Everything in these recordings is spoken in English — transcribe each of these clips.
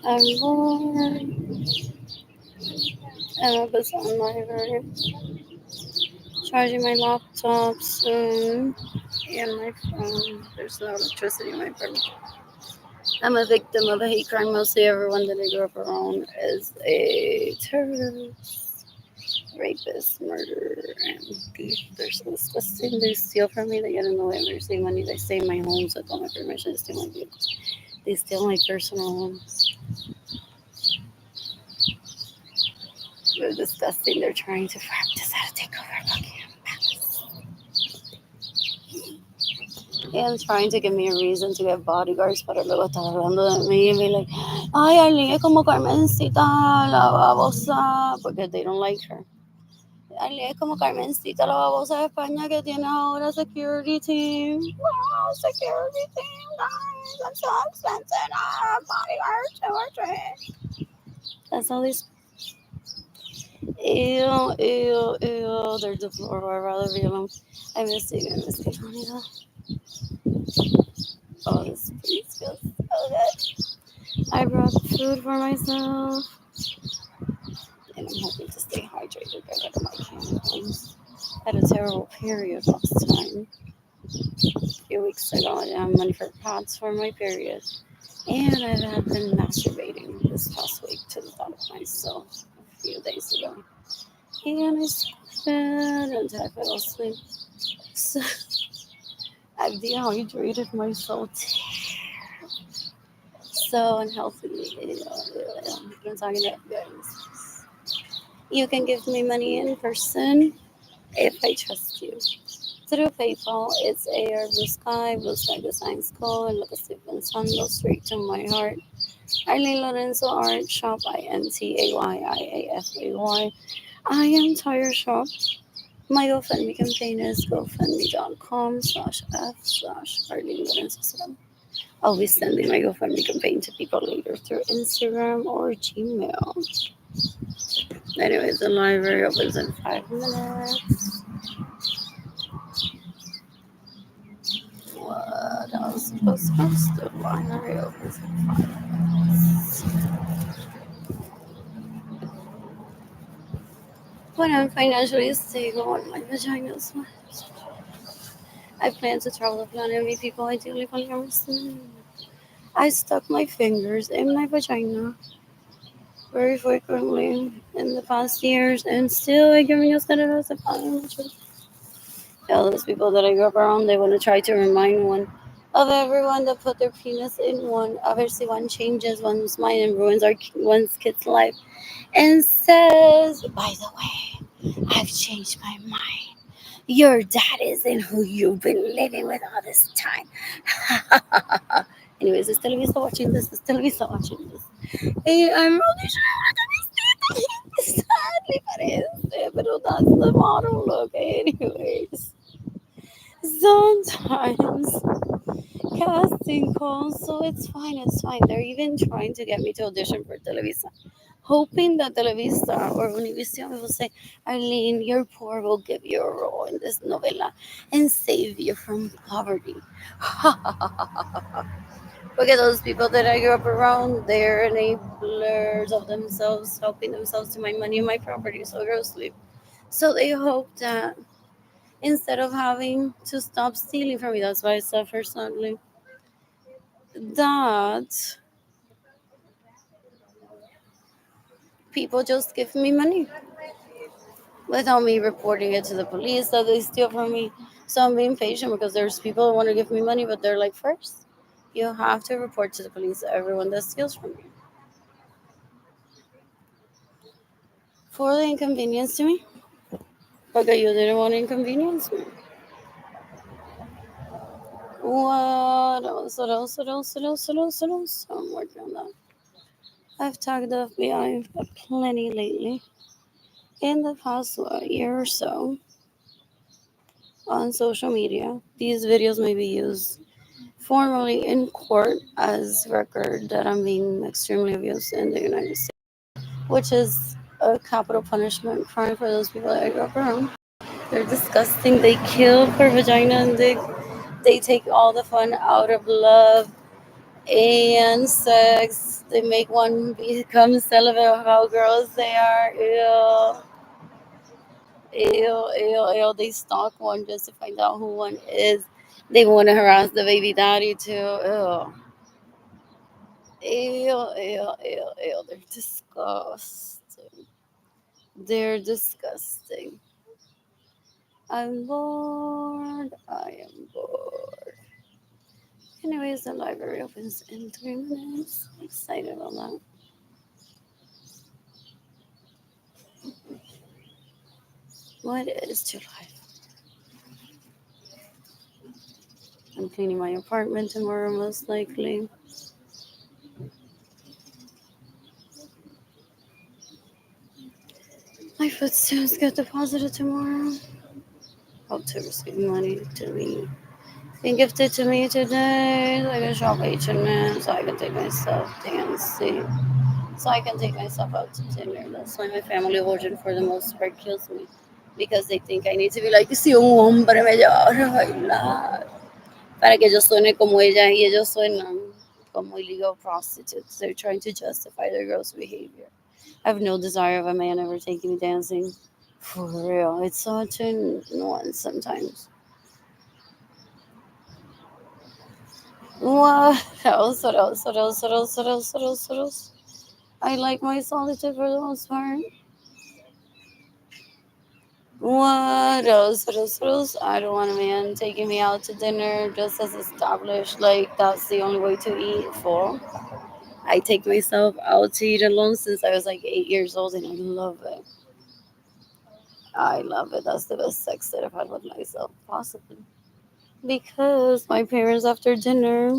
I'm bored. I'm a Amazon library. Charging my laptop soon. And my phone. There's no electricity in my phone. I'm a victim of a hate crime. Mostly everyone that I grew up around is a terrorist, rapist, murderer, and thief. They're so disgusting. They steal from me. They get in the way of me receiving money. They stay in my homes without my permission. They steal my vehicles. They steal my personal homes. They're disgusting. They're trying to practice how to take over Buckingham Palace. And trying to give me a reason to get bodyguards para luego estar hablando de mí and be like, ay, Arlene es como Carmencita, la babosa, porque they don't like her. Arlene es como Carmencita, la babosa de España que tiene ahora security team. Wow, security team, guys, that's so expensive. Bodyguards, that's all these. Ew, ew, ew. They're deplorable. I'd rather be alone. I miss you. I miss Connie though. Oh, this place feels so good. I brought food for myself. And I'm hoping to stay hydrated by the my candles. Had a terrible period last time. A few weeks ago, I didn't have money for pads for my period. And I have been masturbating this past week to the thought of myself a few days ago. And I slept until I fell asleep. So I've dehydrated myself so unhealthily. I'm talking about guys. You can give me money in person if I trust you. Through PayPal, it's AR Blue Sky Design School, and lo que estoy pensando straight to my heart. Arlene Lorenzo Art Shop, INTAYIAFAY. I am Tire Shop. My GoFundMe campaign is gofundme.com/f/Arlene Lorenzo. I'll be sending my GoFundMe campaign to people later through Instagram or Gmail. Anyways, the library opens in 5 minutes. What else was supposed to? Library opens in 5 minutes. When I'm financially stable and my vagina is wet, I plan to travel the planet and meet people ideally polyamorous. I stuck my fingers in my vagina very frequently in the past years, and still I give me a set of all those people that I grew up around, they want to try to remind one of everyone that put their penis in one. Obviously, one changes one's mind and ruins one's kid's life, and says, "By the way, I've changed my mind. Your dad isn't who you've been living with all this time." Anyways, is Televisa watching this? Is Televisa watching this? Hey, I'm really sure sadly parece, pero that's the model look. Anyways, sometimes casting calls, so it's fine, it's fine. They're even trying to get me to audition for Televisa, hoping that Televisa or Univision will say, Arlene, you're poor, we'll give you a role in this novela and save you from poverty. Look at those people that I grew up around. They're enablers of themselves, helping themselves to my money and my property so grossly. So they hope that instead of having to stop stealing from me, that's why I suffer sadly, that people just give me money without me reporting it to the police that they steal from me. So I'm being patient because there's people that want to give me money, but they're like, first, you have to report to the police everyone that steals from you. For the inconvenience to me, because you didn't want to inconvenience me. What else? What else? What else? What else? What else? What else? I'm working on that. I've tagged the FBI plenty lately. In the past year or so on social media, these videos may be used formally in court as record that I'm being extremely abused in the United States, which is a capital punishment crime for those people that I grew up around. They're disgusting. They kill for vagina and dick. They take all the fun out of love and sex. They make one become celibate of how girls they are. Ew. Ew, ew, ew. They stalk one just to find out who one is. They want to harass the baby daddy too. Ew. Ew, ew, ew, ew. They're disgusting. They're disgusting. I'm bored. I am bored. Anyways, the library opens in 3 minutes. I'm excited about that. What is July? I'm cleaning my apartment tomorrow, most likely. My footsteps get deposited tomorrow. Hope to receive money to be being gifted to me today. So I can shop H&M, so I can take myself dancing, so I can take myself out to dinner. That's why my family of origin for the most part kills me, because they think I need to be like, si un hombre me llevara a bailar, para que yo suene como ella, y ellos suenan como illegal prostitutes. They're trying to justify their gross behavior. I have no desire of a man ever taking me dancing. For real, it's such a nuance sometimes. What else? What else? What else? What else? What else? What else? What else? I like my solitude for the most part. What else? What else? What else? I don't want a man taking me out to dinner just as established. Like, that's the only way to eat full. I take myself out to eat alone since I was like 8 years old, and I love it. I love it. That's the best sex that I've had with myself, possibly. Because my parents, after dinner,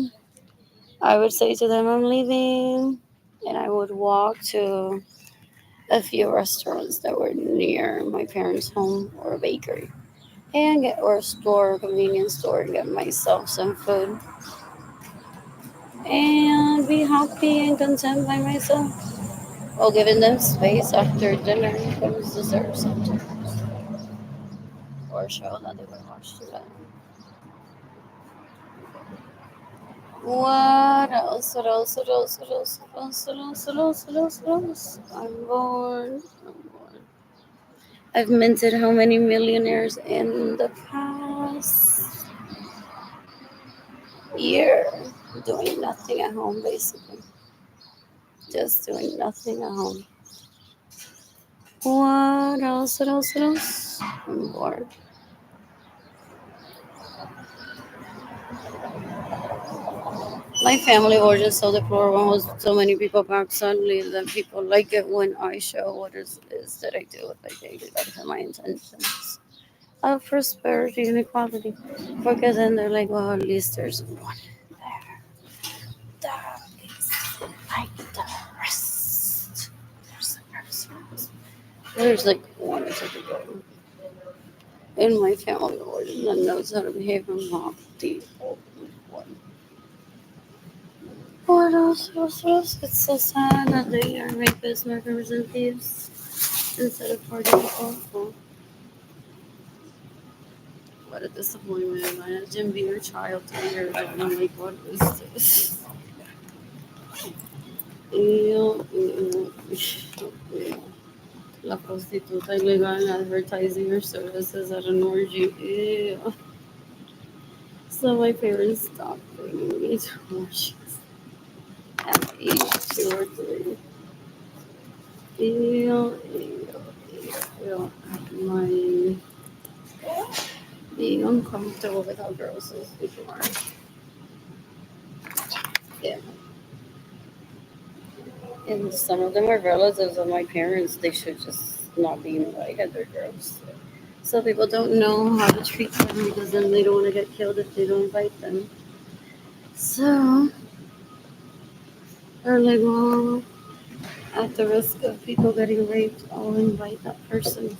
I would say to them, I'm leaving. And I would walk to a few restaurants that were near my parents' home, or a bakery, and get, or a store, convenience store, and get myself some food and be happy and content by myself while giving them space after dinner comes dessert sometimes, or a show that they would watch together. What else? What else? What else? What else? What else? What else? What else? What else? What else? I'm bored. I'm bored. I've minted how many millionaires in the past year, doing nothing at home, basically. Just doing nothing at home. What else? What else? What else? I'm bored. My family was just so deplorable. Was so many people back suddenly that people like it when I show what is that I do with my daily life and my intentions of prosperity and equality. Because then they're like, well, at least there's one there that is like the rest. There's the rest. There's like one typical in my family origin that knows how to behave. I'm not the only one. What else? What else? What else? It's so sad that they are rapists, murderers, and thieves instead of party people. Oh, what a disappointment. Imagine being a child to your life and I'm like, what is this? Ew, ew, ew. La prostituta ilegal advertising her services at an orgy. Ew. So my parents stopped bringing me to orgies at age 2 or 3. Ew, ew, ew, ew. My being uncomfortable with how gross those people are. Yeah. And some of them are relatives of my parents. They should just not be invited. They're gross. So people don't know how to treat them because then they don't want to get killed if they don't invite them. So they're like, well, at the risk of people getting raped, I'll invite that person.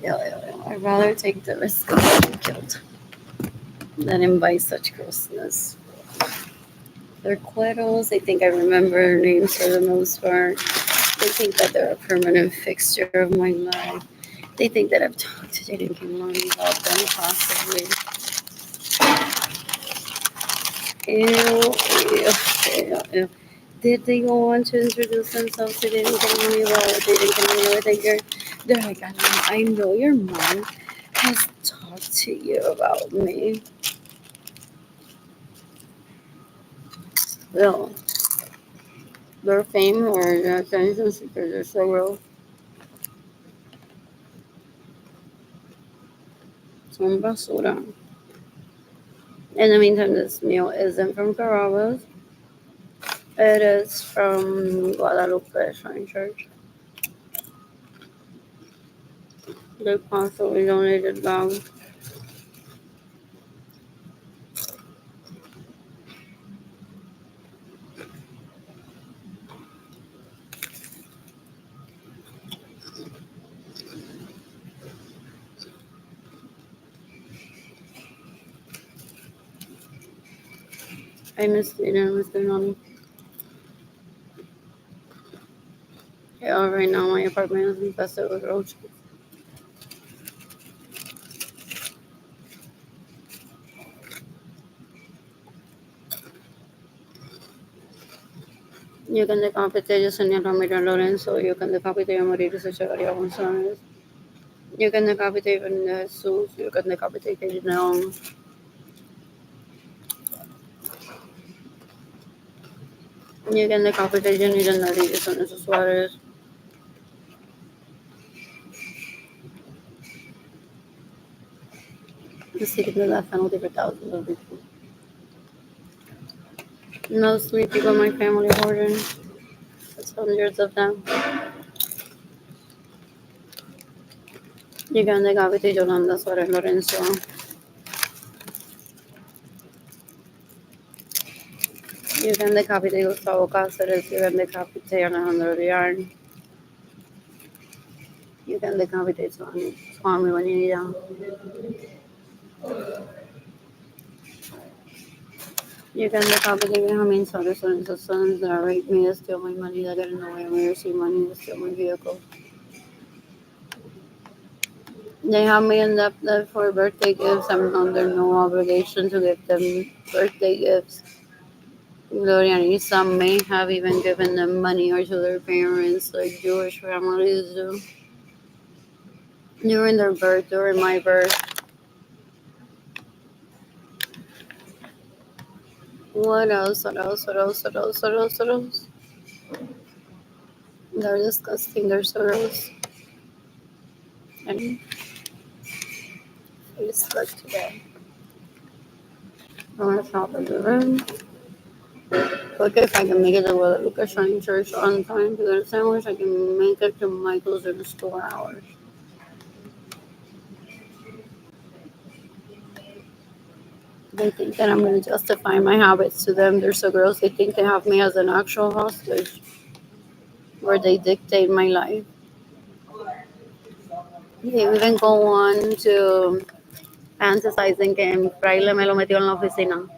Yeah, yeah, yeah. I'd rather take the risk of getting killed. that invite such grossness. They're cueros. They think I remember their names for the most part. They think that they're a permanent fixture of my life. They think that I've talked to Jaden Kimani about them possibly. Ew. Did they go on to introduce themselves to Jaden Kimani about what Jaden Kimani would think they're like, I know your mom has talked to you about me. Well, their fame or their attention seekers are so real. Son basura. In the meantime, this meal isn't from Carrabba's. It is from Guadalupe Shrine Church. They possibly donated them. I miss dinner, Mr. Nani. Yeah, right now my apartment is infested with roaches. You can decapite a Yesenia Ramiro Lorenzo. You can decapitate a Maria Echevarria Gonzalez. You can decapitate Vanessa Jesus. You can decapitate Leon. You can decapitate Janita Rodriguez and Esos Suarez. The city of the death penalty for thousands of people. Mostly people in my family origin. It's hundreds of them. You can decapitate Yolanda Suarez Lorenzo. You can decapitate Gustavo Cáceres. You can decapitate Alejandro Villar. You can decapitate Swami Vanilla. You can decapitate Benjamin Suarez Lorenzo's sons that raped me, that steal my money, that get in the way of me receive money, that steal my vehicle. They have me in debt for birthday gifts. I'm under no obligation to give them birthday gifts. Gloria and Isa may have even given them money or to their parents, like Jewish families do. During their birth, during my birth. What else? They're disgusting. They're so gross. And it's like today. I'm gonna shop in the room. Look if I can make it to Guadalupe Shrine Church on time to get a sandwich. I can make it to Michael's in 4 hours. They think that I'm going to justify my habits to them. They're so gross. They think they have me as an actual hostage where they dictate my life. They even go on to fantasizing que Fraile me lo metió en la oficina.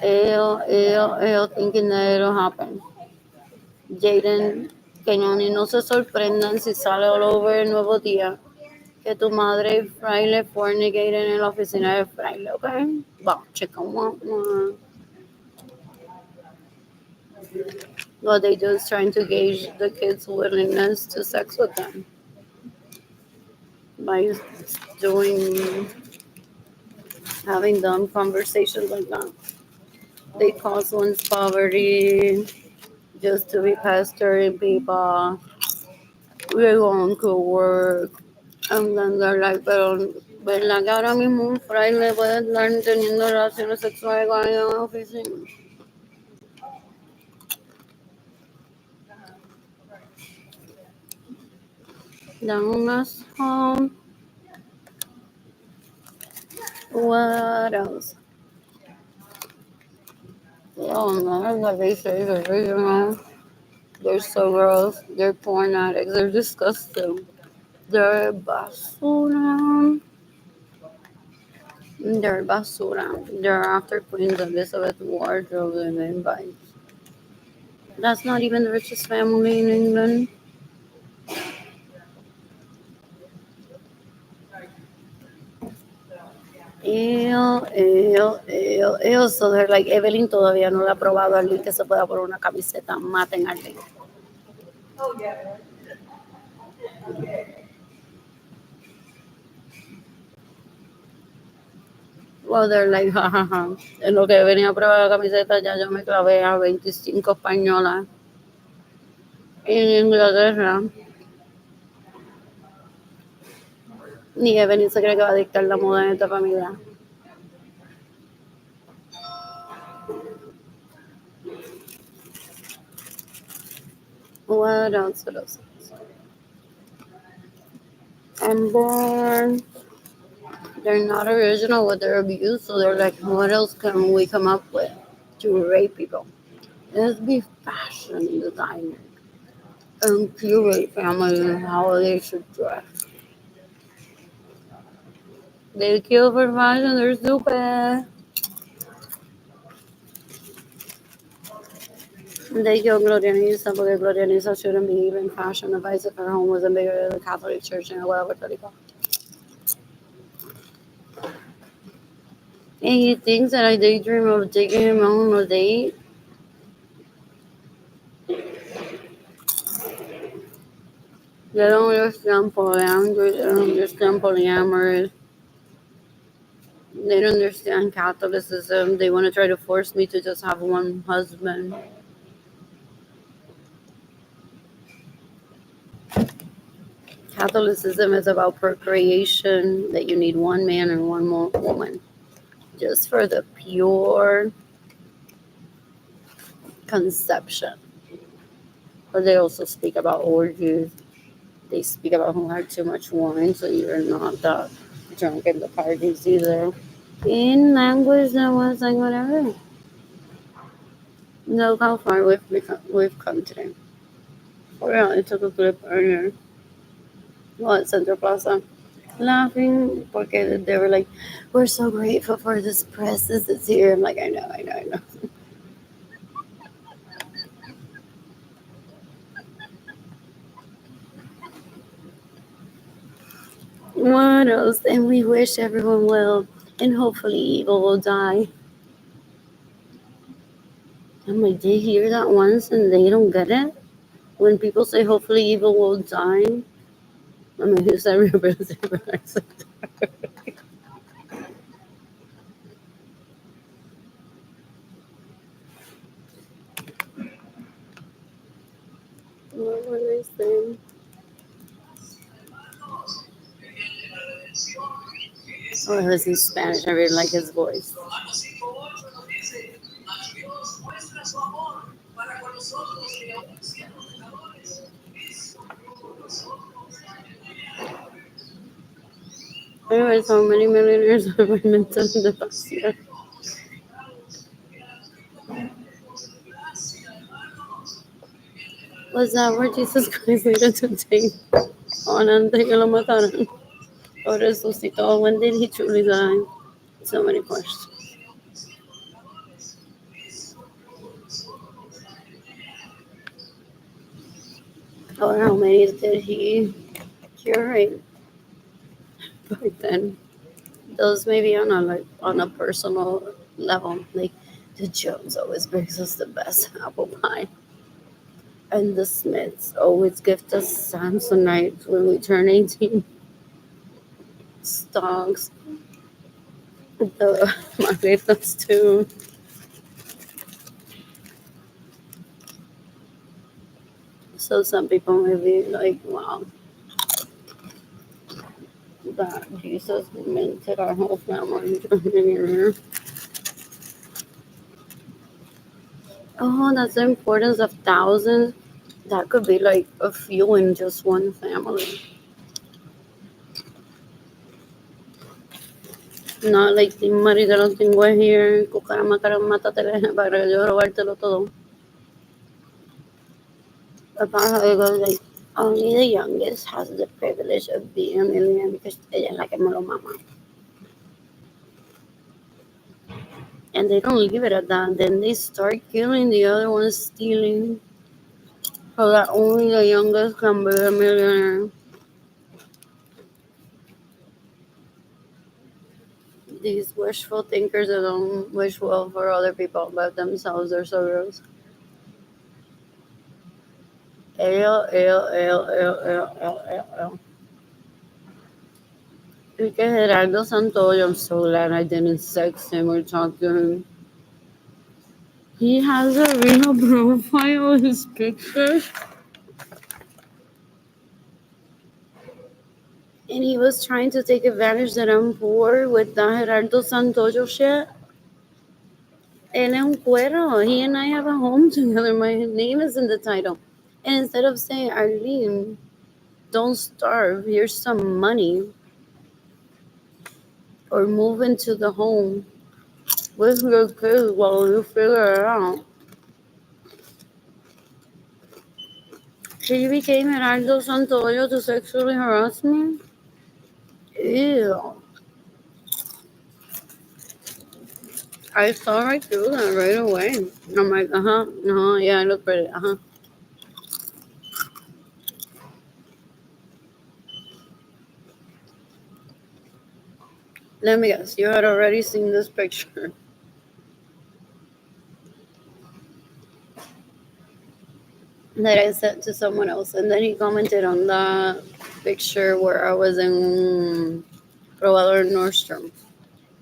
Ellos thinking that it'll happen. Jaden, Kenyoni, no se sorprendan si sale all over el nuevo día que tu madre y Fraile fornicated en la oficina de Fraile, okay? Wow, chica, What they do is trying to gauge the kids' willingness to sex with them by having dumb conversations like that. They cause one's poverty just to be pestering people. They go on to work. And then they're like, pero, ¿verdad que ahora mismo un fraile puede estar teniendo relaciones sexuales con alguien en la oficina? Down us home. What else? Oh no, like they say, they're so gross. They're porn addicts. They're disgusting. They're basura. They're basura. They're after Queen Elizabeth wardrobe and invite. That's not even the richest family in England. Ew. So they're like, Evelyn todavía no le ha probado a alguien que se pueda poner una camiseta. Maten a alguien. Well, they're like, jajaja. En lo que venía a probar la camiseta, ya yo me clavé a 25 españolas en Inglaterra. Ni Evelyn se cree que va a dictar la moda en esta familia. What else? I'm born. They're not original with their abuse, so they're like, what else can we come up with to rape people? Let's be fashion designer and curate family and how they should dress. They kill for fashion, they're stupid. They kill Gloria Nisa porque Gloria Nisa shouldn't be even fashion advice if her home wasn't bigger than the Catholic Church and whatever. And he thinks that I daydream of taking him on a date. They don't understand polyandry, they don't understand polyamory. They don't understand Catholicism. They want to try to force me to just have one husband. Catholicism is about procreation, that you need one man and one woman, just for the pure conception. But they also speak about orgies. They speak about who had too much wine, so you're not that drunk in the parties either. In language that was like whatever. Look how far we've come today. Oh yeah, I took a clip earlier. Well, at Central Plaza. Laughing because they were like, we're so grateful for this press. This is here. I'm like, I know. What else? And we wish everyone well, and hopefully evil will die. I'm like, they hear that once and they don't get it? When people say hopefully evil will die, I mean, who's that representative? What were they saying? Oh, it was in Spanish. I really like his voice. Anyways, how many millionaires have I mentioned in the past year? Was that where Jesus Christ needed to take on antes que lo mataran? O resucitó? When did he truly die? So many questions. Or how many did he curate back then? Those maybe on a personal level. Like the Jones always brings us the best apple pie. And the Smiths always gift us Samsonite when we turn 18. Stocks. The Margaritas too. So some people may be like, wow, that Jesus minted our whole family. Oh, that's the importance of thousands. That could be like a few in just one family. Not like the marido lo tengo here, cucarama, mátatele para yo robártelo todo. About how it goes like, Only the youngest has the privilege of being a millionaire because ella es la que me lo mama. And they don't leave it at that. Then they start killing the other ones, stealing, so that only the youngest can be a millionaire. These wishful thinkers that don't wish well for other people but themselves, they're so gross. Ew. Y que Gerardo Santoyo, I'm so glad I didn't sext him or talk to him. He has a real profile of his pictures. And he was trying to take advantage that I'm poor with the Gerardo Santoyo shit. Él es un cuero. He and I have a home together. My name is in the title. And instead of saying, Arlene, don't starve, here's some money, or move into the home with your kids while you figure it out. He became Gerardo Santoyo to sexually harass me? Ew. I saw right through that right away. I'm like, yeah, I look pretty, Let me guess, you had already seen this picture. That I sent to someone else, and then he commented on the picture where I was in Probador Nordstrom,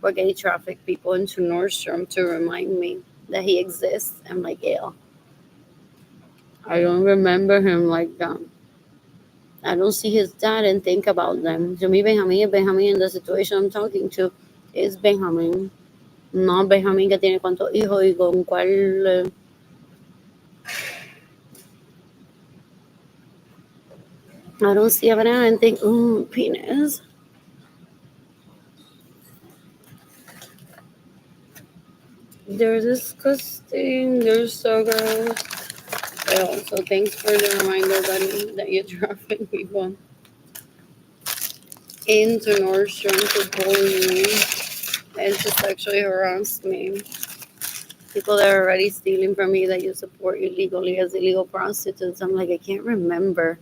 porque he trafficked people into Nordstrom to remind me that he exists. I'm like, yeah, I don't remember him like that. I don't see his dad and think about them. To me, Benjamin is Benjamin, and the situation I'm talking to is Benjamin. No Benjamin que tiene cuántos hijos y con cuál. I don't see a banana and think, penis. They're disgusting. They're so gross. Yeah, so thanks for the reminder, buddy, that you traffic people into Nordstrom to bully me and to sexually harass me. People that are already stealing from me that you support illegally as illegal prostitutes. I'm like, I can't remember.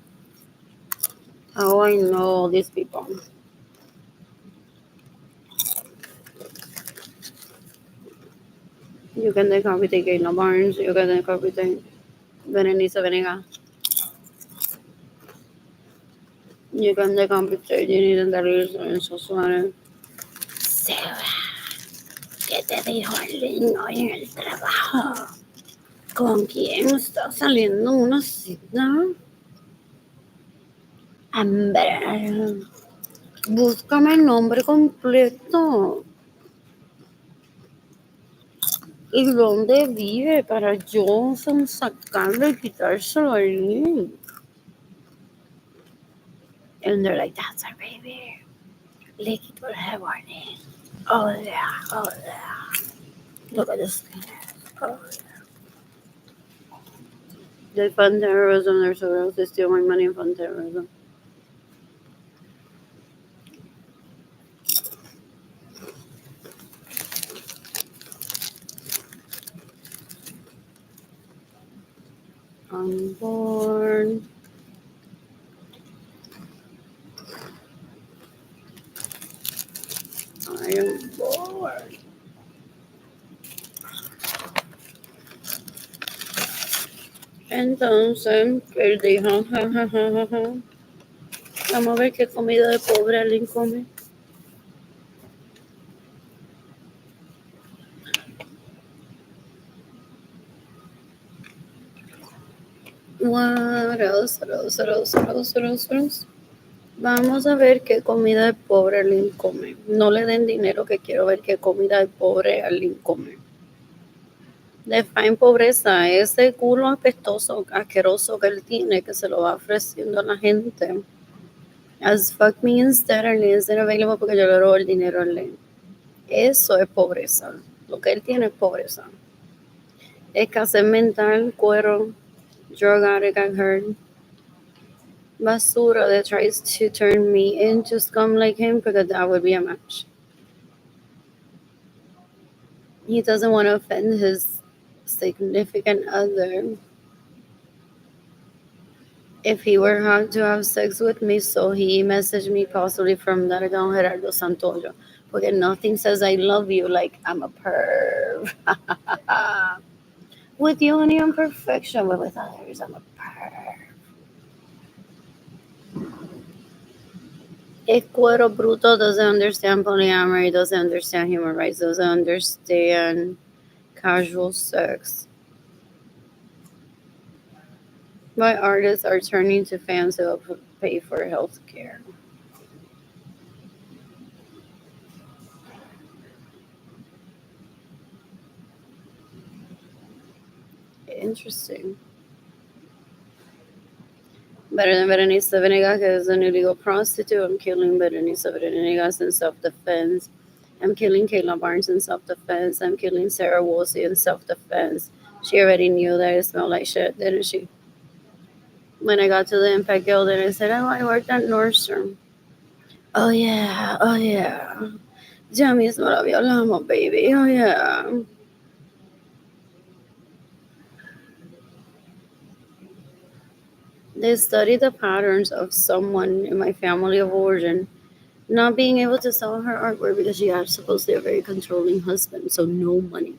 How I know all these people. You can decapitate Kayla Barnes. You can decapitate Berenice Venegas. You can decapitate Jenny Dendaris Lorenzo Suárez. Seba, ¿qué te dijo el hoy en el trabajo? ¿Con quién está saliendo una cita? Amber, búscame el nombre completo. ¿Y dónde vive para yo sacarlo y quitárselo a alguien? And they're like, that's our baby. Le quito el warning. Oh yeah. Look at this thing. Oh yeah. They fund terrorism, they're so gross. They steal my money and fund terrorism. I'm born. I am bored. Entonces, él dijo, jajajaja. Vamos a ver qué comida de pobre alguien come. What else? Vamos a ver qué comida de pobre alguien come. No le den dinero, que quiero ver qué comida de pobre alguien come. Define pobreza, ese culo apestoso, asqueroso que él tiene, que se lo va ofreciendo a la gente. As fuck me instead, Arlene is available porque yo le robo el dinero a Arlene. Eso es pobreza. Lo que él tiene es pobreza. Escasez mental, cuero, drug addict, I heard. basura that tries to turn me into scum like him, because that would be a match. He doesn't want to offend his significant other. If he were to have sex with me, so he messaged me possibly from that account, Gerardo Santoyo. Porque nothing says I love you like I'm a perv. With you, honey, I'm perfection, but with others, I'm a perv. If Cuero Bruto doesn't understand polyamory, doesn't understand human rights, doesn't understand casual sex. Why artists are turning to fans to help pay for health care. Interesting. Better than Berenice Venegas, que is an illegal prostitute. I'm killing Berenice Venegas in self-defense. I'm killing Kayla Barnes in self-defense. I'm killing Sarah Woolsey in self-defense. She already knew that it smelled like shit, didn't she? When I got to the Impact Guild and I said, oh, I worked at Nordstrom. Oh, yeah. Oh, yeah. Ya mismo la violamos, baby. Oh, yeah. They study the patterns of someone in my family of origin not being able to sell her artwork because she had supposedly a very controlling husband, so no money.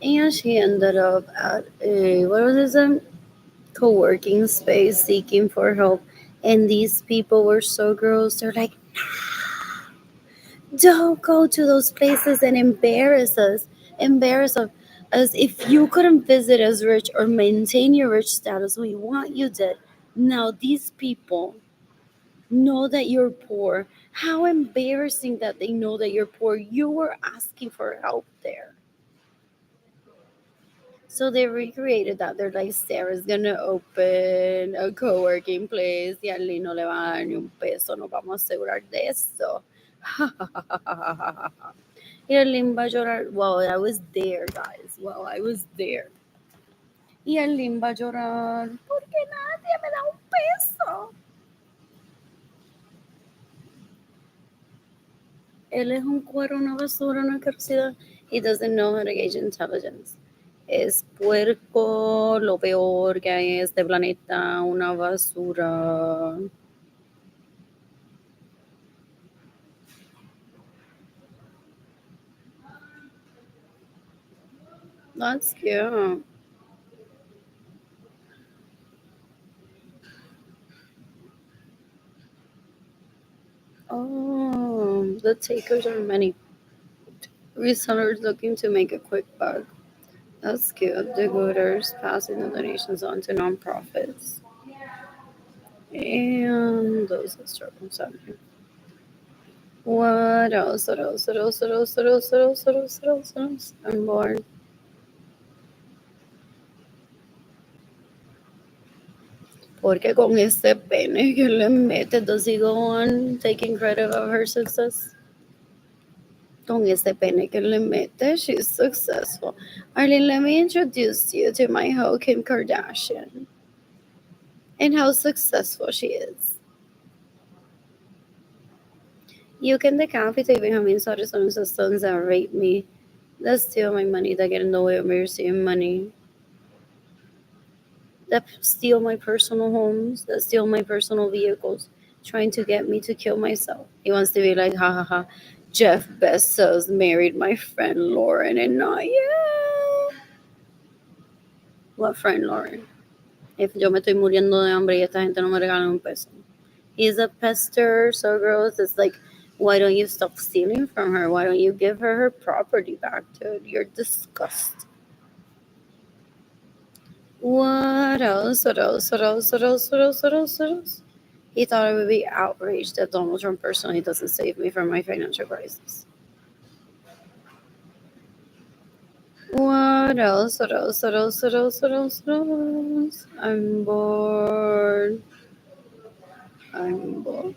And she ended up at a, what was it, co-working space seeking for help. And these people were so gross. They're like, don't go to those places and embarrass us. Embarrass us. As if you couldn't visit as rich or maintain your rich status, we want you dead. Now these people know that you're poor. How embarrassing that they know that you're poor. You were asking for help there. So they recreated that. They're like, Sarah's gonna open a co-working place y a Lee no le va a dar ni un peso. Nos vamos a asegurar de eso. Y Arlene va a llorar. Wow, I was there, guys. Wow, I was there. Y Arlene va a llorar. Porque nadie me da un peso. Él es un cuero, una basura, una curiosidad. He doesn't know how to gauge intelligence. Es puerco, lo peor que hay en este planeta, una basura. That's cute. Oh, the takers are many. Resellers looking to make a quick buck. That's cute. The gooders passing the donations on to nonprofits. And those that struggle something. What else? What else? What else? What else? What else? What else? What else? What else? What else? I'm bored. Porque con este pene que le mete, does he go on taking credit of her success? Con este pene que le mete, she's successful. Arlene, let me introduce you to my hoe, Kim Kardashian, and how successful she is. You can decapitate Benjamin Suarez on his sons and rape me. That steal my money, that get in the way of me receiving money. That steal my personal homes, that steal my personal vehicles, trying to get me to kill myself. He wants to be like, ha ha ha, Jeff Bezos married my friend Lauren and not you. What friend Lauren? If yo me estoy muriendo de hambre y esta gente no me regala un peso. He's a pester, so gross. It's like, why don't you stop stealing from her? Why don't you give her her property back, dude? You're disgusting. What else? What else? What else? What else? What else? What else? What else? He thought I would be outraged that Donald Trump personally doesn't save me from my financial crisis. What else? What else? What else? What else? What else? What else? I'm bored. I'm bored.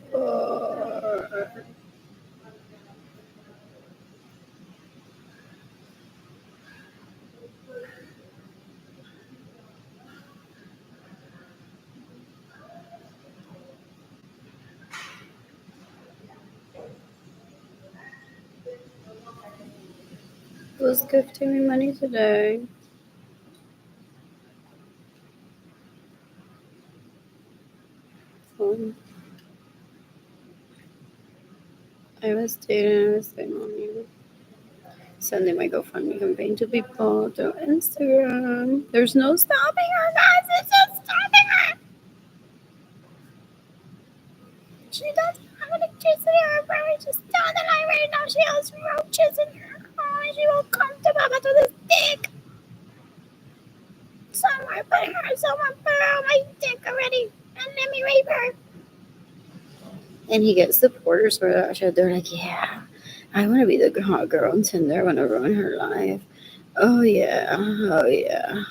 Who's gifting me money today? I was spending money. Sending my GoFundMe campaign to people through Instagram. There's no stopping her, guys. It's just stopping her. She doesn't have electricity. Her brother just down the line right now. She has roaches in her car. She will come to Mama to the stick. Someone put her on my dick already. And let me rape her. And he gets supporters for that shit. They're like, yeah, I want to be the hot girl on Tinder. I want to ruin her life. Oh, yeah. Oh, yeah.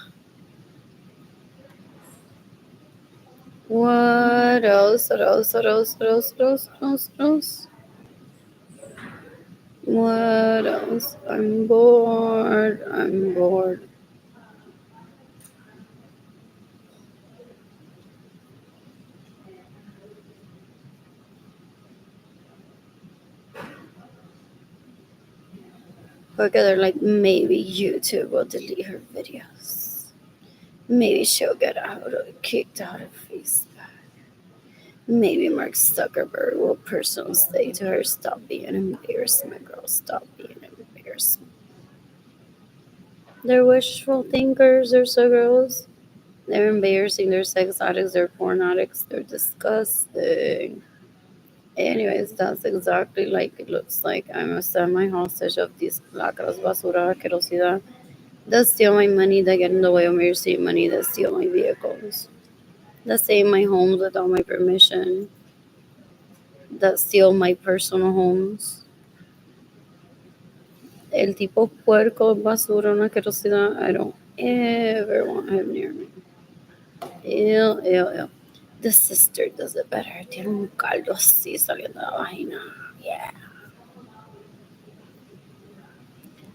What else? What else? What else? What else? What else? What else? What else? What else? I'm bored. I'm bored. Because they're like, maybe YouTube will delete her videos. Maybe she'll get kicked out of Facebook. Maybe Mark Zuckerberg will personally say to her, stop being an embarrassment, girl. Stop being an embarrassment. They're wishful thinkers. They're so gross. They're embarrassing. They're sex addicts. They're porn addicts. They're disgusting. Anyways, that's exactly like it looks like. I'm a semi-hostage of these lacras, basura, asquerosidad that steal my money, that get in the way of me receiving money, that steal my vehicles, that stay in my homes without my permission, that steal my personal homes. El tipo puerco, basura, una asquerosidad, I don't ever want him near me. Ew, ew, ew. The sister does it better. Tiene un caldo así saliendo de la vagina. Yeah.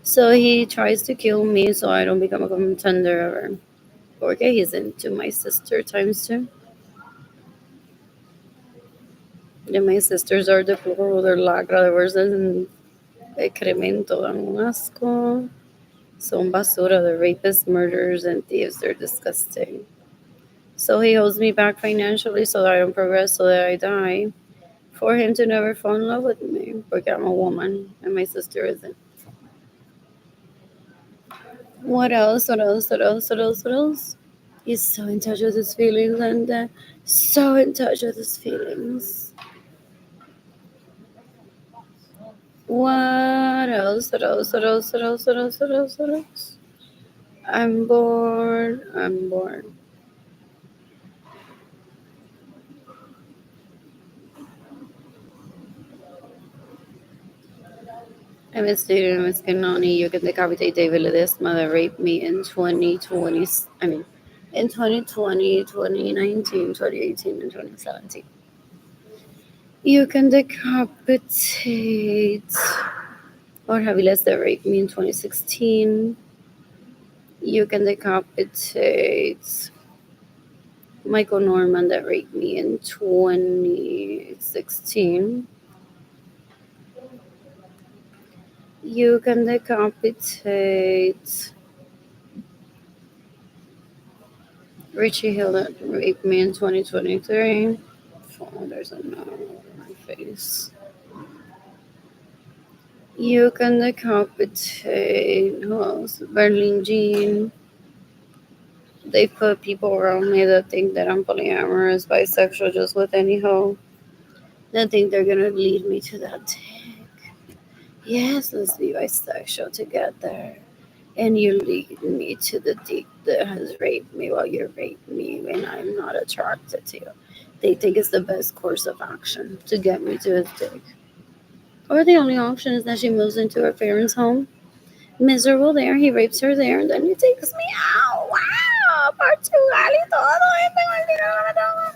So he tries to kill me so I don't become a contender ever. Porque he's into my sister times two. And my sisters are deplorable. They're lacra, they're worse than excremento. Dan un asco. Son basura. They're rapists, murderers, and thieves. They're disgusting. So he holds me back financially so that I don't progress, so that I die. For him to never fall in love with me. Porque I'm a woman and my sister isn't. What else? What else? What else? What else? What else? He's so in touch with his feelings and so in touch with his feelings. What else? What else? What else? What else? What else? What else? What else? I'm bored. I'm bored. I miss dating Miss Kanani. You can decapitate David Ledesma that raped me in 2020. I mean, in 2020, 2019, 2018, and 2017. You can decapitate or Javiles that raped me in 2016. You can decapitate Michael Norman that raped me in 2016. You can decapitate Richie Hill that raped me in 2023. Oh, there's a no over my face. You can decapitate who else? Berlin Jean. They put people around me that think that I'm polyamorous, bisexual, just with any hoe. That think they're gonna lead me to that dick. Yes, let's be bisexual together. And you lead me to the dick that has raped me while you rape me and I'm not attracted to you. They think it's the best course of action to get me to his dick. Or the only option is that she moves into her parents' home. Miserable there, he rapes her there, and then he takes me out. Wow, Portugal y todo. Tengo el dinero que me toma.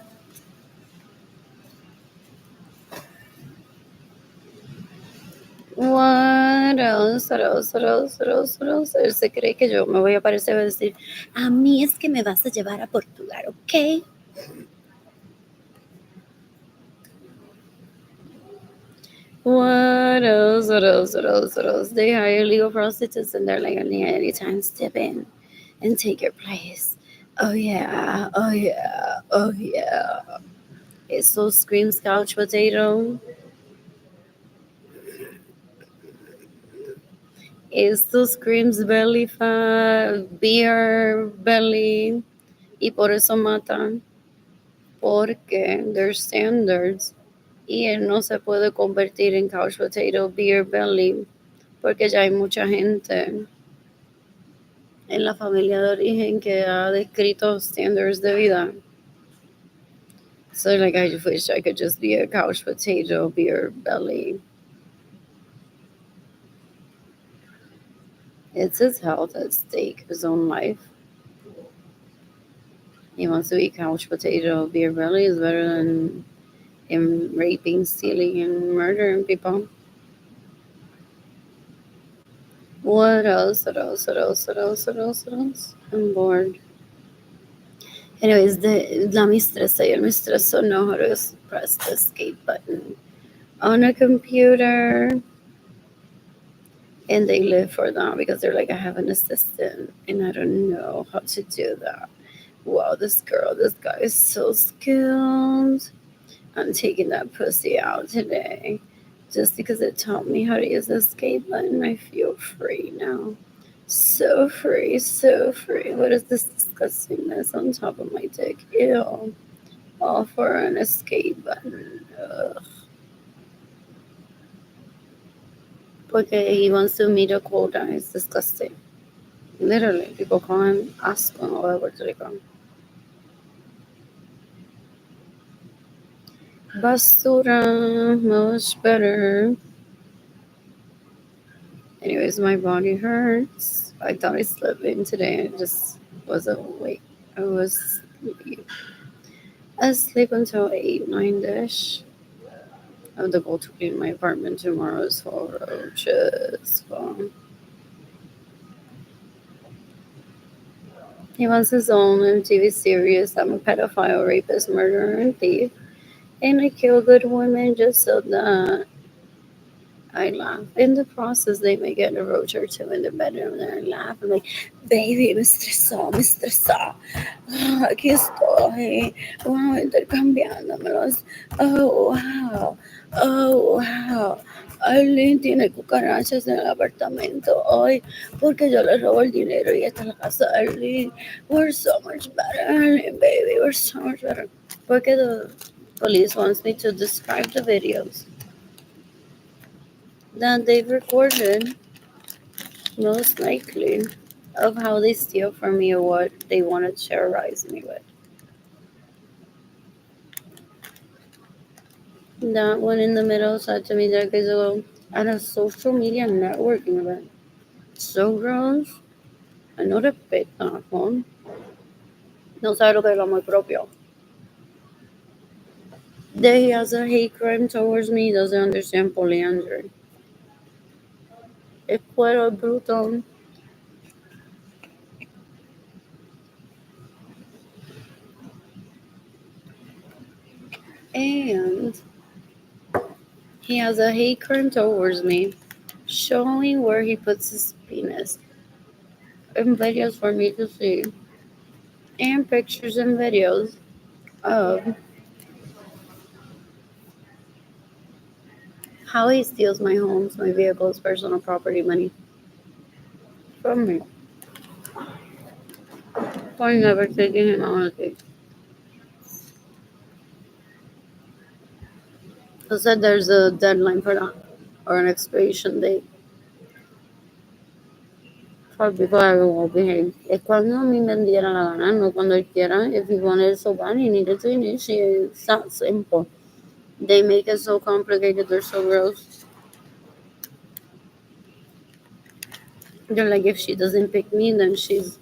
What else? What else? What else? What else? What else? Él se cree que yo me voy a aparecer y voy a decir, a mí es que me vas a llevar a Portugal, ¿ok? What else? What else? What else? What else? They hire illegal prostitutes and they're like, anytime step in and take your place. Oh yeah, oh yeah, oh yeah. It so screams couch potato. It so screams belly fat, beer belly. Y por eso matan. Porque their standards. Y él no se puede convertir en couch potato, beer belly. Porque ya hay mucha gente en la familia de origen que ha descrito standards de vida. So like I just wish I could just be a couch potato, beer belly. It's his health at stake, his own life. He wants to be couch potato, beer belly is better than him raping, stealing, and murdering people. What else? What else? What else? What else? What else? What else? I'm bored. Anyways, la mistress y el mistress know how to press the escape button on a computer. And they live for that because they're like, I have an assistant and I don't know how to do that. Wow, this guy is so skilled. I'm taking that pussy out today. Just because it taught me how to use the escape button, I feel free now. So free, so free. What is this disgustingness on top of my dick? Ew. All for an escape button. Ugh. Porque he wants to meet a quota. It's disgusting. Literally, people call him asco all over Puerto Rico. Basura, much better. Anyways, my body hurts. I thought I slept in today. I just wasn't awake. I was asleep until 8, 9-ish. I have to go to clean my apartment tomorrow as well. Roaches. Well, he wants his own MTV series. I'm a pedophile, rapist, murderer, and thief. And I kill good women just so that I laugh. In the process, they may get a roach or two in the bedroom and I laugh. I'm like, baby, me estresó, me estresó. Ah, aquí estoy. Wow, intercambiándomelos. Oh, wow. Oh, wow. Arlene tiene cucarachas en el apartamento hoy porque yo le robo el dinero y esta es la casa de Arlene. We're so much better, Arlene, baby. We're so much better. Porque the police wants me to describe the videos that they've recorded, most likely, of how they steal from me or what they want to terrorize me with. That one in the middle said to me that days ago at a social media networking event. So gross. I no respeta, ¿no? No sabe lo que es lo amor propio. That he has a hate crime towards me, he doesn't understand polyandry. Es cuero bruto. And he has a hate crime towards me, showing where he puts his penis in videos for me to see, and pictures and videos of how he steals my homes, my vehicles, personal property, money from me for never taking him on a date. He said there's a deadline for that or an expiration date for people that will behave. Es cuando a mí me diera la gana, no cuando él quiera. If he wanted it so bad, he needed to initiate. It's that simple. They make it so complicated. They're so gross. They're like, if she doesn't pick me, then she's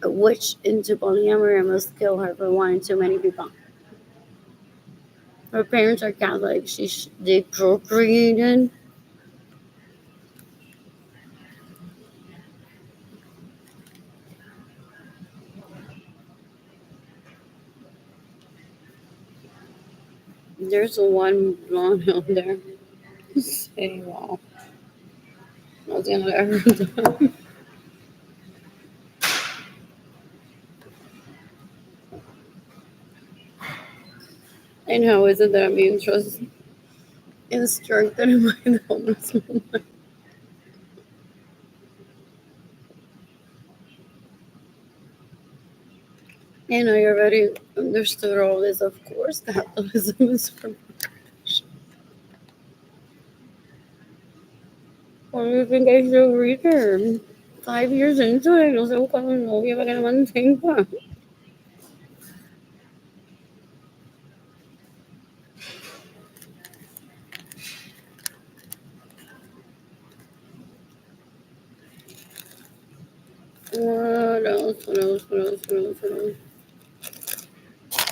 a witch into polyamory. I must kill her for wanting too many people. Her parents are Catholic. They procreated. There's one blonde out there. Sí, wow. No tiene la verdad. And how is it that I'm being trust instructed by the homeless woman? And I already understood all this. Of course, capitalism is from. What do you think I should return? 5 years into it, no sé buscando un novio para que me mantenga. What else? What else? What else? What else? What else?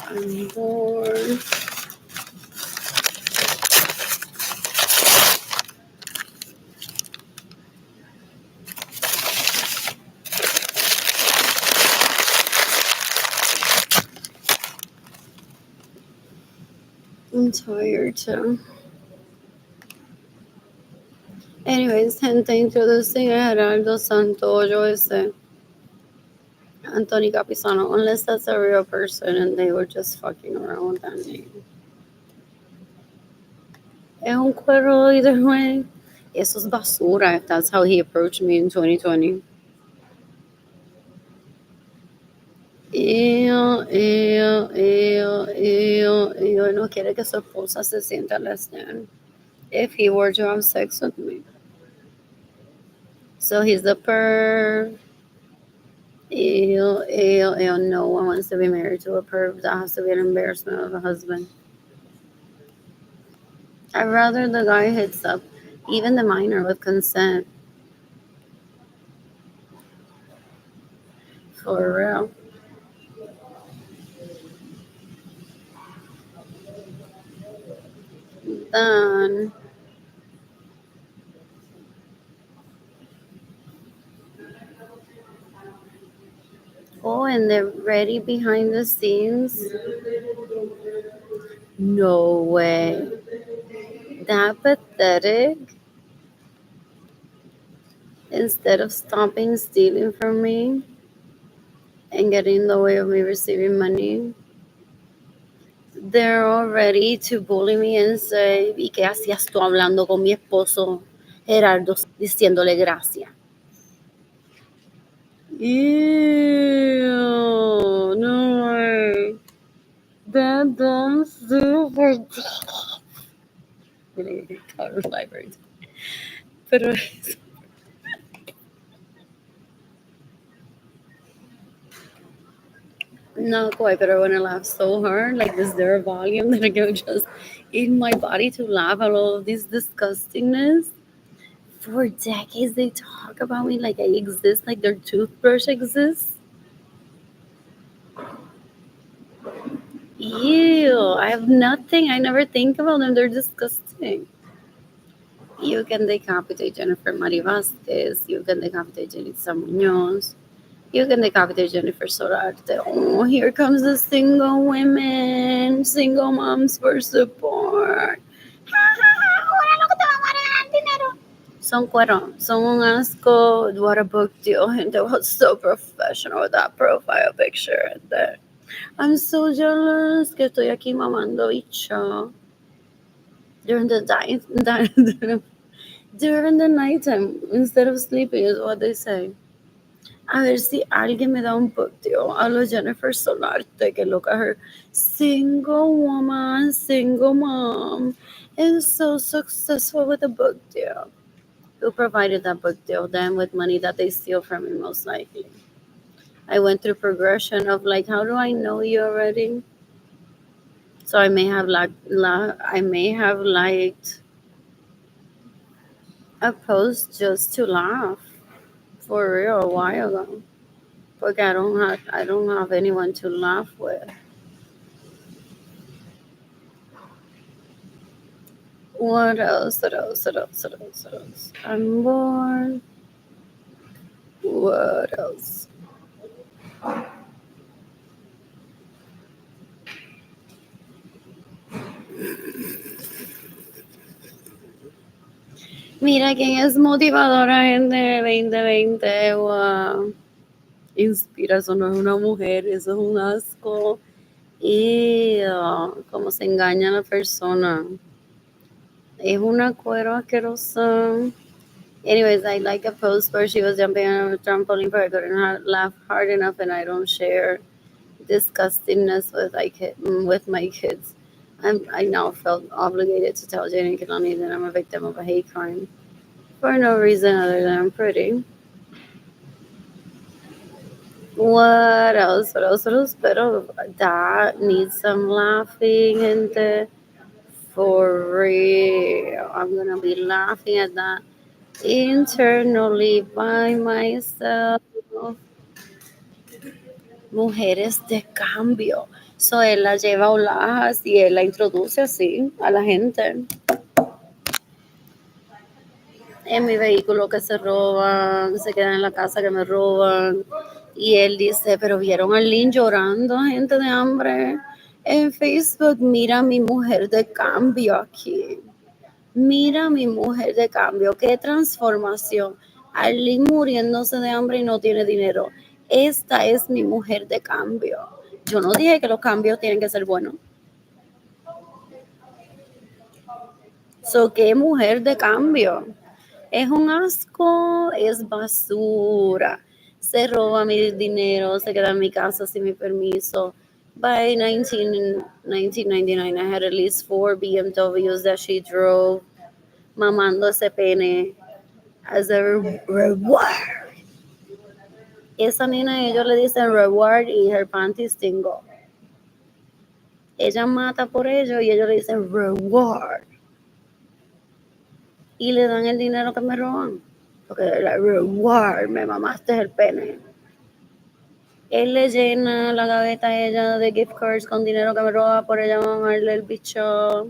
I'm bored. I'm tired too. Anyways, gente, introducing a Gerardo Santoyo ese. Anthony Capisano, unless that's a real person and they were just fucking around with that name. Es un cuero either way. Eso es basura if that's how he approached me in 2020. Ew. No quiere que su esposa se sienta less than if he were to have sex with me. So he's the perv. Ew. No one wants to be married to a perv. That has to be an embarrassment of a husband. I'd rather the guy hits up even the minor with consent. For real. Then, oh, and they're ready behind the scenes. No way. That pathetic. Instead of stopping stealing from me and getting in the way of me receiving money, they're all ready to bully me and say, ¿y qué hacías tú hablando con mi esposo Gerardo diciéndole gracias? Ew, no way. That's super library. Pero not quite, but I want to laugh so hard. Like, is there a volume that I can just in my body to laugh at all of this disgustingness? For decades, they talk about me like I exist, like their toothbrush exists. Ew, I have nothing. I never think about them. They're disgusting. You can decapitate Jennifer Mari Vasquez. You can decapitate Jenitza Munoz. You can decapitate Jennifer Solarte. Oh, here comes the single women, single moms for support. Ahora lo que te vamos a regalar dinero. Son cuero, son un asco. What a book deal. Gente was so professional with that profile picture right there. I'm so jealous que estoy aquí mamando bicho. During the during the nighttime, instead of sleeping, is what they say. A ver si alguien me da un book deal a lo Jennifer Solarte, que look at her, single woman, single mom, is so successful with a book deal. Who provided that book deal? Them with money that they steal from me, most likely. I went through progression of like, how do I know you already? So I may have I may have liked a post just to laugh for real a while ago. But I don't have anyone to laugh with. What else? What else? What else? What else? What else? I'm bored. What else? Mira quién es motivadora en el 2020. Wow. Inspira, eso no es una mujer, eso es un asco. Y cómo se engaña a la persona. Es una cuero asquerosa. Anyways, I like a post where she was jumping on a trampoline, but I couldn't laugh hard enough, and I don't share disgustingness with my kids. I now felt obligated to tell Jane and Kalani that I'm a victim of a hate crime for no reason other than I'm pretty. What else? What else? What else? Pero that needs some laughing, gente. For real. I'm gonna be laughing at that internally by myself. Mujeres de cambio. So él la lleva a olajas y él la introduce así a la gente. En mi vehículo que se roban, se quedan en la casa que me roban. Y él dice, pero vieron a Lynn llorando, gente de hambre. En Facebook, mira a mi mujer de cambio aquí. Mira a mi mujer de cambio, qué transformación. Arlene muriéndose de hambre y no tiene dinero. Esta es mi mujer de cambio. Yo no dije que los cambios tienen que ser buenos. So, qué mujer de cambio. Es un asco, es basura. Se roba mi dinero, se queda en mi casa sin mi permiso. By 1999, I had at least 4 BMWs that she drove, mamando ese pene as a reward. Esa nena, ellos le dicen reward y her panties tingle. Ella mata por ello y ellos le dicen reward. Y le dan el dinero que me roban. Porque la reward, me mamaste el pene. Él le llena la gaveta a ella de gift cards con dinero que me roba por ella mamarle el bicho.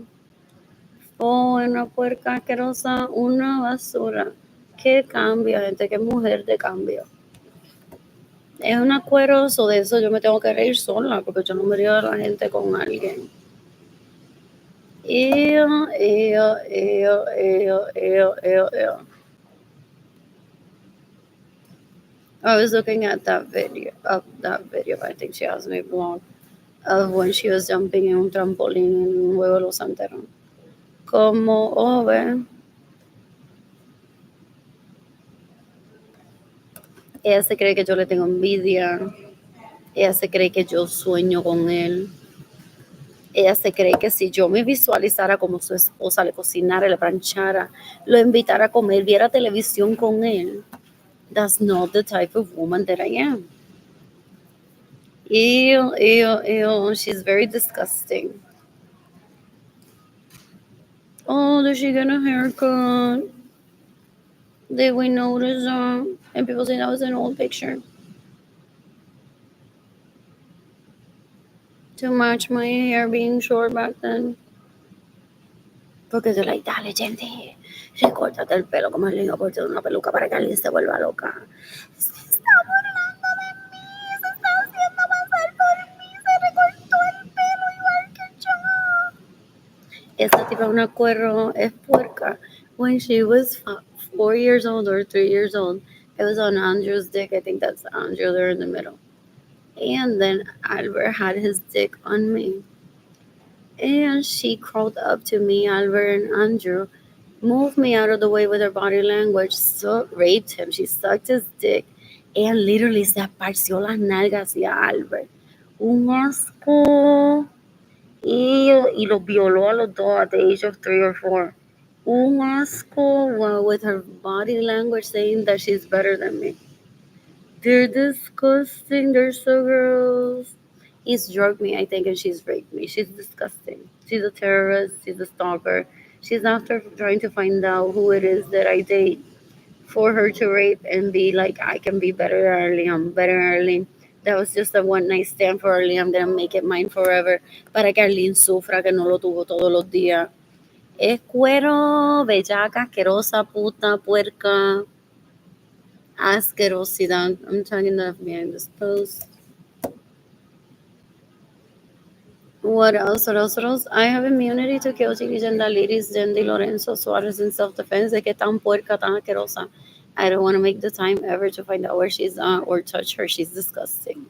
Oh, una puerca asquerosa, una basura. Qué cambio, gente, qué mujer de cambio. Es un acueroso, de eso yo me tengo que reír sola, porque yo no me río de la gente con alguien. Ew. I was looking at that video, I think she has me blocked, of when she was jumping en un trampolín en un juego de los santeros. Como, ve. Ella se cree que yo le tengo envidia. Ella se cree que yo sueño con él. Ella se cree que si yo me visualizara como su esposa, le cocinara, le planchara, lo invitara a comer, viera televisión con él. That's not the type of woman that I am. Ew. She's very disgusting. Oh, did she get a haircut? Did we notice that? And people say that was an old picture. To match my hair being short back then. Porque yo like, dale, gente, recórtate el pelo como el niño por una peluca para que alguien se vuelva loca. Se está burlando de mí, se está haciendo pasar por mí, se recortó el pelo igual que yo. Esta tipa una cuero es puerca. When she was 4 years old or 3 years old, it was on Andrew's dick. I think that's Andrew there in the middle. And then Albert had his dick on me. And she crawled up to me, Albert and Andrew, moved me out of the way with her body language, so raped him. She sucked his dick and literally se aparció las nalgas hacia Albert. Un asco. Y lo violó a los dos at the age of 3 or 4. Un asco, well, with her body language saying that she's better than me. They're disgusting. They're so gross. He's drugged me, I think, and she's raped me. She's disgusting. She's a terrorist. She's a stalker. She's after trying to find out who it is that I date for her to rape and be like, I can be better than Arlene. I'm better than Arlene. That was just a one night stand for Arlene. I'm gonna make it mine forever. Para que Arlene sufra que no lo tuvo todos los días. Es cuero, bellaca, asquerosa, puta, puerca. Asquerosidad. I'm talking that behind this post. What else? What else? What else? I have immunity to kill Gigi Ladies, Jendy Lorenzo Suarez in self-defense. De que tan puerca, tan asquerosa. I don't want to make the time ever to find out where she's or touch her. She's disgusting.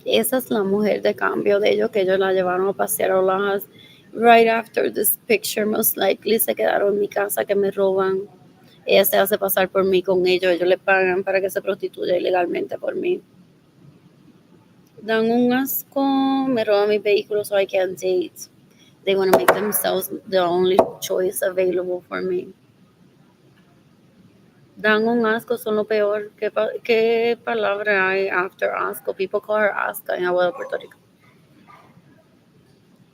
Esa es la mujer de cambio de ellos, que ellos la llevaron a pasear a Olajas. Right after this picture, most likely se quedaron en mi casa que me roban. Ella se hace pasar por mí con ellos le pagan para que se prostituya ilegalmente por mí. Dan un asco, me roban mi vehículo so I can't date. They want to make themselves the only choice available for me. Dan un asco, son lo peor. ¿Qué palabra hay after asco? People call her asca en Agua de Puerto Rico.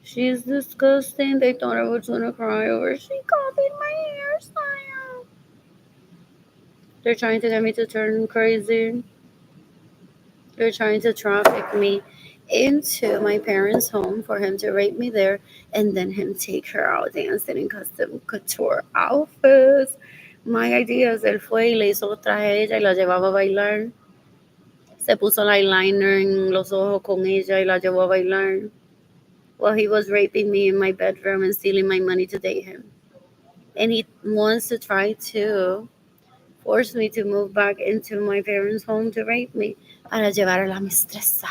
She's disgusting. They thought I was gonna cry over. She copied my hairstyle. They're trying to get me to turn crazy. They're trying to traffic me into my parents' home for him to rape me there and then him take her out dancing in custom couture outfits. My idea is él fue y le hizo traje a ella y la llevaba a bailar. Se puso el eyeliner en los ojos con ella y la llevó a bailar. While he was raping me in my bedroom and stealing my money to date him. And he wants to try to force me to move back into my parents' home to rape me para llevar a la mistresa.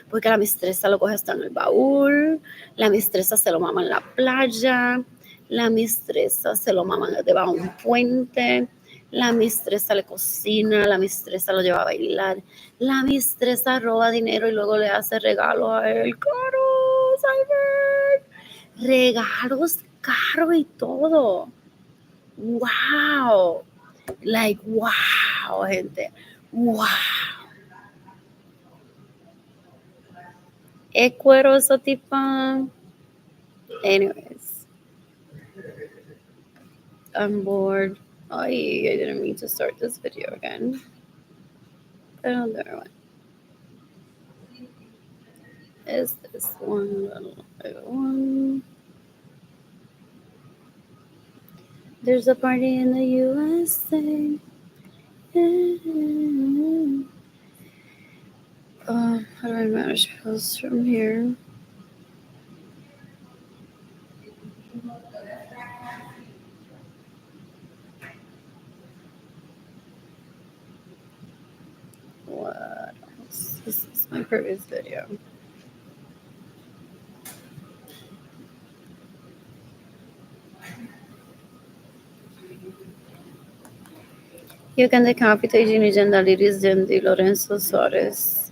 Porque la mistresa lo coge hasta en el baúl, la mistresa se lo mama en la playa, la mistresa se lo mama debajo de un puente, la mistresa le cocina, la mistresa lo lleva a bailar, la mistresa roba dinero y luego le hace regalos a él. ¡Caros! Regalos caros y todo. ¡Wow! Like, wow, gente. Wow. Es cuero esa tipa. Anyways. I'm bored. Ay, I didn't mean to start this video again. Pero there one. Is this one little one? There's a party in the USA. How do I manage posts from here? What else? This is my previous video. You can decapitate Ginny Gendaliris Di Lorenzo Suarez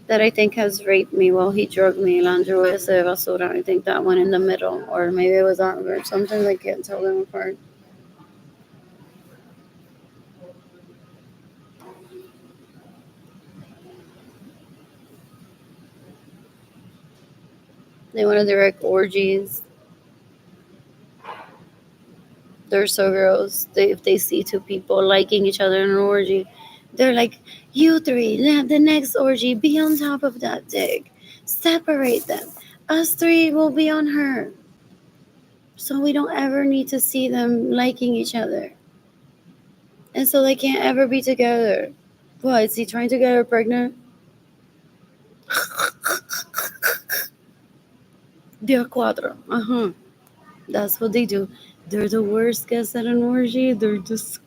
that I think has raped me while he drugged me. Landro ese basura. I think that one in the middle, or maybe it was or something. I can't tell them apart. They want to direct orgies. They're so gross. If they see two people liking each other in an orgy, they're like, you three, the next orgy, be on top of that dick. Separate them. Us three will be on her. So we don't ever need to see them liking each other. And so they can't ever be together. What, is he trying to get her pregnant? Dia cuatro. That's what they do. They're the worst guests at an orgy. They're disgusting.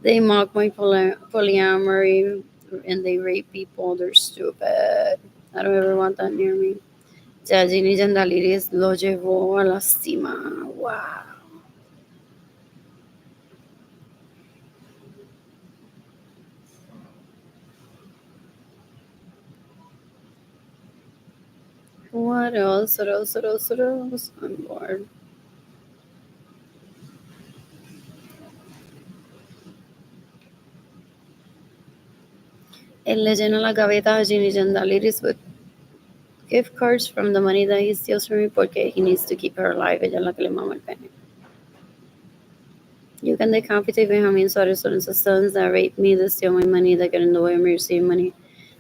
They mock my polyamory and they rape people. They're stupid. I don't ever want that near me. Ginny Gendaliris lo llevó a la cima. Wow. What else? What else? What else? What else? I'm bored. Él le llena la gaveta a Ginny Gendaliris with gift cards from the money that he steals from me porque he needs to keep her alive. Ella es la que le mama el pene. You can decapitate Benjamin Suarez Lorenzo's sons that rape me, that steal my money, that get in the way of me receiving money,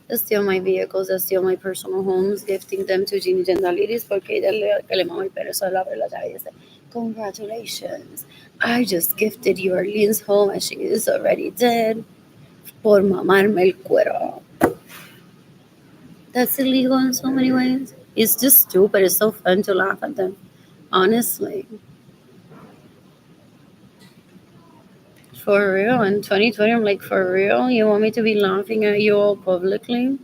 that steal my vehicles, that steal my personal homes, gifting them to Ginny Gendaliris porque ella es la que le mama el pene. So él abre la llave y dice, congratulations, I just gifted you Arlene's home and she is already dead por mamarme el cuero. That's illegal in so many ways. It's just stupid. It's so fun to laugh at them. Honestly. For real. In 2020, I'm like, for real? You want me to be laughing at you all publicly?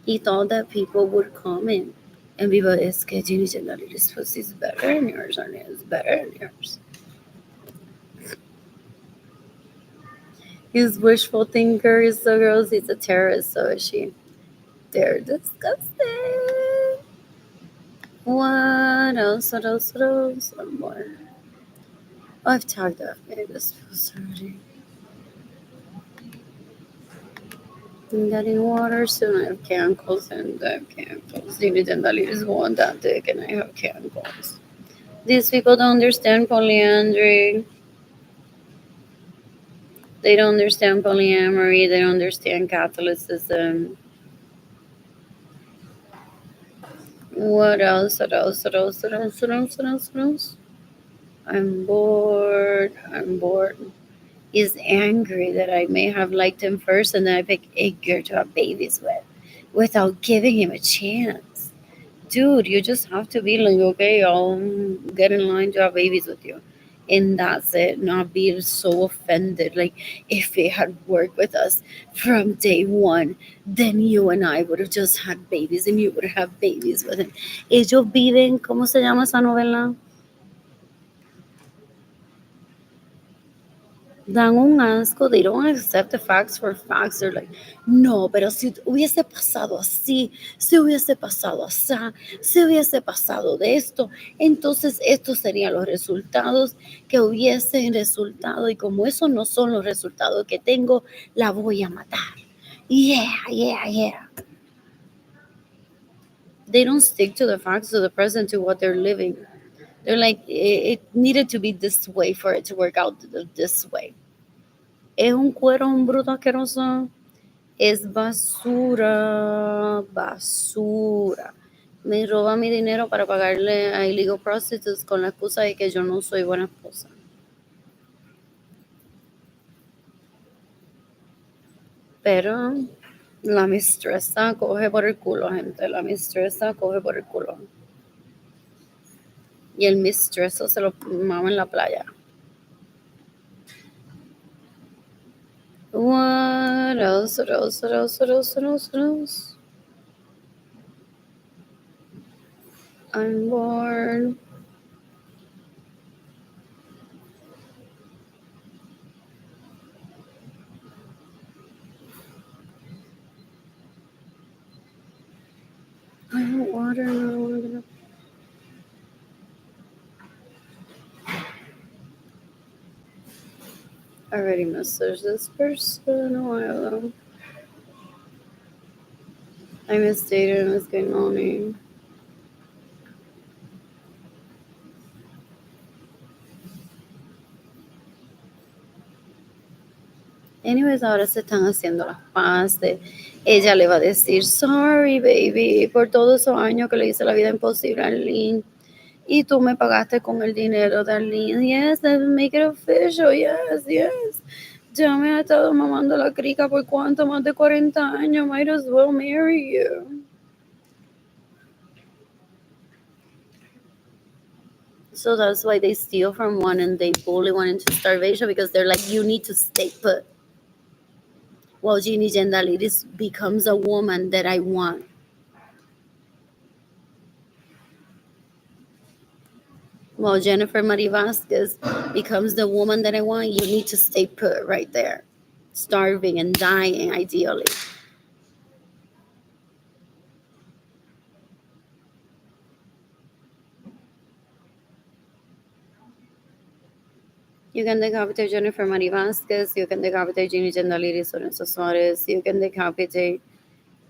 He thought that people would comment and be like, es que Ginny Janelli's pussy's better than yours, or it's better than yours. He's wishful thinker, is so gross. He's a terrorist, so is she. They're disgusting. What else? What else? What else? One more. Oh, I've tagged off maybe this post already. I'm getting water soon. I have cankles and I have cankles. Ginny Janelli is one that dick and I have cankles. These people don't understand polyandry. They don't understand polyamory. They don't understand Catholicism. What else? What else? What else? What else? What else? What else? What else? I'm bored. I'm bored. He's angry that I may have liked him first and then I picked Edgar to have babies with without giving him a chance. Dude, you just have to be like, okay, I'll get in line to have babies with you. And that's it. Not be so offended. Like, if it had worked with us from day one, then you and I would have just had babies and you would have babies with him. Ellos viven, ¿cómo se llama esa novela? Dan un asco. They don't accept the facts for facts. They're like, no, pero si hubiese pasado así, si hubiese pasado así, si hubiese pasado de esto, entonces estos serían los resultados que hubiesen resultado. Y como esos no son los resultados que tengo, la voy a matar. Yeah, yeah, yeah. They don't stick to the facts of the present, to what they're living. They're like, it needed to be this way for it to work out this way. Es un cuero, un bruto asqueroso. Es basura, basura. Me roba mi dinero para pagarle a illegal prostitutes con la excusa de que yo no soy buena esposa. Pero la mistresa coge por el culo, gente. La mistresa coge por el culo. Y el mistreso se lo mama en la playa. What else? What else? What else? What else? What else? What else? I'm bored. I want water. I don't want to. I already messaged this person a while ago. I miss Data and Miss Gainoni. Anyways, ahora se están haciendo las paces. Ella le va a decir, sorry, baby, por todos esos años que le hice la vida imposible a Arlene. Y tú me pagaste con el dinero de Arlene. Yes, let's make it official. Yes, yes. Ya me ha estado mamando la crica por cuánto, más de 40 años. Might as well marry you. So that's why they steal from one and they bully one into starvation, because they're like, you need to stay put. Well, Ginny Jandalidis becomes a woman that I want. Well, Jennifer Marie Vasquez becomes the woman that I want. You need to stay put right there, starving and dying, ideally. You can decapitate Jennifer Marie Vasquez. You can decapitate Ginny Jandalidis, Lorenzo Suarez. You can decapitate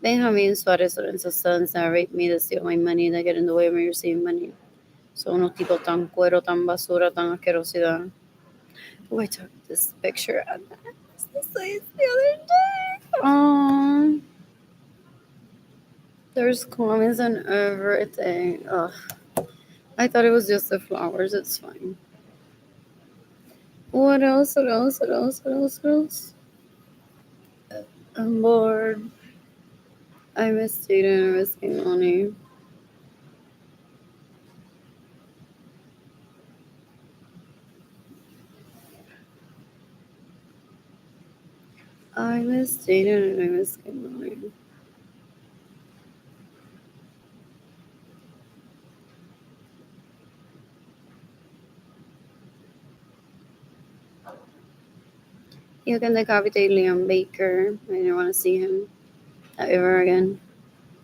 Benjamin Suarez, Lorenzo's sons that rape me, that steal my money, that get in the way of me receiving money. Son unos tipos tan cuero, tan basura, tan asquerosidad. Oh, I took this picture at the place the other day. Oh, there's comments on everything. Ugh. I thought it was just the flowers. It's fine. What else? What else? What else? What else? What else? I'm bored. I miss Jaden. I miss Kehlani. I miss Jaden and I miss Kehlani. You can decapitate Liam Baker. I don't want to see him ever again.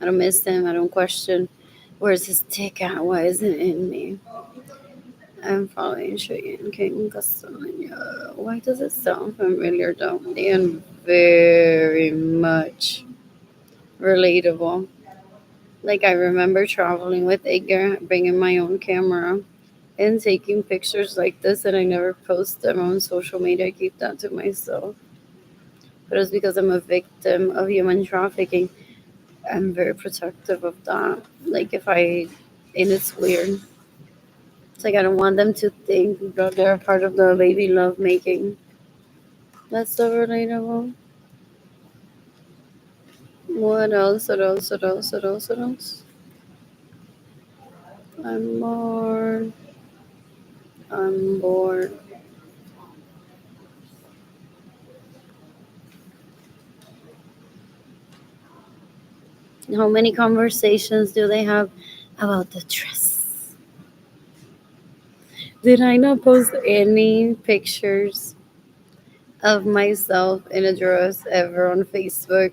I don't miss him. I don't question where's his dick at? Why isn't it in me? I'm following Cheyenne King Castanya. Why does it sound familiar though? And very much relatable. Like I remember traveling with Edgar, bringing my own camera and taking pictures like this, and I never post them on social media. I keep that to myself. But it's because I'm a victim of human trafficking. I'm very protective of that. Like if I, and it's weird. It's like I don't want them to think that they're a part of the baby love making. That's so relatable. What else? What else? What else? What else? What else? I'm bored. I'm bored. How many conversations do they have about the dress? Did I not post any pictures of myself in a dress ever on Facebook?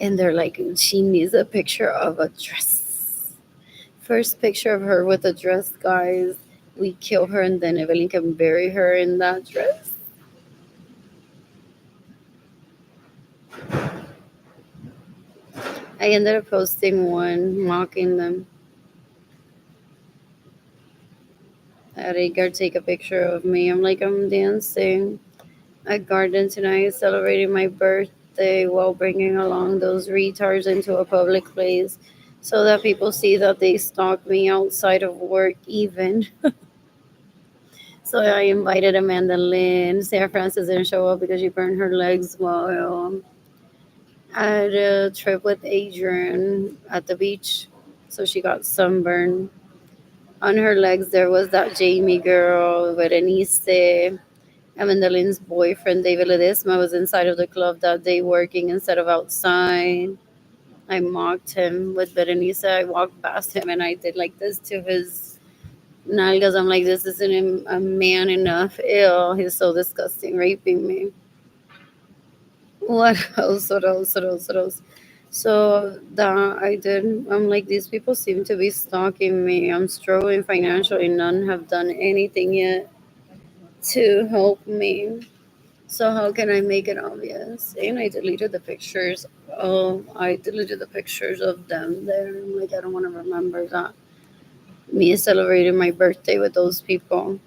And they're like, she needs a picture of a dress. First picture of her with a dress, guys. We kill her and then Evelyn can bury her in that dress. I ended up posting one mocking them. I had Edgar take a picture of me. I'm like, I'm dancing at Garden tonight, celebrating my birthday while bringing along those retards into a public place so that people see that they stalk me outside of work, even. So I invited Amanda Lynn. Sarah Francis didn't show up because she burned her legs while I had a trip with Adrian at the beach. So she got sunburned. On her legs, there was that Jamie girl, Berenice. Amanda Lynn's boyfriend, David Ledesma, was inside of the club that day working instead of outside. I mocked him with Berenice. I walked past him and I did like this to his nalgas. I'm like, this isn't a man enough. Ew, he's so disgusting, raping me. What else? What else? What else? What else? So that I did. I'm like, these people seem to be stalking me. I'm struggling financially. None have done anything yet to help me. So how can I make it obvious? And I deleted the pictures. Oh, I deleted the pictures of them there. I'm like, I don't want to remember that. Me celebrating my birthday with those people.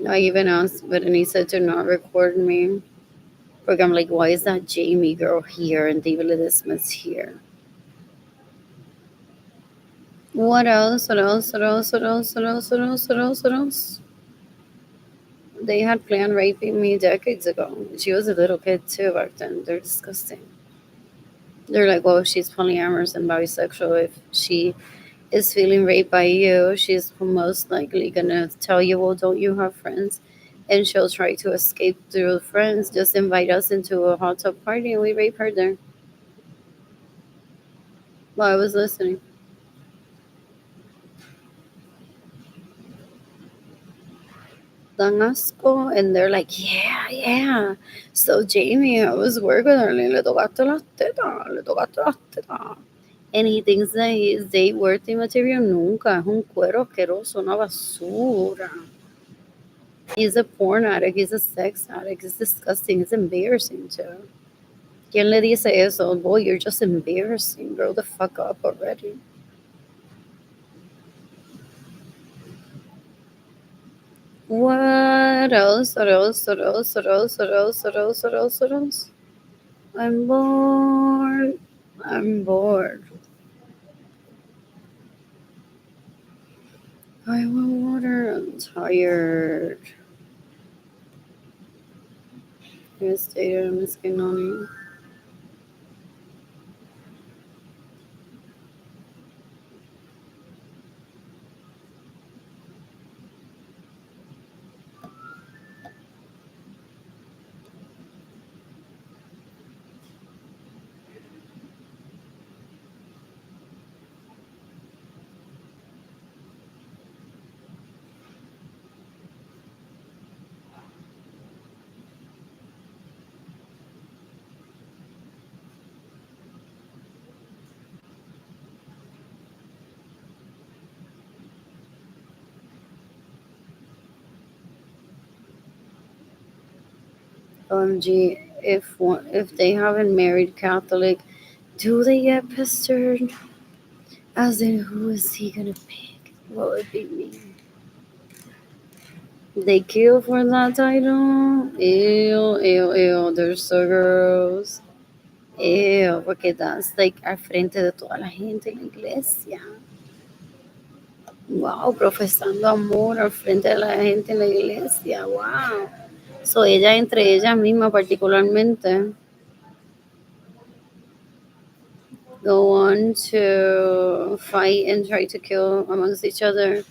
I even asked, but and he said to not record me. But I'm like, why is that Jamie girl here and David Ledesma's here? What else? What else? What else? What else? What else? What else? What else? What else? They had planned raping me decades ago. She was a little kid too back then. They're disgusting. They're like, well, if she's polyamorous and bisexual, if she is feeling raped by you, she's most likely gonna tell you, well, don't you have friends? And she'll try to escape through friends. Just invite us into a hot tub party and we rape her there. While I was listening. Dangasco, and they're like, yeah, yeah. So Jamie, I was working with her, le tocaste las tetas, le tocaste las tetas. And he thinks that he is date worthy material. Nunca, es un cuero asqueroso, una basura. He's a porn addict, he's a sex addict, it's disgusting, it's embarrassing too. ¿Quién le dice eso? Boy, you're just embarrassing. Grow the fuck up already. What else? What else? What else? What else? What else? What else? What else? What else? I'm bored. I'm bored. I want water. I'm tired. I stayed on Miskinoni. OMG, if they haven't married Catholic, do they get pestered? As in, who is he gonna pick? What would be me? They kill for that title? Ew, ew, ew. They're so gross. Ew, porque that's like al frente de toda la gente en la iglesia. Wow, profesando amor al frente de la gente en la iglesia. Wow. So ella entre ellas mismas particularmente go on to fight and try to kill amongst each other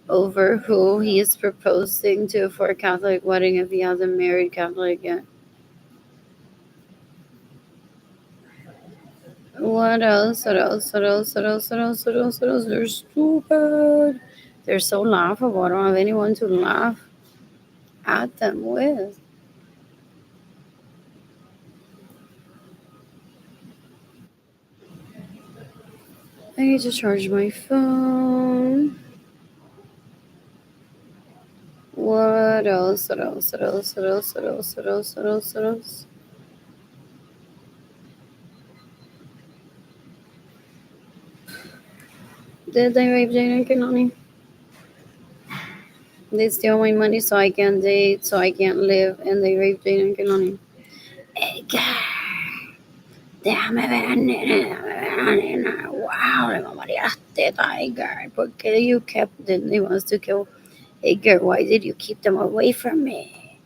over who he is proposing to for a Catholic wedding if he hasn't married Catholic yet. What else? What else? What else? What else? What else? What else? What else? They're stupid. They're so laughable. I don't have anyone to laugh at them with. I need to charge my phone. What else? What else? What else? What else? What else? What else? What else? What else? Did they rape Jane and Kanani? They steal my money so I can't date, so I can't live, and they rape Jane and Kanani. Edgar, déjame ver a nena, déjame ver a nena. Wow, le mamaría las tetas, Edgar. ¿Por qué you kept them? They wants to kill Edgar. Why did you keep them away from me?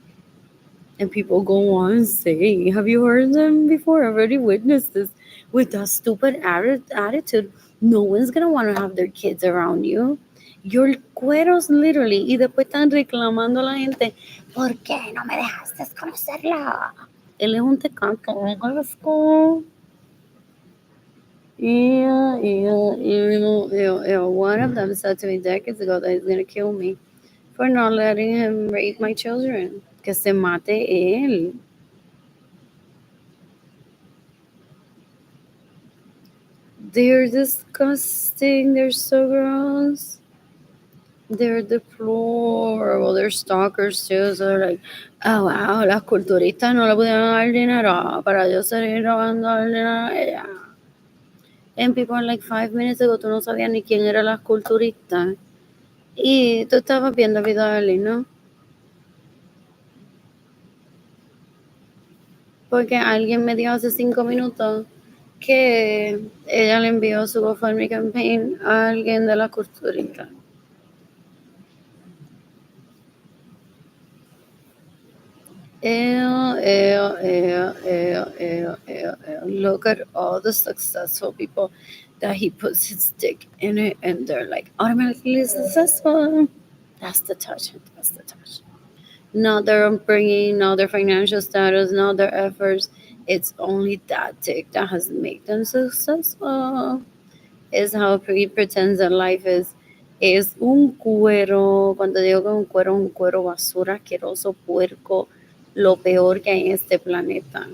And people go on and say, have you heard them before? I've already witnessed this. With that stupid attitude, no one's gonna want to have their kids around you. Your cueros, literally. Y después están reclamando a la gente, ¿por qué no me dejaste conocerla? Él es un tecato, ¿no? Yeah. One of them said to me decades ago that he's gonna kill me for not letting him rape my children. Que se mate él. They're disgusting. They're so gross. They're deplorable. They're stalkers too. So they're like, oh wow, las culturistas no le pudieron dar dinero para yo seguir robando el dinero a ella. And people are like 5 minutes ago, tú no sabías ni quién era las culturistas. Y tú estabas viendo el video de él, ¿no? Porque alguien me dijo hace 5 minutos que ella le envió su GoFundMe campaign a alguien de la culturista. Look at all the successful people that he puts his dick in it, and they're like automatically successful. That's the touch. That's the touch. Not their upbringing, not their financial status, not their efforts. It's only that dick that has made them successful. Is how he pretends that life is. Es un cuero. Cuando digo que es un cuero basura, asqueroso, puerco, lo peor que hay en este planeta.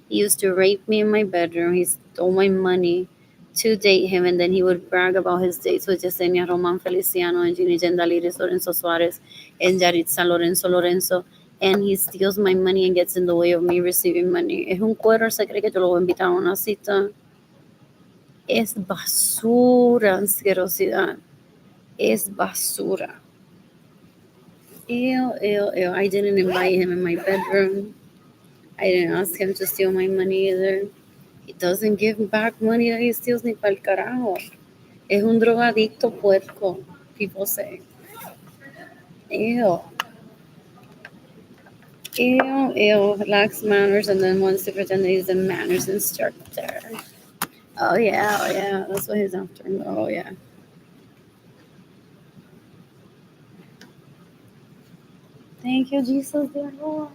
He used to rape me in my bedroom. He stole my money to date him, and then he would brag about his dates with Yesenia Roman Feliciano and Ginny Gendaliris Lorenzo Suarez and Yaritza Lorenzo. And he steals my money and gets in the way of me receiving money. Es un cuero, se cree que yo lo voy a invitar a una cita. Es basura, asquerosidad. Es basura. Ew. I didn't invite him in my bedroom. I didn't ask him to steal my money either. He doesn't give back money that he steals ni pa'l carajo. Es un drogadicto puerco, people say. Ew. Lacks manners and then wants to pretend that he's a manners instructor. Oh yeah, that's what he's after. Oh yeah. Thank you, Jesus, dear Lord,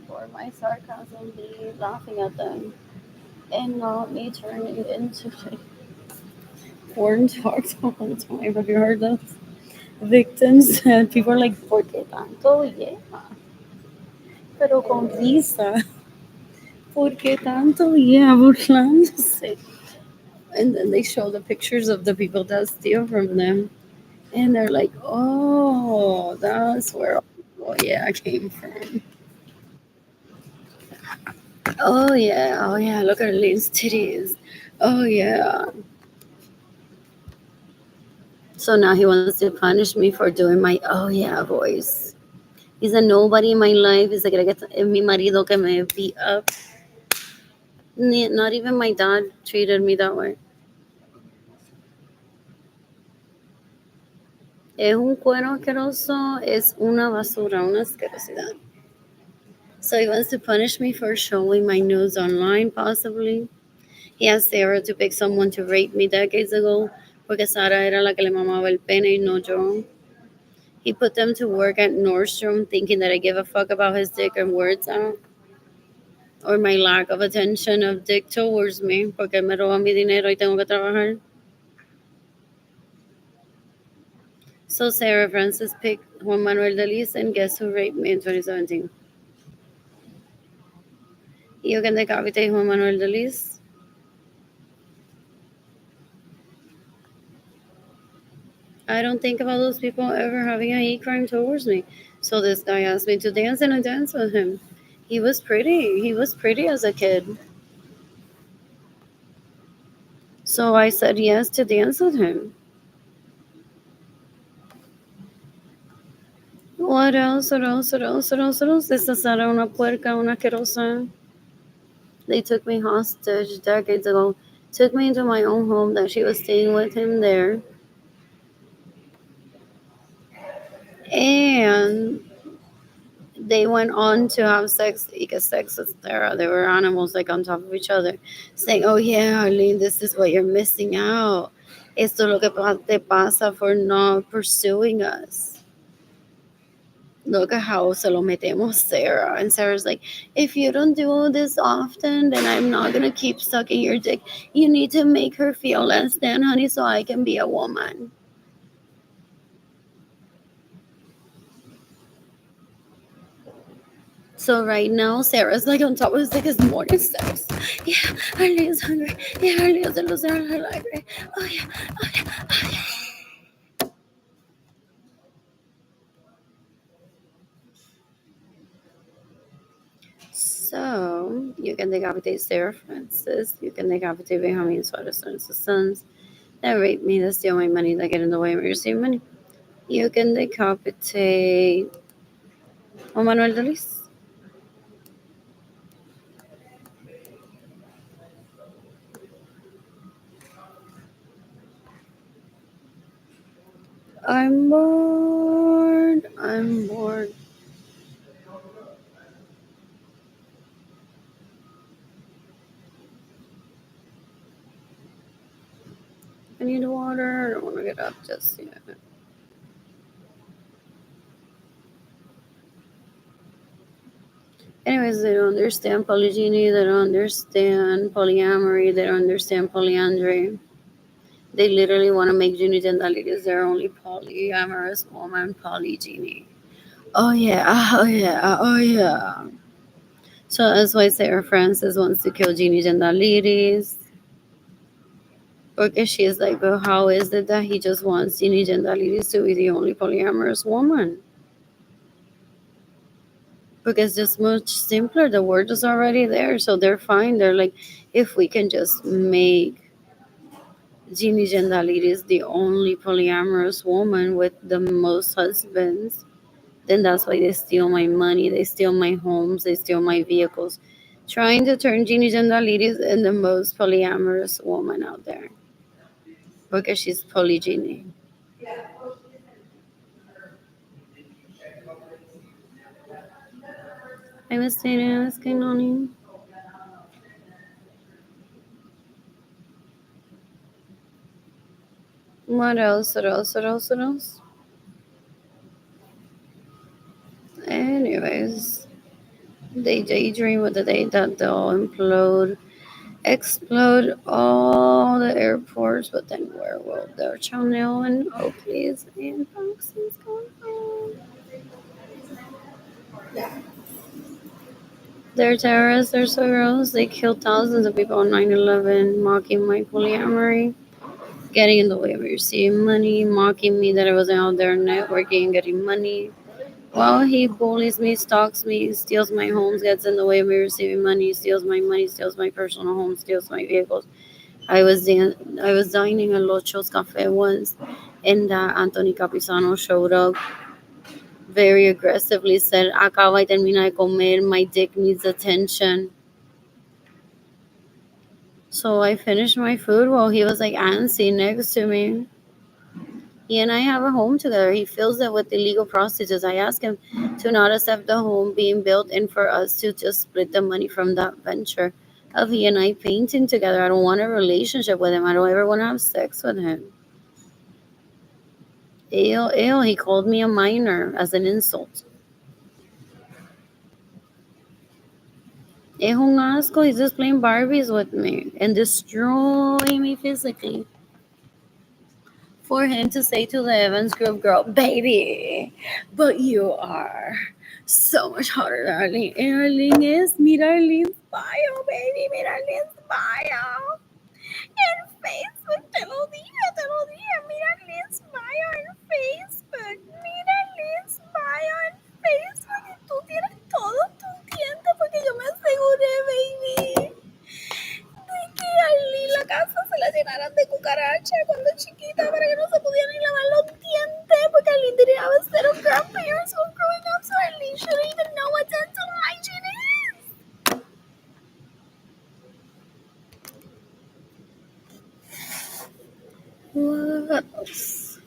for my sarcasm being laughing at them and not me turning into porn talks all the time. Have you heard those? Victims and people are like, ¿por qué tanto? Yeah. Pero con risa. ¿Por qué tanto? Yeah, burlándose. And then they show the pictures of the people that steal from them. And they're like, oh, that's where, oh, yeah, I came from. Oh yeah, look at Lee's titties. Oh yeah. So now he wants to punish me for doing my oh yeah voice. He's a nobody in my life. He's like, mi marido que me beat up. Not even my dad treated me that way. Es un cuero asqueroso. Es una basura, una asquerosidad. So he wants to punish me for showing my nudes online, possibly. He asked Sarah to pick someone to rape me decades ago, porque Sara era la que le mamaba el pene y no yo. He put them to work at Nordstrom, thinking that I give a fuck about his dick and words out, or my lack of attention of dick towards me, porque me roban mi dinero y tengo que trabajar. So Sarah Francis picked Juan Manuel Delis, and guess who raped me in 2017? You can decapitate Juan Manuel Delis. I don't think about those people ever having a hate crime towards me. So this guy asked me to dance, and I danced with him. He was pretty. He was pretty as a kid. So I said yes to dance with him. What else? What else? What else? What else? What else? Esta Sara, una puerca, una asquerosa. They took me hostage decades ago. Took me into my own home that she was staying with him there. And they went on to have sex, sex, etc. They were animals like on top of each other, saying, "Oh yeah, Arlene, this is what you're missing out. Esto es lo que te pasa for not pursuing us. Look at how se lo metemos, Sarah." And Sarah's like, "If you don't do this often, then I'm not gonna keep sucking your dick. You need to make her feel less than, honey, so I can be a woman." So right now, Sarah's like on top of his dick is morning steps. Yeah, Arlene's hungry. Yeah, Arlene's a loser in her library. Oh yeah, oh yeah, oh yeah. So you can decapitate Sarah Francis. You can decapitate Benjamin Suarez and his sons that rape me, that steal my money, that get in the way of receiving money. You can decapitate Juan Manuel Delis. I'm bored. I'm bored. I need water. I don't want to get up just yet. Anyways, they don't understand polygyny, they don't understand polyamory, they don't understand polyandry. They literally want to make Ginny Gentilities their only polyamorous woman, polygyny. Oh yeah, oh yeah, oh yeah. So that's why Sarah Francis wants to kill Ginny Gentilities. Because she's like, well, how is it that he just wants Ginny Gentilities to be the only polyamorous woman? Because it's much simpler. The word is already there, so they're fine. They're like, if we can just make Ginny Gentilities the only polyamorous woman with the most husbands, then that's why they steal my money, they steal my homes, they steal my vehicles, trying to turn Ginny Gentilities in the most polyamorous woman out there because she's polygyny. I was saying, what's going on? What else? What else? What else? What else? Anyways, they daydream with the day that they'll explode all the airports, but then where will their Chanel and Oakleys and Foxes go from? They're terrorists, they're so gross. They killed thousands of people on 9/11, mocking my polyamory, getting in the way of receiving money, mocking me that I wasn't out there networking, getting money, Well, he bullies me, stalks me, steals my homes, gets in the way of me receiving money, steals my money, steals my personal home, steals my vehicles. I was dining at Locho's Cafe once, and Anthony Capisano showed up very aggressively, said, acaba y termina de comer, my dick needs attention. So I finished my food while he was like antsy next to me. He and I have a home together. He fills it with illegal prostitutes. I asked him to not accept the home being built and for us to just split the money from that venture of he and I painting together. I don't want a relationship with him. I don't ever want to have sex with him. Ew, ew, he called me a minor as an insult. Es un asco. He's just playing Barbies with me and destroying me physically. For him to say to the Evans Group girl, baby, but you are so much hotter than Arlene. And Arlene is, mira Arlene's bio, baby, mira Arlene's bio. En Facebook, te lo dije, mira Arlene's bio en Facebook, mira Arlene's bio en Facebook y tú tienes todo tu diente porque yo me aseguré, baby, de que Arlene la casa se la llenaran de cucaracha cuando chiquita para que no se pudieran ni lavar los dientes porque Arlene didn't have a set of grandparents who were growing up, so Arlene shouldn't even know what dental hygiene is. What else?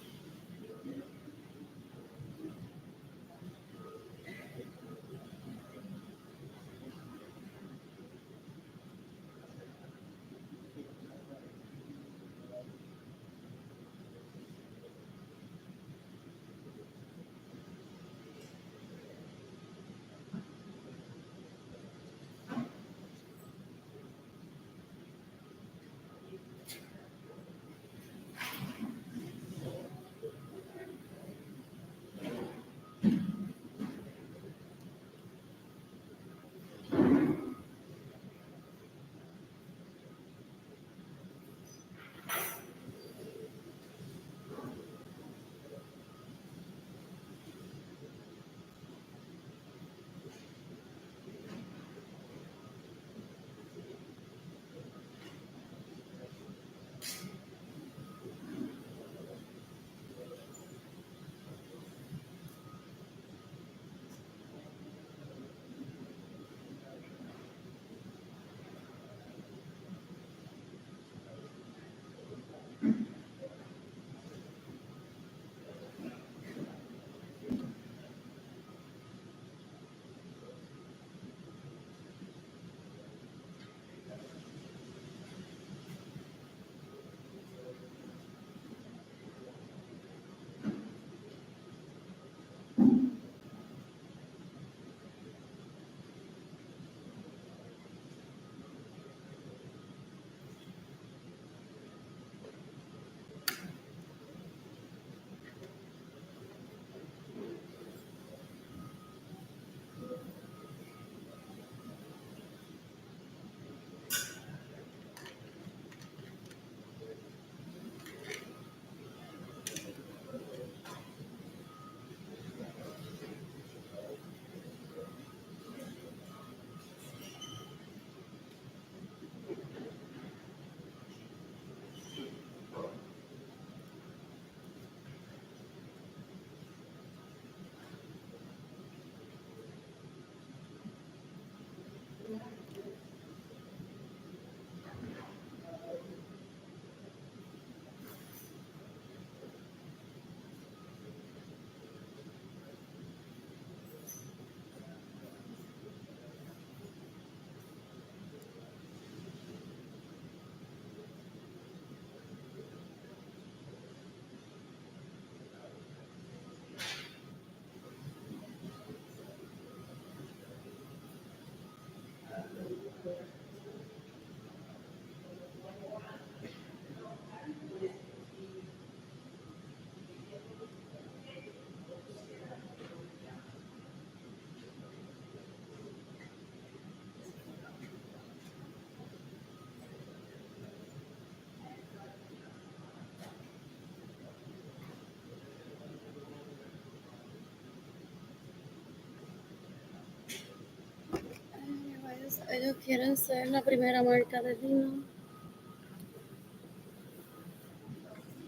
Ellos quieren ser la primera marca de vino.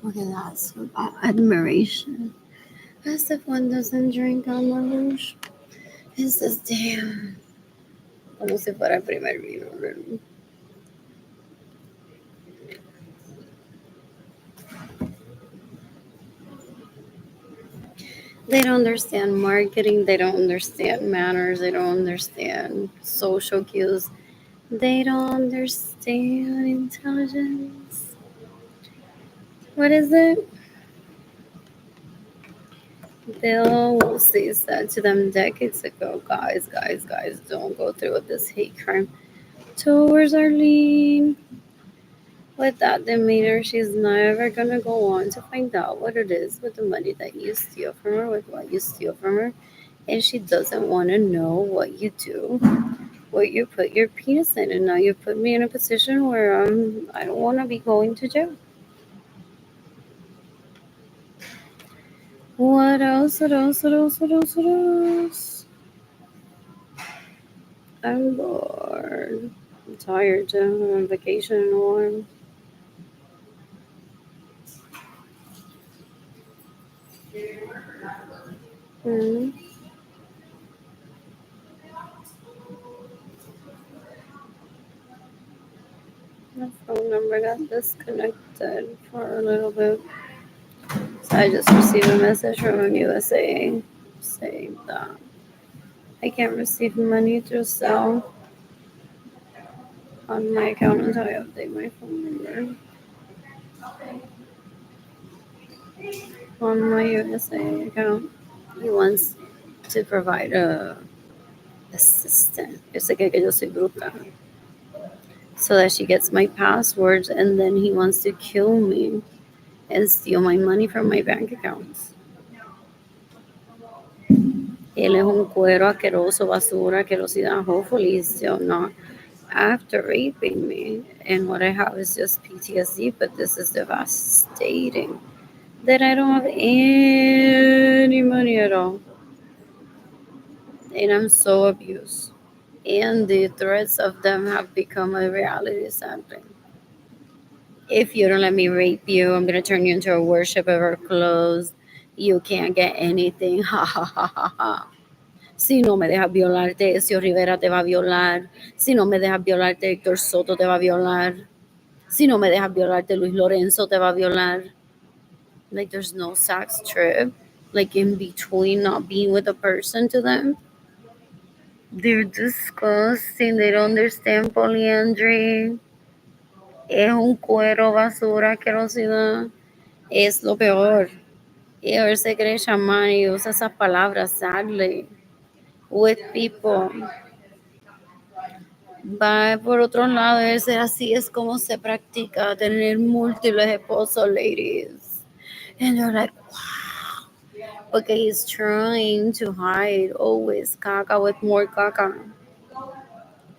Okay, that's about admiration. As if one doesn't drink on La Rouge. It says, damn. Como si fuera el primer vino, really. They don't understand marketing. They don't understand manners. They don't understand social cues. They don't understand intelligence. What is it? Bill say said to them decades ago, guys, don't go through with this hate crime towards Arlene. With that demeanor, she's never gonna go on to find out what it is with the money that you steal from her, with what you steal from her, and she doesn't want to know what you do, what you put your penis in, and now you put me in a position where I don't want to be going to jail. What else? What else? What else? What else? What else? I'm bored. I'm tired. I'm on vacation and warm. Hmm. My phone number got disconnected for a little bit. So I just received a message from USA saying that I can't receive money through Cell on my account until I update my phone number. On my USA account, he wants to provide a assistant. Yo sé que yo soy bruta. So that she gets my passwords, and then he wants to kill me and steal my money from my bank accounts. Él es un cuero asqueroso, basura, asquerosidad. Hopefully he's still not after raping me. And what I have is just PTSD, but this is devastating. That I don't have any money at all. And I'm so abused. And the threats of them have become a reality, sadly. If you don't let me rape you, I'm gonna turn you into a worship of our clothes. You can't get anything. Ha ha ha ha ha. Si no me dejas violarte, Ezio Rivera te va a violar. Si no me dejas violarte, Héctor Soto te va a violar. Si no me dejas violarte, Luis Lorenzo te va a violar. Like, there's no sex trip, like, in between not being with a person to them. They're disgusting. They don't understand polyandry. Es un cuero, basura, asquerosidad. Es lo peor. Y él se cree chamán y usa esas palabras, sadly, with people. Va por otro lado, así es como se practica tener múltiples esposos, ladies. And they're like, wow. Porque he's trying to hide always caca with more caca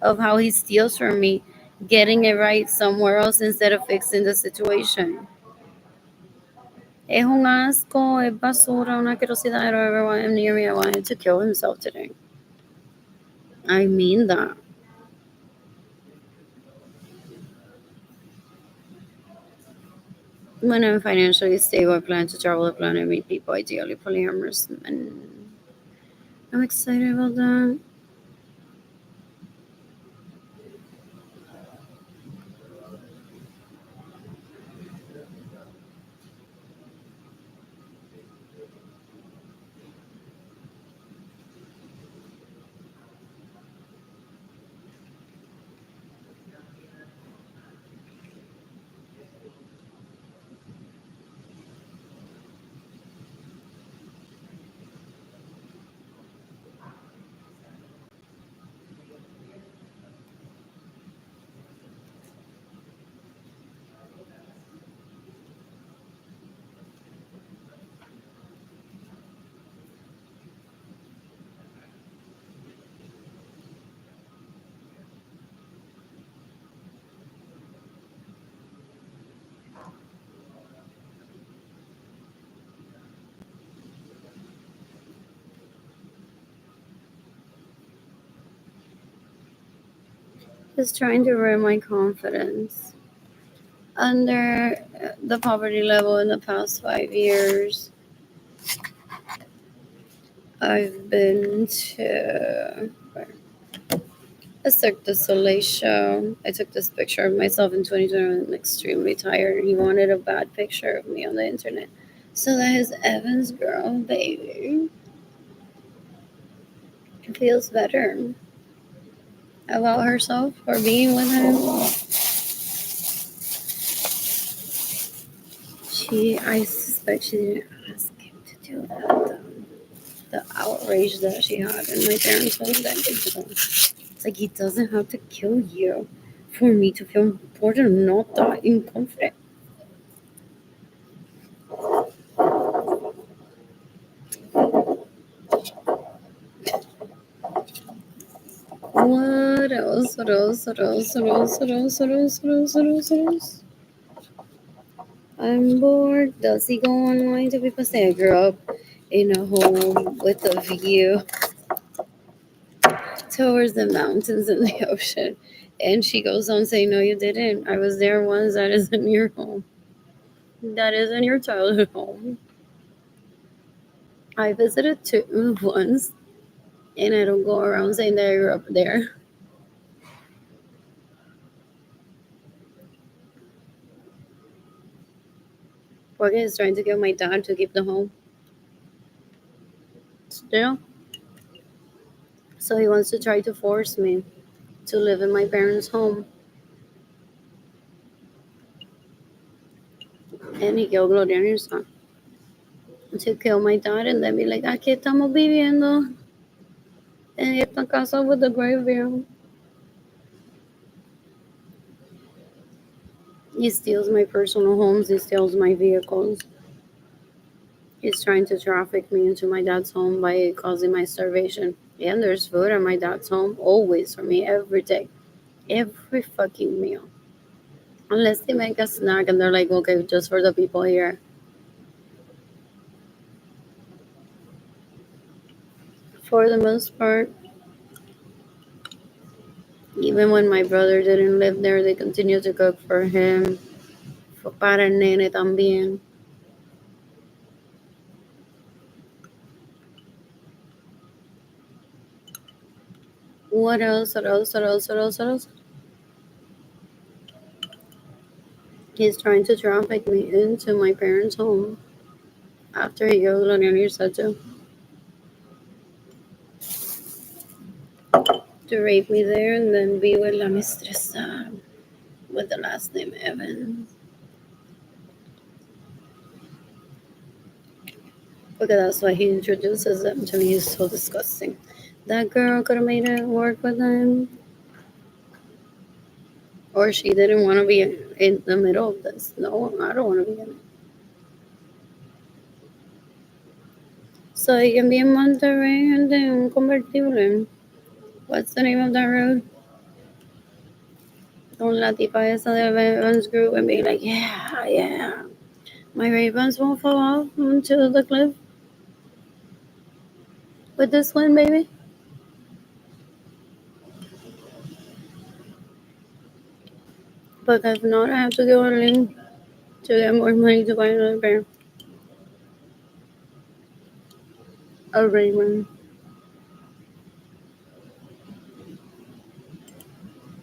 of how he steals from me, getting it right somewhere else instead of fixing the situation. Es un asco, es basura, una asquerosidad. I don't ever want him near me. I want him to kill himself today. I mean that. When I'm financially stable, I plan to travel the planet and meet people, ideally polyamorous. And I'm excited about that. is trying to ruin my confidence. Under the poverty level in the past 5 years, I've been to a Cirque du Soleil show. I took this picture of myself in 2020. I'm extremely tired. He wanted a bad picture of me on the internet. So that his Evans girl, baby, feels better about herself for being with him. I suspect she didn't ask him to do that, though. The outrage that she had in my parents' home that day. It's like, he doesn't have to kill you for me to feel important, not that inconfident. What else? What else? What else? What else? What else? What else? What else? What else? What else? I'm bored. Does he go online to people say I grew up in a home with a view towards the mountains and the ocean? And she goes on saying, no, you didn't. I was there once. That isn't your home. That isn't your childhood home. I visited two once, and I don't go around saying that I grew up there. Porque is trying to get my dad to keep the home still. So he wants to try to force me to live in my parents' home. And he killed Gloria and her son. To kill my dad and then be like, aquí estamos viviendo en esta casa with the graveyard. He steals my personal homes. He steals my vehicles. He's trying to traffic me into my dad's home by causing my starvation. And there's food at my dad's home always for me every day. Every fucking meal. Unless they make a snack and they're like, okay, just for the people here. For the most part, even when my brother didn't live there, they continued to cook for him. Para el nene también. What else? What else? What else? What else? What else? He's trying to traffic me into my parents' home after he goes on your to rape me there and then be with La Mistressa with the last name Evans. Because that's why he introduces them to me. It's so disgusting. That girl could have made it work with him. Or she didn't want to be in the middle of this. No, I don't want to be in it. So he can be in Monterrey and then convertible. What's the name of that road? Con la tipa esa de Evans Group and be like, yeah, yeah. My Ravens won't fall off into the cliff with this one, baby. But if not, I have to go on link to get more money to buy another pair. A Raven.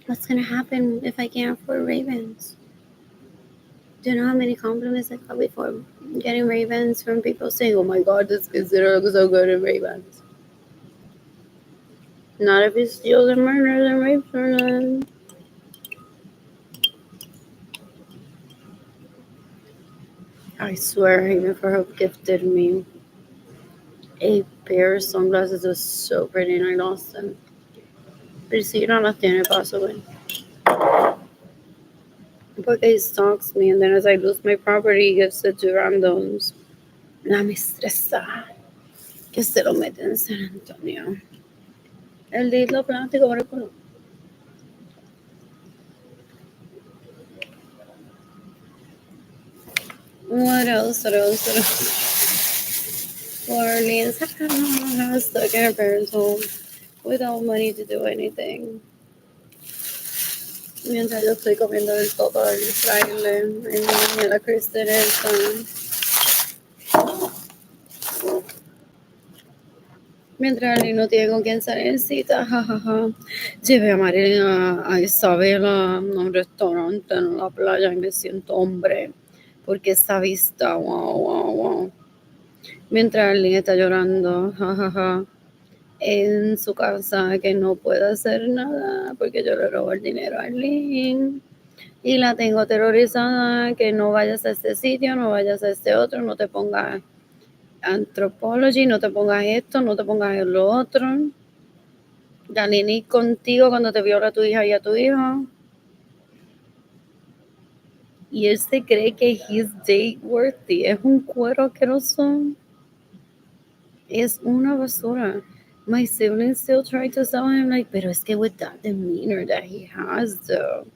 What's gonna happen if I can't afford Ravens? Do you know how many compliments I got before getting Ravens from people saying, oh my god, this kids are so good at Ravens? Not if you steal and murder and rape them. I swear, Jennifer Hope gifted me a pair of sunglasses that was so pretty and I lost them. Pero si no las tiene, possibly. Porque he stalks me and then as I lose my property, he gives it to randoms. La Mistressa, que se lo mete en San Antonio. El de plástico por el culo. What else? What else? What else? Orleans has stuck in her parents' home without money to do anything. Mientras yo estoy comiendo el todo el fraile, y la Kristen mientras Arlene no tiene con quién salir en cita, jajaja. Llevé a Marilyn a Isabela a un restaurante en la playa y me siento hombre. Porque esa vista, wow. Mientras Arlene está llorando, jajaja, en su casa, que no puede hacer nada porque yo le robo el dinero a Arlene. Y la tengo aterrorizada, que no vayas a este sitio, no vayas a este otro, no te pongas anthropology, no te pongas esto, no te pongas lo otro. Danini contigo cuando te viola a tu hija y a tu hijo. Y él se cree que he's date worthy. Es un cuero asqueroso. Es una basura. My siblings still try to tell him, like, pero es que with that demeanor that he has, though,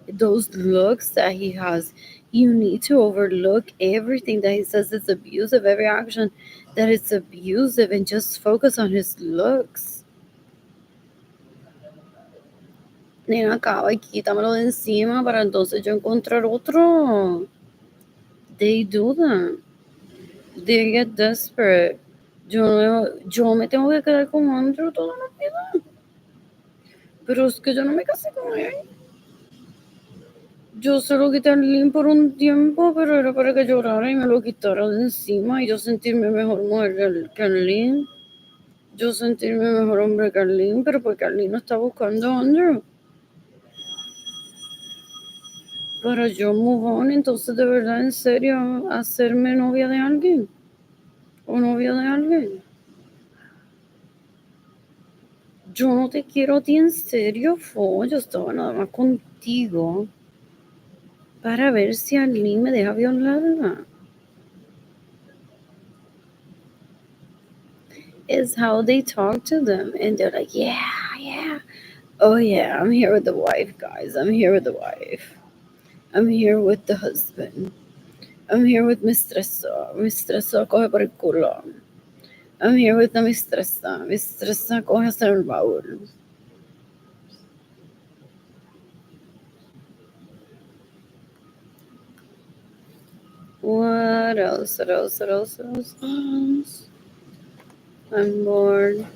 those looks that he has, you need to overlook everything that he says is abusive, every action that is abusive, and just focus on his looks. Nena, acaba y quítamelo de encima para entonces yo encontrar otro. They do that. They get desperate. Yo me tengo que quedar con Andrew toda la vida. Pero es que yo no me casé con él. Yo se lo quité a Lynn por un tiempo, pero era para que llorara y me lo quitara de encima y yo sentirme mejor mujer que Lynn. Yo sentirme mejor hombre que Lynn, pero porque Lynn no está buscando a Andrew. Para yo move on, entonces de verdad, en serio, hacerme novia de alguien. O novia de alguien. Yo no te quiero a ti en serio, Fo. Yo estaba nada más contigo para ver si Arlene me deja violarla. It's how they talk to them. And they're like, yeah. Oh, yeah, I'm here with the wife, guys. I'm here with the wife. I'm here with the husband. I'm here with Mistressa. Mistressa coge por el culo. I'm here with the Mistressa. Mistressa coge hacer el baúl. What else? I'm bored.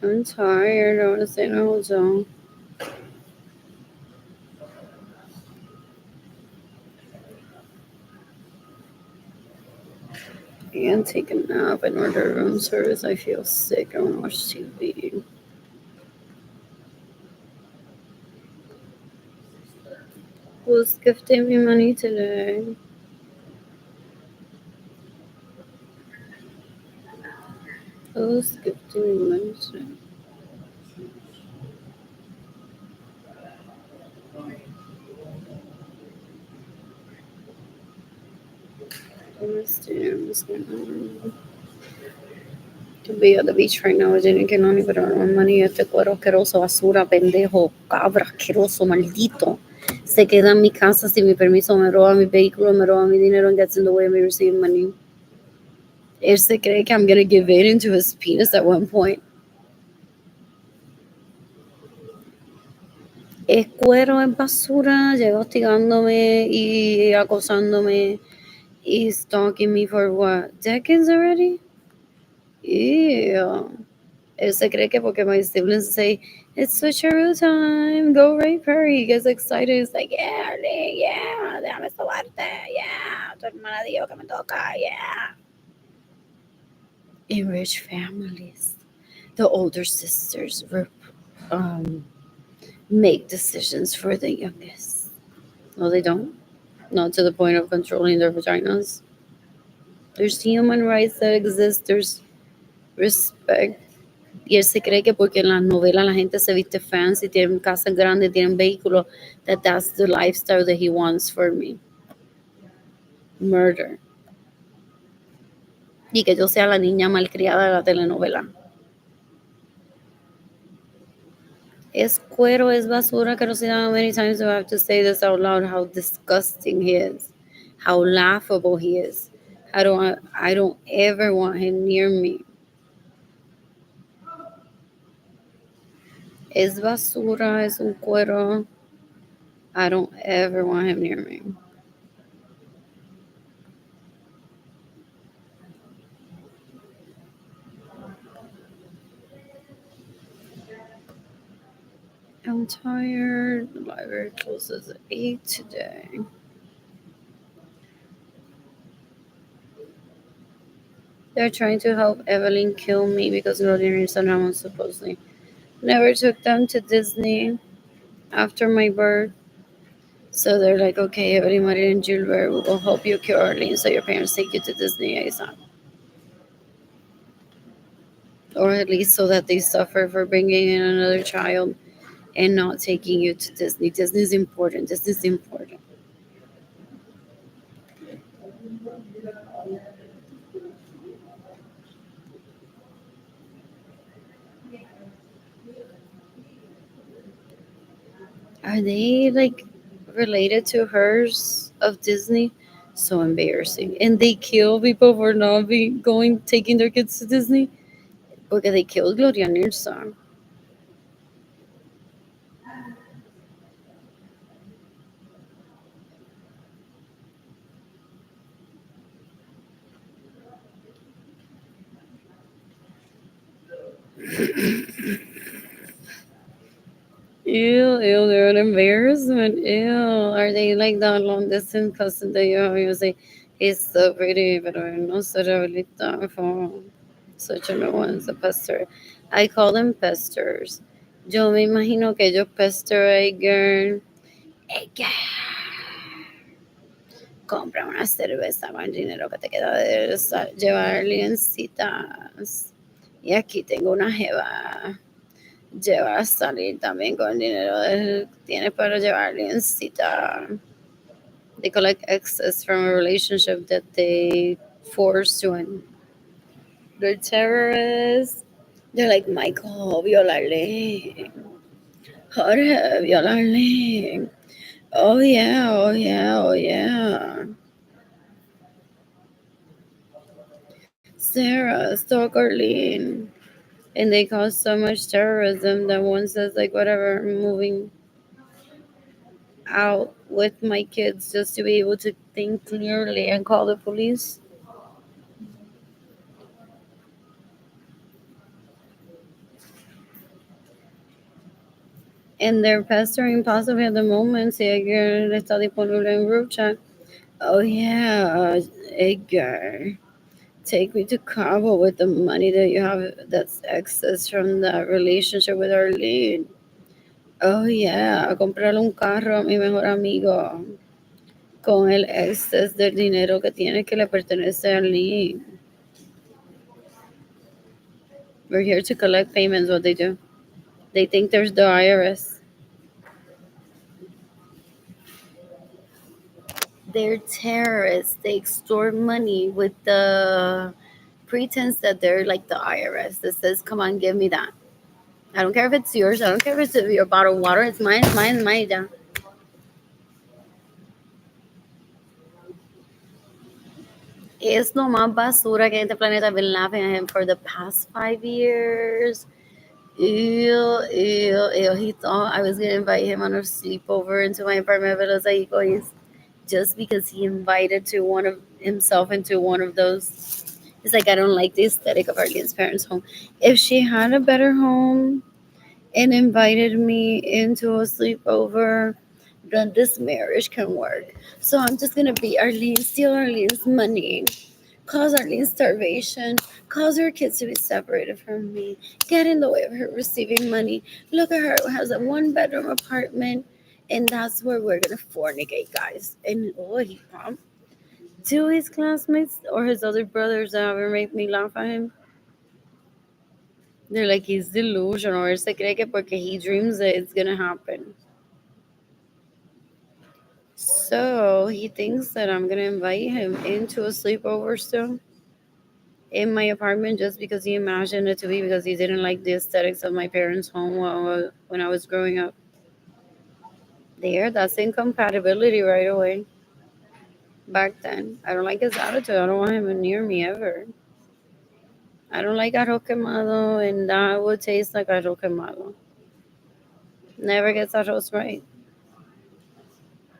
I'm tired. I want to stay in a hotel. And take a nap and order room service. I feel sick. I want to watch TV. Who's gifting me money today? Who's gifting me money today? I'm just gonna be at the beach right now. I didn't get any but my money. Este cuero asqueroso, basura, pendejo, cabra, asqueroso, maldito. Se queda en mi casa sin mi permiso, me roba mi vehículo, me roba mi dinero, and gets in the way of me receiving money. Él se cree que I'm gonna give in into his penis at one point. Es cuero, es basura, llega hostigándome y acosándome y stalking me for what, decades already? Yeah. Él se cree que porque my siblings say, it's switcheroo time, go rape her, he gets excited, he's like, yeah, déjame sobarte, yeah, tu hermana dijo que me toca, yeah. In rich families, the older sisters make decisions for the youngest. No, they don't. Not to the point of controlling their vaginas. There's human rights that exist. There's respect. Y él se cree que porque en las novelas la gente se viste fancy, tienen casas grandes, tienen vehículos, that's the lifestyle that he wants for me. Murder. Y que yo sea la niña malcriada de la telenovela. Es cuero, es basura, que no sé how many times do I have to say this out loud, how disgusting he is, how laughable he is. I don't ever want him near me. Es basura, es un cuero. I don't ever want him near me. I'm tired. The library closes at 8 today. They're trying to help Evelyn kill me because Gloria and San Ramon supposedly never took them to Disney after my birth. So they're like, okay, Evelyn, Maria, and Gilbert will help you cure Arlene so your parents take you to Disney ASAP. Or at least so that they suffer for bringing in another child and not taking you to Disney. Disney's important. Disney's important. Are they like related to hers of Disney? So embarrassing. And they kill people for not be going taking their kids to Disney because they killed Gloria Nilsson. Ew, they're an embarrassment. Ew. Are they like that long distance cousin that you have? You say, he's so pretty, but no ser abuelita. Such a no one's a pester. I call them pesters. Yo me imagino que ellos pester a girl. Hey, girl. Compra una cerveza con el dinero que te queda de llevarle en citas. Y aquí tengo una jeva. Llevar a salir también con el dinero que tienes para llevarle en cita. They collect excess from a relationship that they forced to end. They're terrorists. They're like, Michael, violarle. Jorge, violarle. Oh yeah, oh yeah, oh yeah. Sarah, stalk Arlene. And they cause so much terrorism that one says, like, whatever, I'm moving out with my kids just to be able to think clearly and call the police. And they're pestering possibly at the moment. Si Edgar está disponible en group chat. Oh yeah, Edgar. Take me to Cabo with the money that you have that's excess from that relationship with Arlene. Oh yeah, a comprarle un carro a mi mejor amigo con el excess del dinero que tiene que le pertenece a Arlene. We're here to collect payments, what they do. They think there's the IRS. They're terrorists. They extort money with the pretense that they're like the IRS that says, come on, give me that. I don't care if it's yours. I don't care if it's your bottle of water. It's mine, it's mine, it's mine. Yeah. Es lo más basura que este planeta. I've been laughing at him for the past 5 years. Ew, ew, ew. He thought I was going to invite him on a sleepover into my apartment, but I was like, guys, just because he invited to one of himself into one of those. It's like I don't like the aesthetic of Arlene's parents' home. If she had a better home and invited me into a sleepover, then this marriage can work. So I'm just gonna be Arlene, steal Arlene's money, cause Arlene's starvation, cause her kids to be separated from me, get in the way of her receiving money. Look at her, has a 1 bedroom apartment, and that's where we're gonna fornicate, guys. And oh, he pumped to his classmates or his other brothers that ever make me laugh at him. They're like, he's delusional, or se cree que porque he dreams that it's gonna happen. So he thinks that I'm gonna invite him into a sleepover still. in my apartment just because he imagined it to be, because he didn't like the aesthetics of my parents' home when I was growing up. There, that's incompatibility right away. Back then, I don't like his attitude. I don't want him near me ever. I don't like arroz quemado, and that would taste like arroz quemado. Never gets arroz right.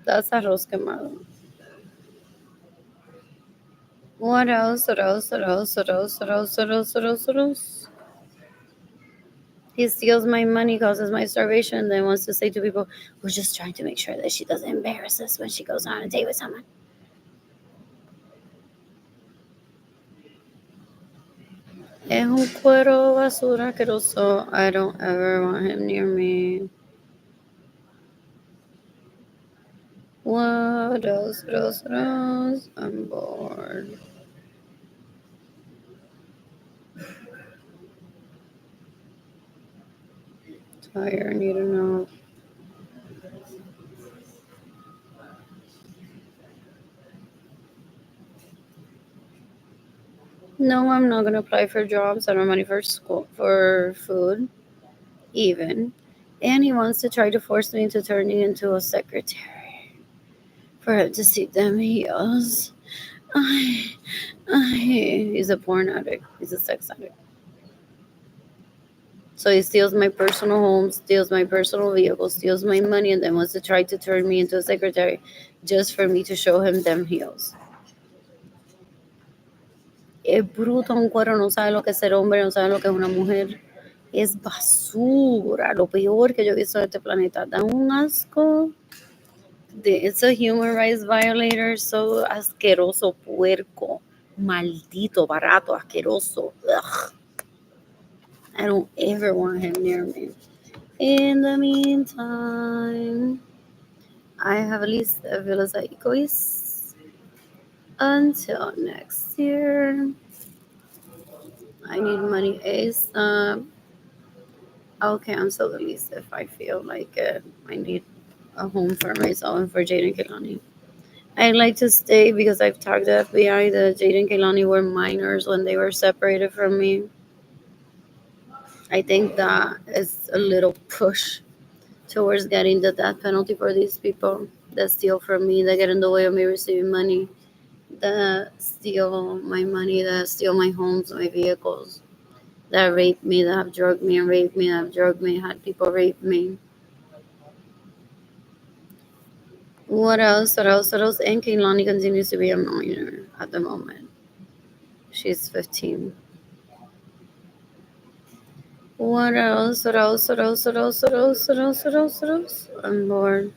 That's arroz quemado. What else? What else? What else? What else? What else? What else? What else? What else? He steals my money, causes my starvation, and then wants to say to people, we're just trying to make sure that she doesn't embarrass us when she goes on a date with someone. Es un cuero basura asqueroso. I don't ever want him near me. What else? What else? What else? I'm bored. Tired. Need to know. No, I'm not gonna apply for jobs. I don't have money for school, for food, even. And he wants to try to force me into turning into a secretary for him to see them heels. I, he's a porn addict. He's a sex addict. So he steals my personal home, steals my personal vehicle, steals my money, and then wants to try to turn me into a secretary just for me to show him them heels. Es bruto, un cuero, no sabe lo que es ser hombre, no sabe lo que es una mujer. Es basura, lo peor que yo he visto en este planeta. Da un asco. It's a human rights violator, so asqueroso, puerco, maldito, barato, asqueroso. Ugh. I don't ever want him near me. In the meantime, I have a list of villas egoists until next year. I need money ASAP. I'll cancel the lease if I feel like it. I need a home for myself and for Jade and Kehlani. I'd like to stay because I've talked to FBI that Jade and Kehlani were minors when they were separated from me. I think that is a little push towards getting the death penalty for these people that steal from me, that get in the way of me receiving money, that steal my money, that steal my homes, my vehicles, that rape me, that have drugged me and raped me, that have drugged me, had people rape me. What else? What else? What else? And Kehlani continues to be a minor at the moment. She's 15. What else? What else? What else? What else? What else? What else? What else? What else? I'm bored.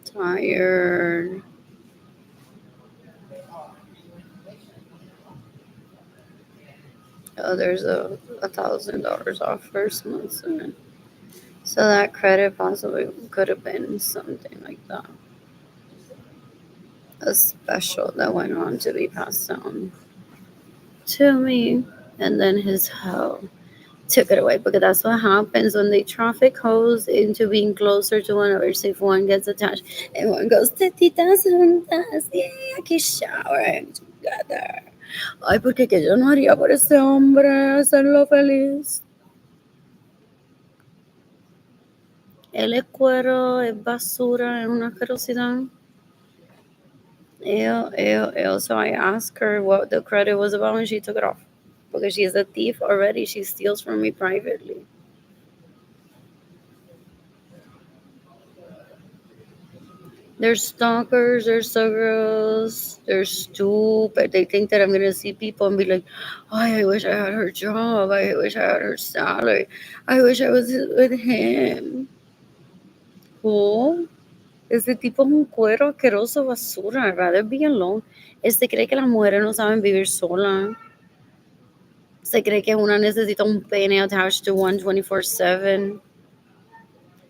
Tired. Oh, there's a $1,000 off first month. So that credit possibly could have been something like that. A special that went on to be passed down to me. And then his hoe took it away, because that's what happens when they traffic hoes into being closer to one another. So if one gets attached and one goes, tetitas juntas, yeah, aquí showering together. Ay, porque que yo no haría por ese hombre, hacerlo feliz. Él es cuero, es basura, es una asquerosidad. Ew, ew, ew. So I asked her what the credit was about, and she took it off. Because she's a thief already. She steals from me privately. They're stalkers, they're suckers, they're stupid. They think that I'm gonna see people and be like, oh, I wish I had her job, I wish I had her salary, I wish I was with him. Who? Este tipo es un cuero asqueroso basura. I'd rather be alone. Este cree que las mujeres no saben vivir solas. Se cree que una necesita un pene attached to one 24/7.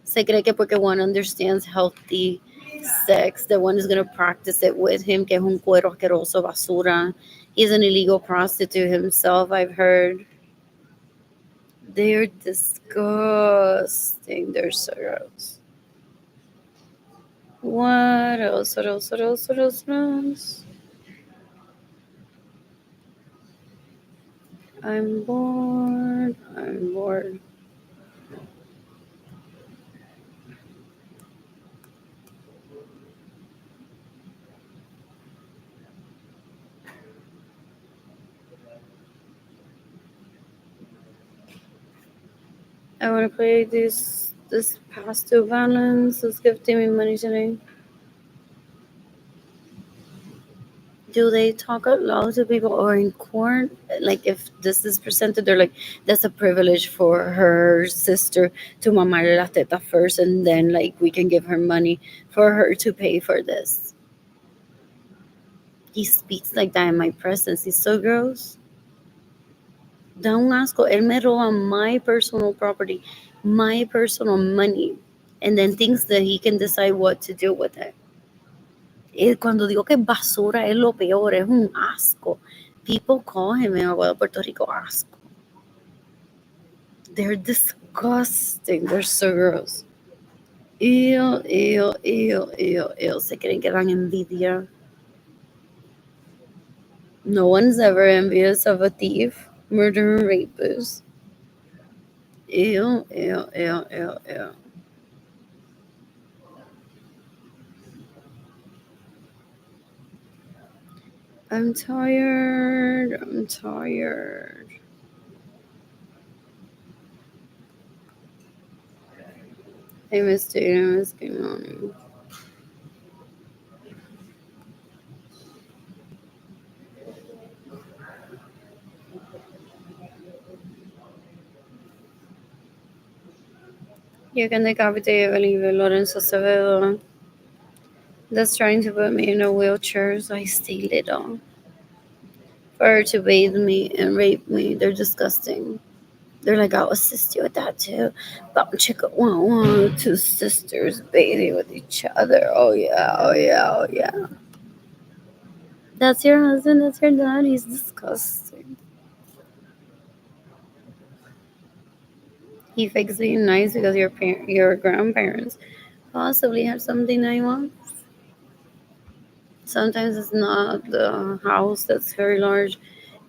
Se cree que porque one understands healthy sex, that one is going to practice it with him, que es un cuero asqueroso basura. He's an illegal prostitute himself, I've heard. They're disgusting. They're so gross. What else? What else? What else? What else? What else? I'm bored. I'm bored. I want to play this past two balance. It's gifting me money today. Do they talk out loud to people or in court? Like if this is presented, they're like, that's a privilege for her sister to mamarle la teta first, and then like we can give her money for her to pay for this. He speaks like that in my presence. He's so gross. Da un asco. Él me roba my personal property, my personal money, and then thinks that he can decide what to do with it. Cuando digo que basura es lo peor, es un asco. People call him in Puerto Rico asco. They're disgusting. They're so gross. Ew, ew, ew, ew, ew. Se creen que dan envidia. No one's ever envious of a thief, murderer, rapist. Ew, ew, ew, ew, ew. I'm tired. I'm tired. I missed it. I missed Game On. You can decapitate Oliver Lorenzo Acevedo. That's trying to put me in a wheelchair so I stay little. For her to bathe me and rape me, they're disgusting. They're like, I'll assist you with that too. But chick, two sisters bathing with each other. Oh yeah, oh yeah, oh yeah. That's your husband, that's your dad. He's disgusting. He fakes being nice because your grandparents possibly have something they want. Sometimes it's not the house that's very large,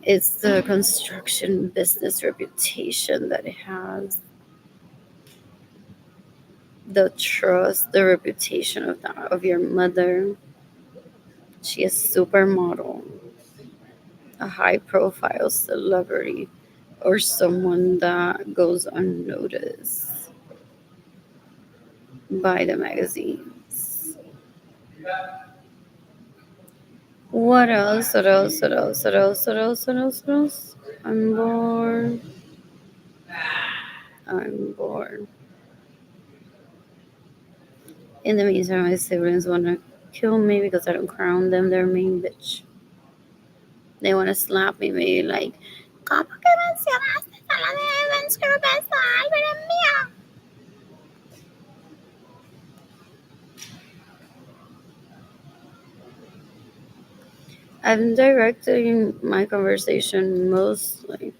it's the construction business reputation that it has. The trust, the reputation of your mother. She is supermodel, a high profile celebrity, or someone that goes unnoticed by the magazines. What else? What else? What else? What else? What else? What else? What else? I'm bored. I'm bored. In the meantime, my siblings want to kill me because I don't crown them their main bitch. They want to slap me, maybe like, ¿cómo que mencionaste a la de Evans Cerveza? Albert es mía. I'm directing my conversation mostly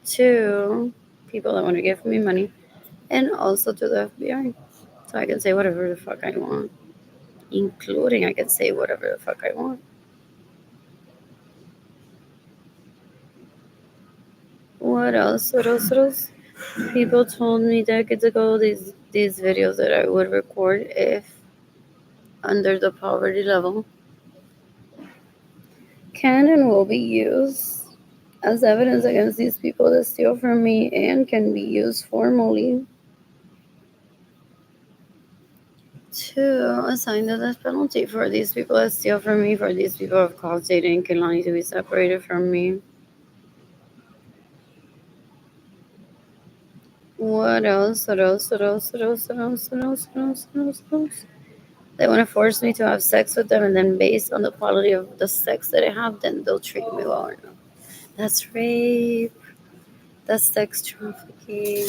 to people that want to give me money and also to the FBI. So I can say whatever the fuck I want, including I can say whatever the fuck I want. What else? What else? What else? People told me decades ago these videos that I would record if under the poverty level can and will be used as evidence against these people that steal from me and can be used formally to assign the death penalty for these people that steal from me, for these people who have caused Jada and Kehlani to be separated from me. What else? What else? What else? What else? What else? What else? What else? What else? What else? They want to force me to have sex with them, and then based on the quality of the sex that I have, then they'll treat me well or not. That's rape. That's sex trafficking.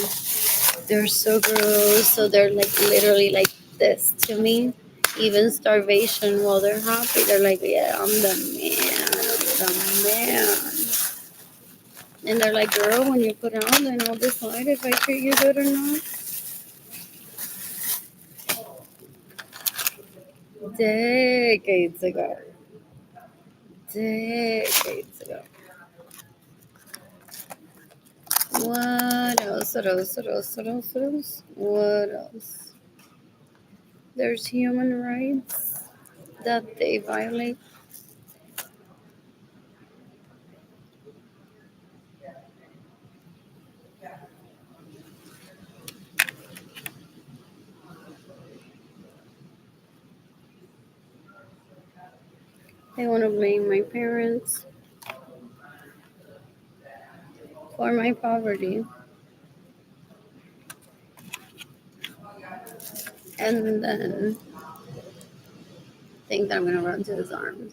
They're so gross. So they're like literally like this to me. Even starvation while they're happy, they're like, yeah, I'm the man. I'm the man. And they're like, girl, when you put out, then I'll decide if I treat you good or not. Decades ago. Decades ago. What else? What else? What else? What else? What else? What else? There's human rights that they violate. They want to blame my parents for my poverty. And then think that I'm going to run to his arms.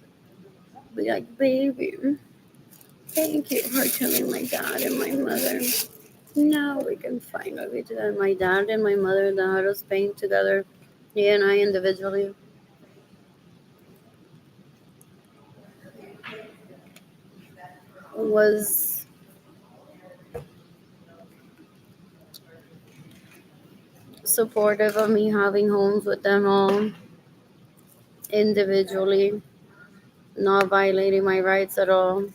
Be like, baby, thank you for killing my dad and my mother. Now we can finally do that. My dad and my mother know how to paint together, he and I individually. Was supportive of me having homes with them all individually, not violating my rights at all.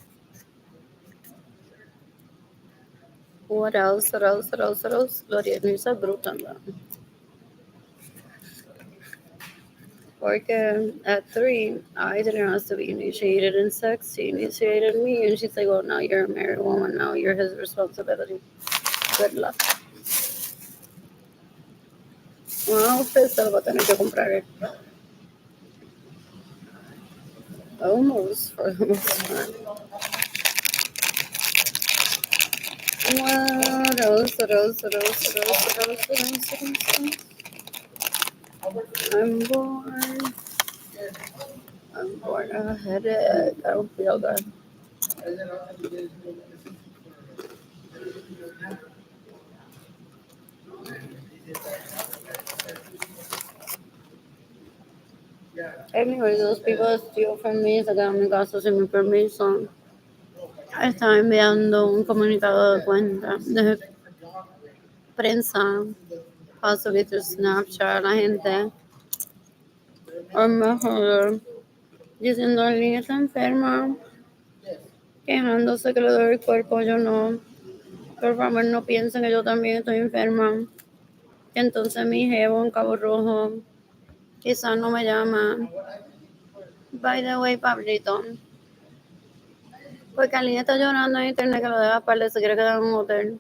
What else? What else? What else? What else? Gloria, no esa bruta, ¿no? Porque at 3, I didn't ask to be initiated in sex. He initiated me, and she's like, well, now you're a married woman. Now you're his responsibility. Good luck. Well, usted se lo va a tener que comprar. Almost, for the most part. What else? What else? What else? What else? What else? What else? What else? I'm bored. I'm bored. I have a headache. I don't feel good. Anyway, those people that steal from me se quedan en mi casa sin mi permiso. Estaba enviando un comunicado de cuenta de prensa, possibly through Snapchat, a la gente, o mejor, diciendo que alguien está enferma, quejándose que le doy el cuerpo, yo no. Por favor, no piensen que yo también estoy enferma. Entonces mi jevo en Cabo Rojo quizás no me llama. By the way, Pablito, porque alguien está llorando en internet que lo deja aparte, se quiere quedar en un hotel.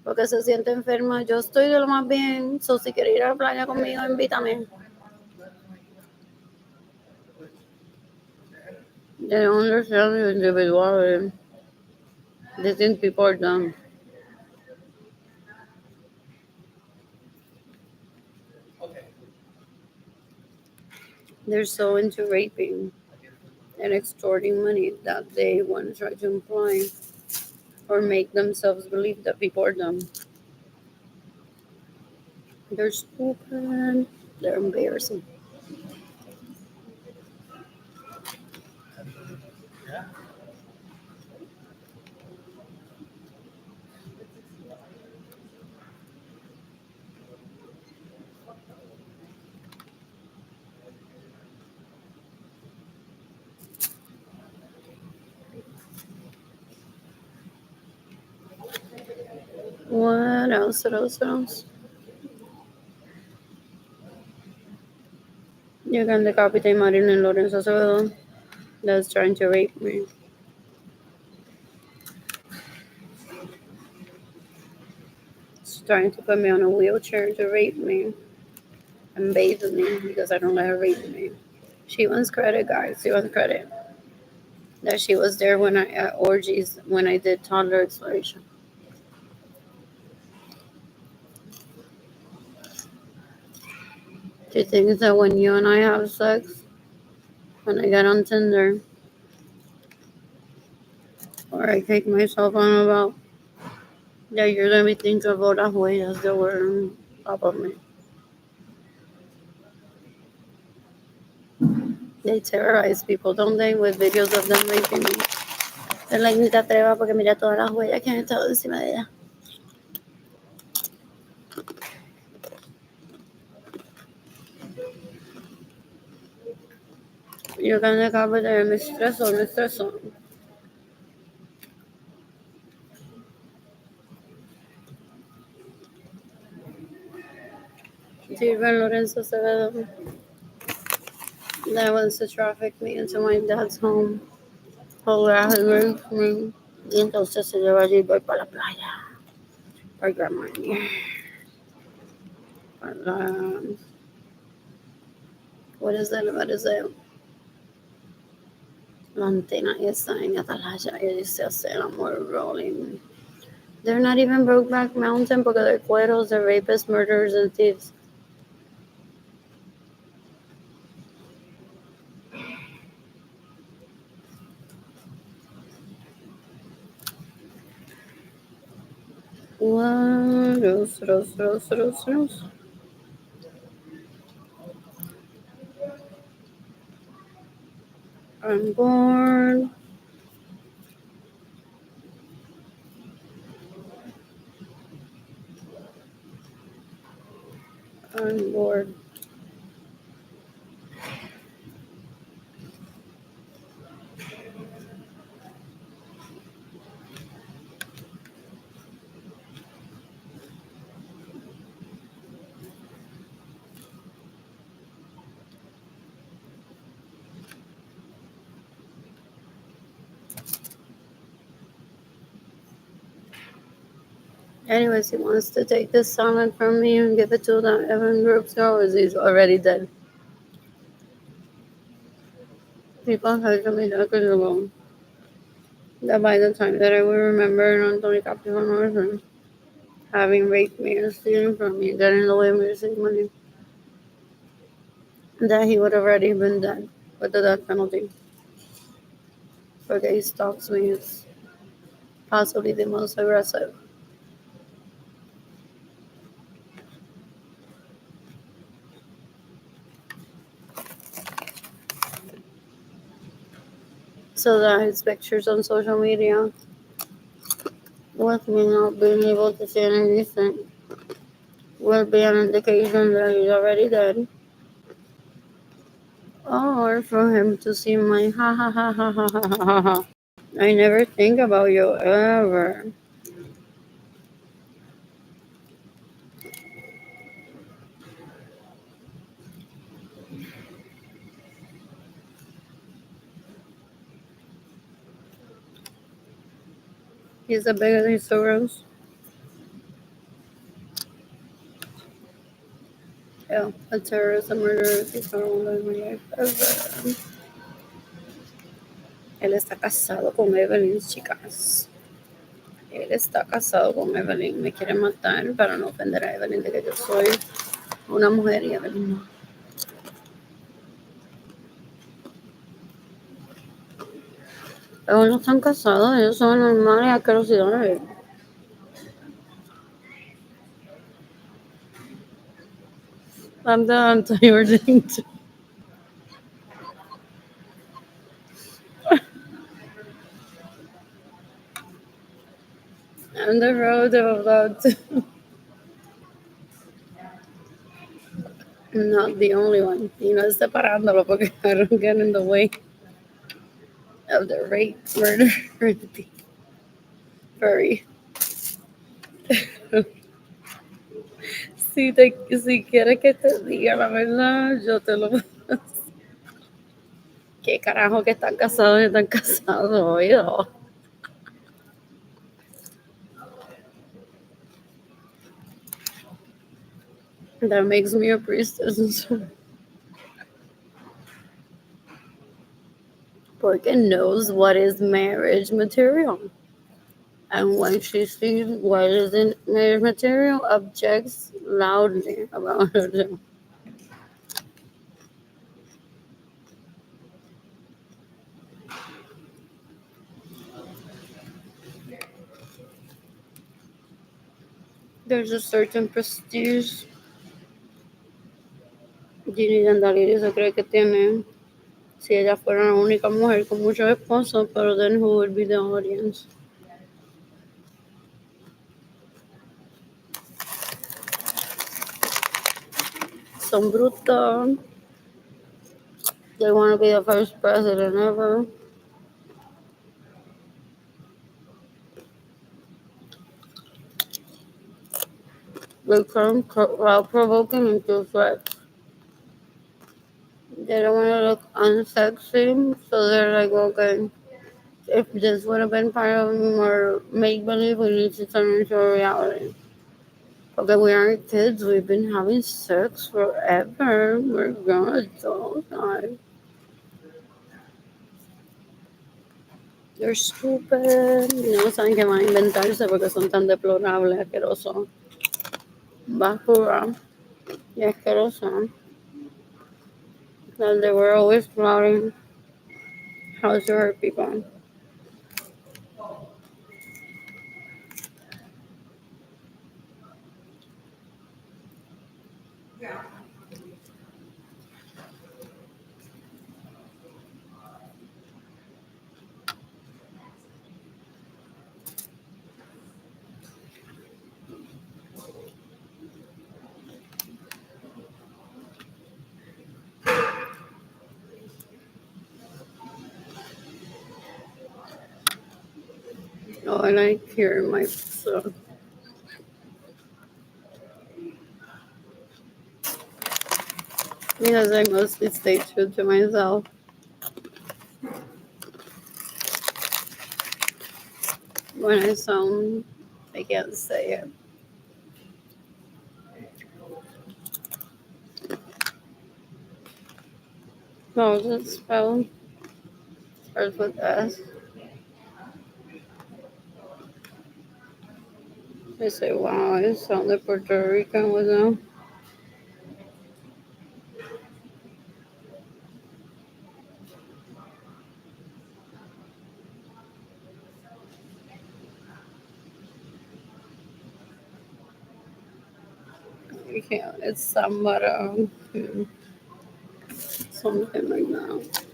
Porque se siente enferma. Yo estoy de lo más bien. So, si quiere ir a la playa conmigo, invítame. They don't understand the individuality. They think people are dumb. They're so into raping and extorting money that they want to try to imply or make themselves believe that people are dumb. They're stupid. They're embarrassing. What else? What else? What else? You can decapitate Marilyn Lawrence Acevedo that's trying to rape me. She's trying to put me on a wheelchair to rape me and bathe me because I don't let her rape me. She wants credit, guys. She wants credit that she was there when I at orgies when I did toddler exploration. She thinks that when you and I have sex, when I get on Tinder, or I take myself on about, that you're gonna be thinking about las huellas that were on top of me. They terrorize people, don't they, with videos of them raping me. They're like, ni te atrevas porque mira todas las huellas que han estado encima de ella. Yo que ando acá, pues me estreso. Steven Lorenzo Acevedo that wants to traffic me into my dad's home. Hola, y entonces se lleva allí, voy para la playa. Para Gramania. Para... What is that? La antena esa en Atalaya. Ellos se hacen el amor rolling. They're not even Brokeback Mountain porque they're cueros, they're rapists, murderers, and thieves. What else? I'm bored. I'm bored. Anyways, he wants to take this salmon from me and give it to the Evan Brooks girl, or he's already dead. People have told me that could go. That by the time that I would remember Anthony Capitan having raped me and stealing from me, getting away with me to money, that he would have already been dead with the death penalty. Porque he stalks me. It's possibly the most aggressive. So that his pictures on social media with me not being able to see anything will be an indication that he's already dead. Or for him to see my ha ha ha ha ha ha ha ha. I never think about you ever. He's the biggest Soros. Yeah, a terrorist, a murderer, he's not all in my life ever. Él está casado con Evelyn, chicas. Él está casado con Evelyn. Me quiere matar para no ofender a Evelyn de que yo soy una mujer y Evelyn no. Ellos no están casados, ellos son normales, asquerosidades. I'm the anti-ordain too. I'm the road of love too. I'm not the only one. Y no es separándolo porque I don't get in the way of the rape, murder, or the furry. Si quieres que te diga la verdad, yo te lo... ¿Qué carajo que están casados, oído? That makes me a priestess. Porque knows what is marriage material. And when she sees what isn't marriage material, objects loudly about her too. There's a certain prestige Ginny Dandaliri se cree que tiene si ella fuera la única mujer con muchos esposos, pero then who would be the audience? Son brutos. They want to be the first president ever. They come while provoking into threats. They don't want to look unsexy, so they're like, okay, if this would have been part of more make believe, we need to turn into a reality. Okay, we aren't kids. We've been having sex forever. We're grown adults. They're stupid. No saben que van a inventarse porque son tan deplorables, asquerosos. Basura y asquerosos. That they were always plotting how to hurt people. Oh, I like hearing myself. Because I mostly stay true to myself. When I sound, I can't say it. No, it's spelled. Starts with S. I say, wow, I sounded Puerto Rican with them. You can't. It's somebody. Something like that.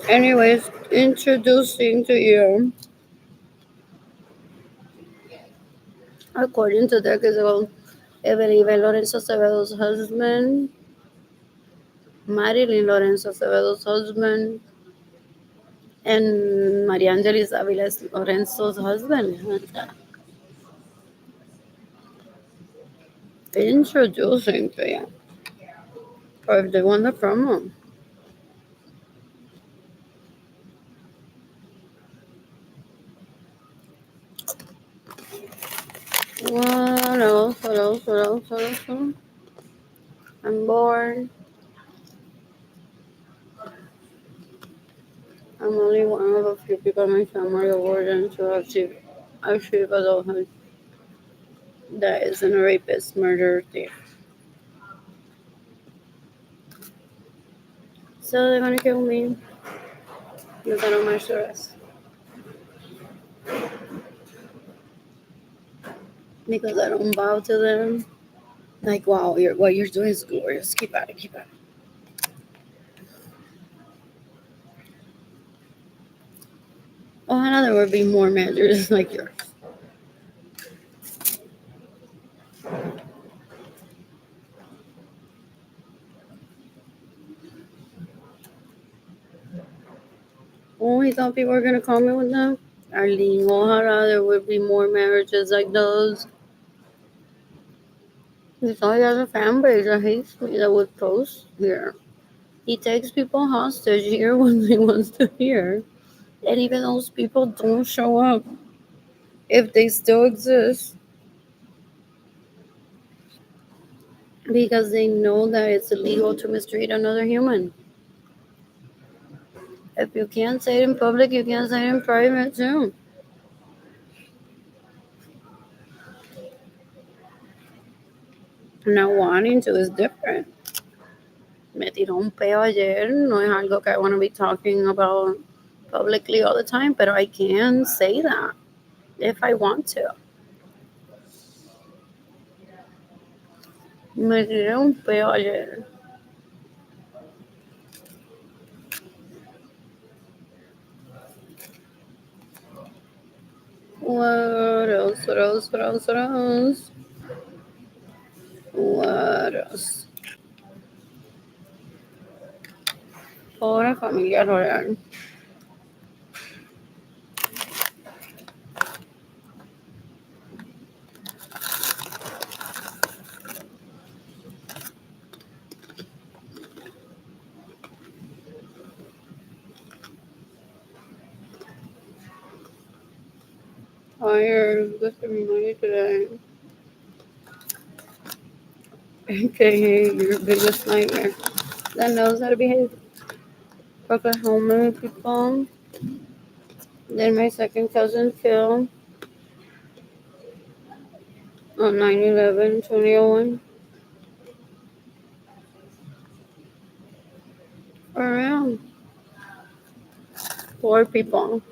Anyways, introducing to you, according to their gazelle, Evelyn Lorenzo Acevedo's husband, Marilyn Lorenzo Acevedo's husband, and Maria Angelis Aviles Lorenzo's husband. Introducing to you. Or if they want the promo. What else? What else? What else? What else? I'm bored. I'm only one of a few people in my family awarded to achieve adulthood that isn't a rapist, murderer, thief. So they're gonna kill me because I don't match the rest. Because I don't bow to them. Like, wow, what you're doing is glorious. Keep at it, keep at it. Oh, I know there would be more managers like yours. Only thought people were gonna comment with them. Arlene O'Hara, there would be more marriages like those. He thought he has a fan base that hates me that would post here. He takes people hostage here when he wants to hear. And even those people don't show up if they still exist because they know that it's illegal to mistreat another human. If you can't say it in public, you can't say it in private too. Now wanting to is different. Me tiró un peo ayer, no es algo que I want to be talking about publicly all the time, but I can say that if I want to. Me tiré un peo ayer. What else? What else? What else? What else? What else? Pobre familia Royal. Tired. Good to be money today. AKA your biggest nightmare. That knows how to behave. Oklahoma people. Then my second cousin Phil on 9/11, 2001. For real. Poor people.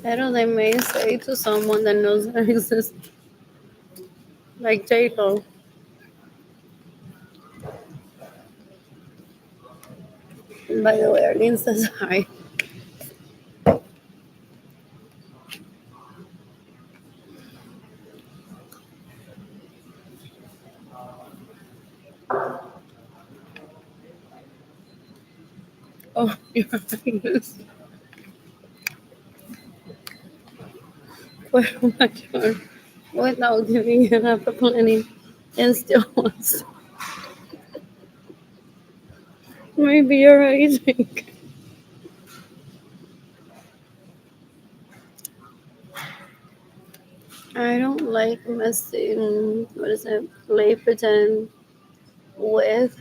Pero they may say to someone that knows that exists, like J-Lo. And by the way, Arlene says hi. Oh, your highness. Well, my God. Without giving it up a plenty and still wants. Maybe you're right. I don't like messing, what is it, play pretend with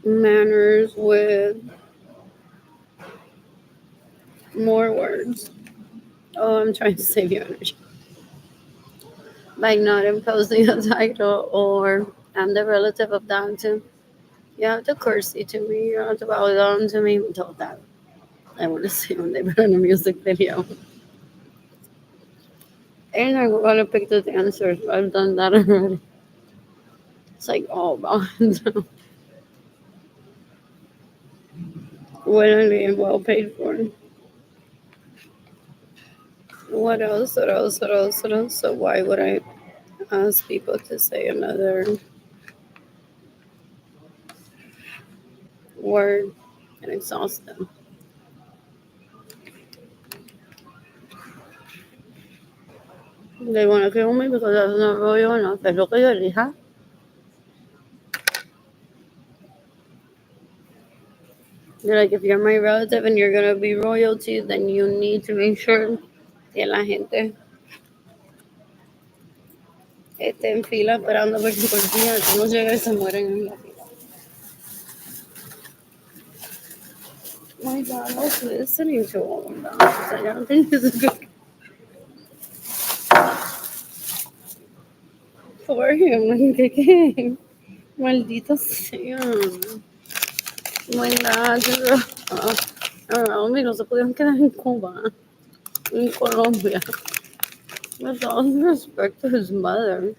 manners with more words. Oh, I'm trying to save you energy. By not imposing a title or I'm the relative of that too. You have to curtsy to me, you have to bow down to me. We told that. I want to see when they put in a music video. And I'm gonna pick the dancers. I've done that already. It's like all about willingly and well paid for. What else? What else? What else? What else? So why would I ask people to say another word and exhaust them? They want to kill me because that's not royal enough. Es lo que yo elija. They're like, if you're my relative and you're gonna be royalty, then you need to make sure que la gente esté en fila esperando porque por día no llega y se mueren en la fila. My God, I was listening to all of that. I don't think this is good for him. ¿Qué? Maldito sea. My God, no se pudieron quedar en Cuba, en Colombia. With all due respect to his mother,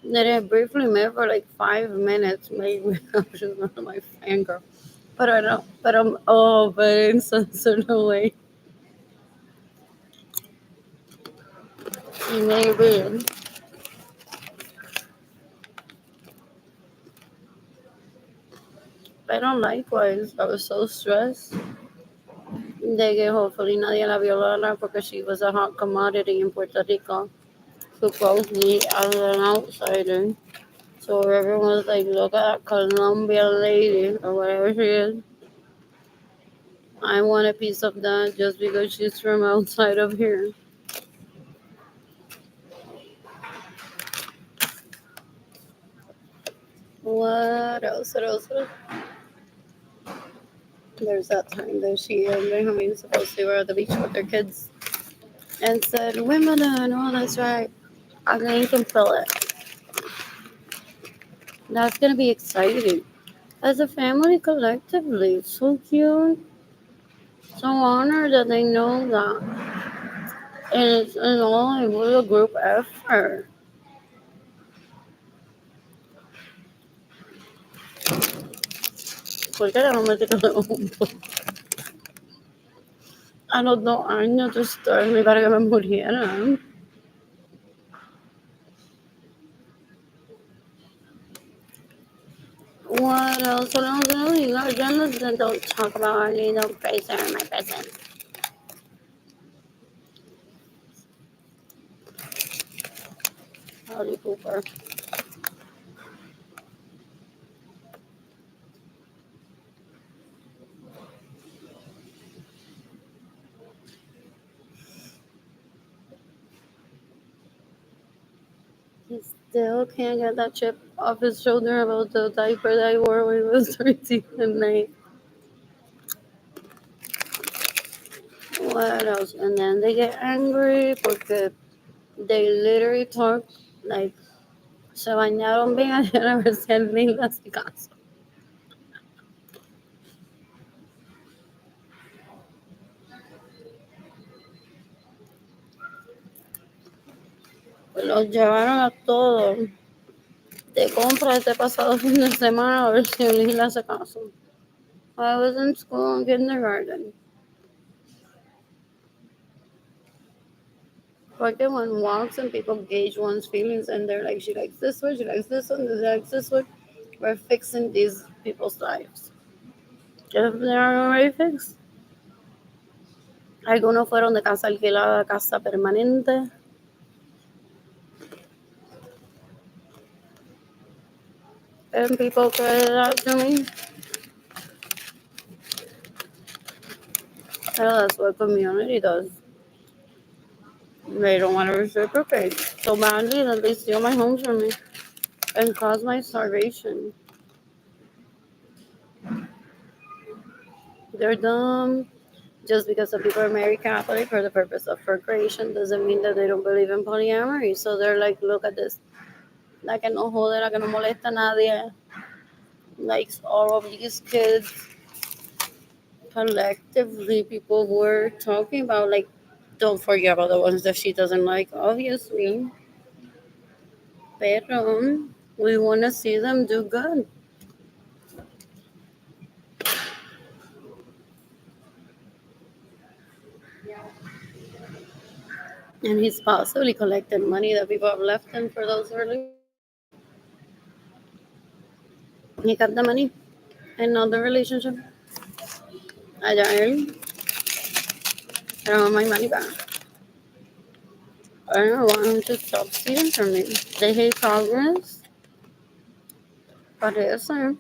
that I briefly met for like 5 minutes, maybe. She's one of my fangirl. But I don't, but but in some sort of way, maybe. Pero likewise, I was so stressed de que hopefully nadie la violara porque she was a hot commodity in Puerto Rico, supposedly as an outsider. So everyone was like, look at that Colombian lady or whatever she is. I want a piece of that just because she's from outside of here. What else? What else? What else? There's that time that she and Benjamin supposedly were at the beach with their kids and said, Wimbledon, oh, that's right. I'm going to feel it. That's going to be exciting. As a family collectively, so cute. So honored that they know that. And it's all a real group effort. ¿Por qué no me tiró de un a los 2 años to start me para que me muriera? What else? What else? You guys don't talk about our little Fraser and my present. Holy pooper. He still can't get that chip off his shoulder about the diaper that he wore when he was 13 and 9. What else? And then they get angry porque they literally talk like se bañaron bien ayer a ver si alguien le hace caso. Los llevaron a todos de compra este pasado fin de semana a ver si alguien le hace caso. I was in school in kindergarten. Like one walks and people gauge one's feelings and they're like, she likes this one, she likes this one, she likes this one. We're fixing these people's lives. If they are already fixed. Algunos fueron de casa alquilada a casa permanente. And people credit that to me. Well, that's what community does. They don't want to reciprocate so badly that they steal my homes from me and cause my starvation. They're dumb. Just because some people are married Catholic for the purpose of procreation doesn't mean that they don't believe in polyamory. So they're like, look at this. La que no jode, la que no molesta a nadie. Likes all of these kids. Collectively, people were talking about, like, don't forget about the ones that she doesn't like, obviously. Pero we want to see them do good. And he's possibly collected money that people have left him for those early. He got the money and not the relationship. I don't want my money back. I don't want him to stop stealing from me. They hate progress. But it's yeah.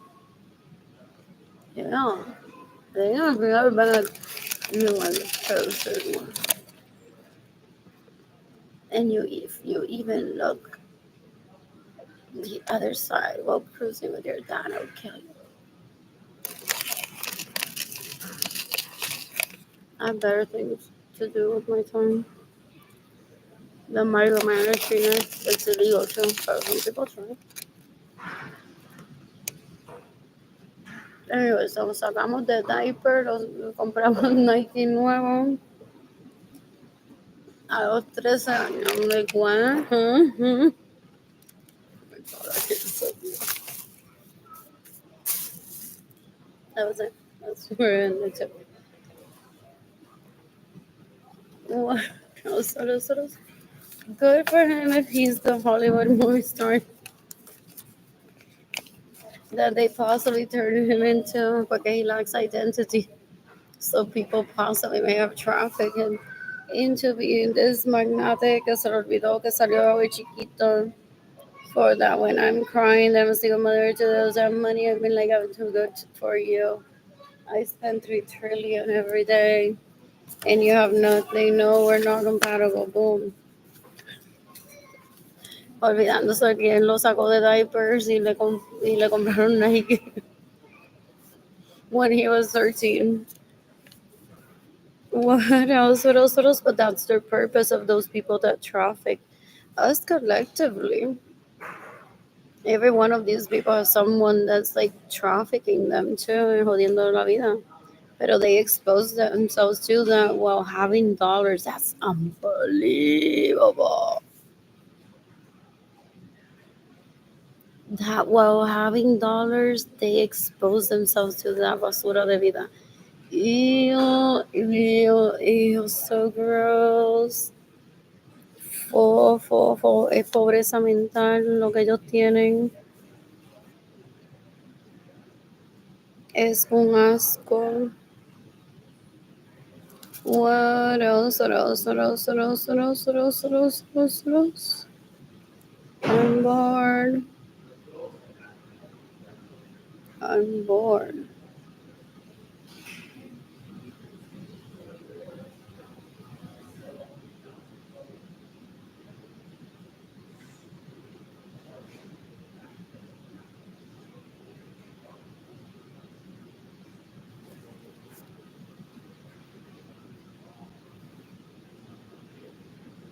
They're gonna bring up bad new one, closer one. And if you even look the other side while cruising with your dad, I'll kill you. I have better things to do with my time than micromanaging it. It's illegal too, but some people try. Anyways, nos sacamos de diaper, compramos Nike nuevo a los 13 años. I'm like, what? Oh my God, that kid is so beautiful. That was it. That's where in the tip. What? Good for him if he's the Hollywood movie star that they possibly turned him into because he lacks identity. So people possibly may have trafficked him into being this magnate que se le olvidó que salió de chiquito. For that when I'm crying, I'm a single mother to those that money. I've been like, I'm too good for you. I spend 3 trillion every day and you have nothing. No, we're not compatible. Boom. Olvidándose de que él lo sacó de diapers y le compraron Nike when he was 13. What else? What else? What else? But that's the purpose of those people that traffic us collectively. Every one of these people has someone that's like trafficking them too and jodiendo la vida. Pero they expose themselves to that while having dollars. That's unbelievable. that while having dollars, they expose themselves to that basura de vida. Ew, ew, ew, so gross. Es pobreza mental lo que ellos tienen. Es un asco. What else? What else? What else? What else? What else? What else? What else? What else? What else? I'm bored. I'm bored.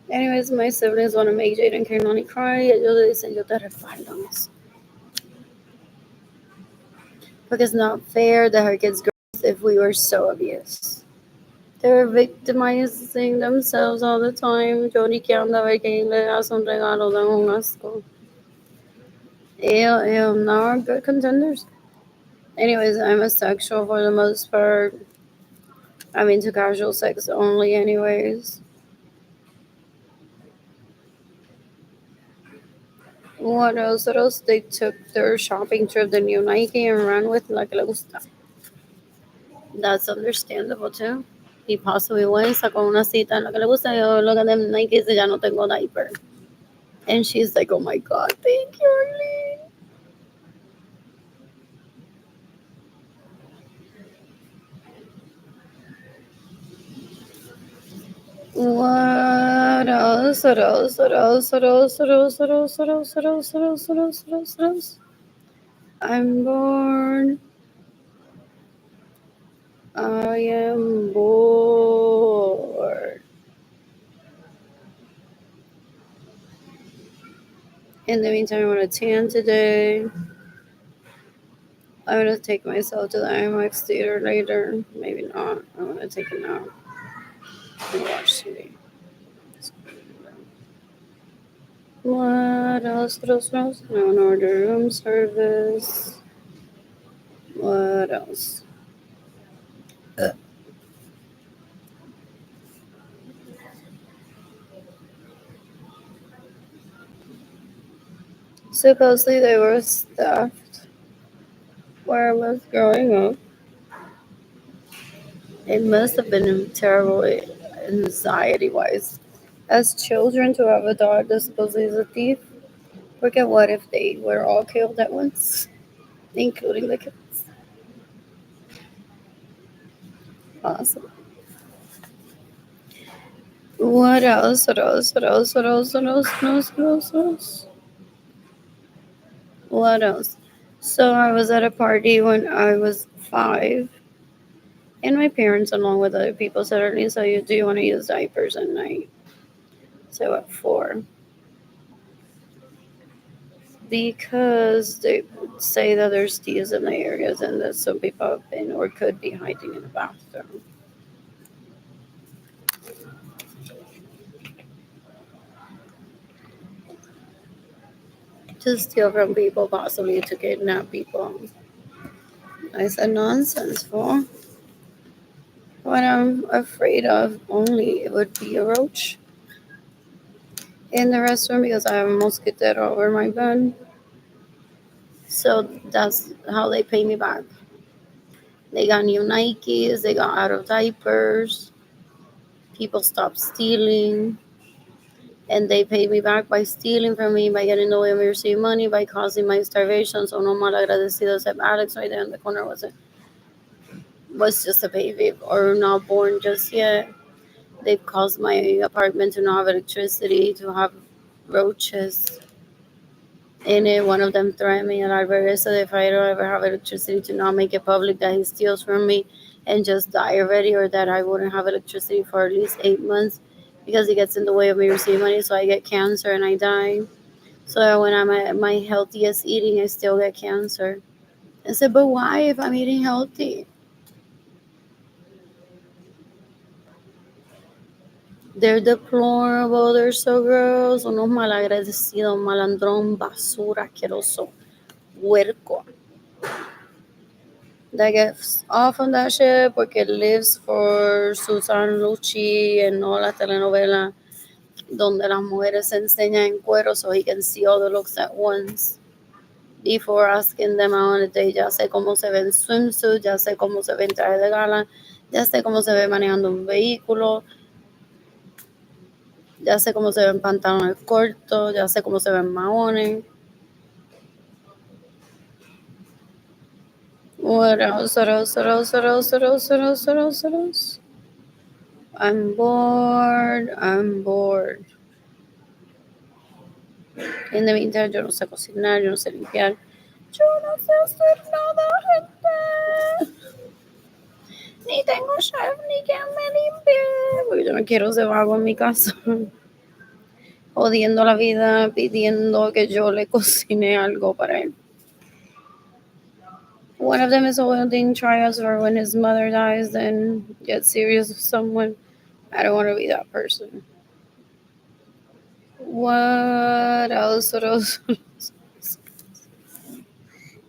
Anyways, my siblings want to make Jade and Kaimani cry. Ellos le dicen, yo te respaldo en eso. Porque it's not fair that her kids grow if we were so abused. They're victimizing themselves all the time. Yo ni que anda a ver que le hace un regalo de un asco. Ew, now are good contenders. Anyways, I'm a sexual for the most part. I'm into casual sex only, anyways. What else? What else? They took their shopping trip, the new Nike, and ran with la que le gusta. That's understandable too. He possibly went, sacó una cita en la que le gusta, y yo, look at them Nike, dice, ya no tengo diaper. And she's like, oh my God, thank you, Arlene. What else? What else? What else? What else? What else? What else? What else? What else? What else? What else? What else? What else? I'm bored. I am bored. In the meantime, I'm gonna tan today. I'm gonna take myself to the IMAX theater later. Maybe not. I'm gonna take a nap and watch TV. What else? What else? What else? I'm gonna order room service. What else? Supposedly they were stuffed where I was growing up. It must have been terrible anxiety wise. As children, to have a dog that supposedly is a thief. Forget what if they were all killed at once, including the kids. Awesome. What else? What else? What else? What else? What else? What else? What else? What else? What else? So I was at a party when I was 5, and my parents, along with other people, said, "Lisa, do you want to use diapers at night?" So at 4, because they say that there's thieves in the areas and that some people have been or could be hiding in the bathroom. To steal from people, possibly to kidnap people. I said, nonsense, fool. What I'm afraid of only would be a roach in the restroom because I have a mosquito over my bed. So that's how they pay me back. They got new Nikes, they got out of diapers, people stopped stealing, and they pay me back by stealing from me, by getting the way of me receiving money, by causing my starvation. So no mal agradecido except Alex right there in the corner was just a baby or not born just yet. They've caused my apartment to not have electricity, to have roaches in it. One of them threatened me, and I said if I don't ever have electricity, to not make it public that he steals from me and just die already, or that I wouldn't have electricity for at least 8 months because he gets in the way of me receiving money. So I get cancer and I die. So when I'm at my healthiest eating, I still get cancer. I said, but why if I'm eating healthy? They're deplorable. They're so gross. Unos malagradecidos, malandrón, basura, asqueroso. puerco that gets off on that shit porque it lives for Susan Lucci and all las telenovelas donde las mujeres se enseñan en cuero so he can see all the looks at once before asking them out on a date. Ya sé cómo se ve en swimsuit, ya sé cómo se ve en traje de gala, ya sé cómo se ve manejando un vehículo, ya sé cómo se ve en pantalones cortos, ya sé cómo se ve en maones. What else? What else? What else? What else? What else? What else? What else? What else? I'm bored. I'm bored. In the meantime, yo no sé cocinar, yo no sé limpiar, yo no sé hacer nada, gente. Ni tengo chef, ni quien me limpie. Porque yo no quiero ser vago en mi casa. Jodiendo la vida, pidiendo que yo le cocine algo para él. One of them is holding trials for when his mother dies, then get serious with someone. I don't want to be that person. What else? What else?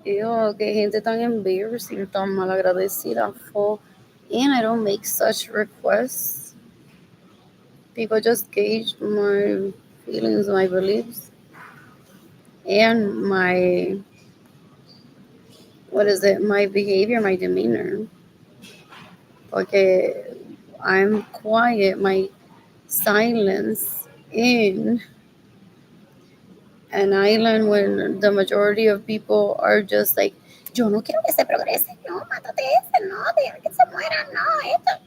Ew, que gente tan embarrassing, tan malagradecida for. And I don't make such requests. People just gauge my feelings, my beliefs, and my, what is it, my behavior, my demeanor. Okay, I'm quiet, my silence in an island when the majority of people are just like, yo no quiero que se progrese, no, mátate ese, no, deja que se muera, no, esto.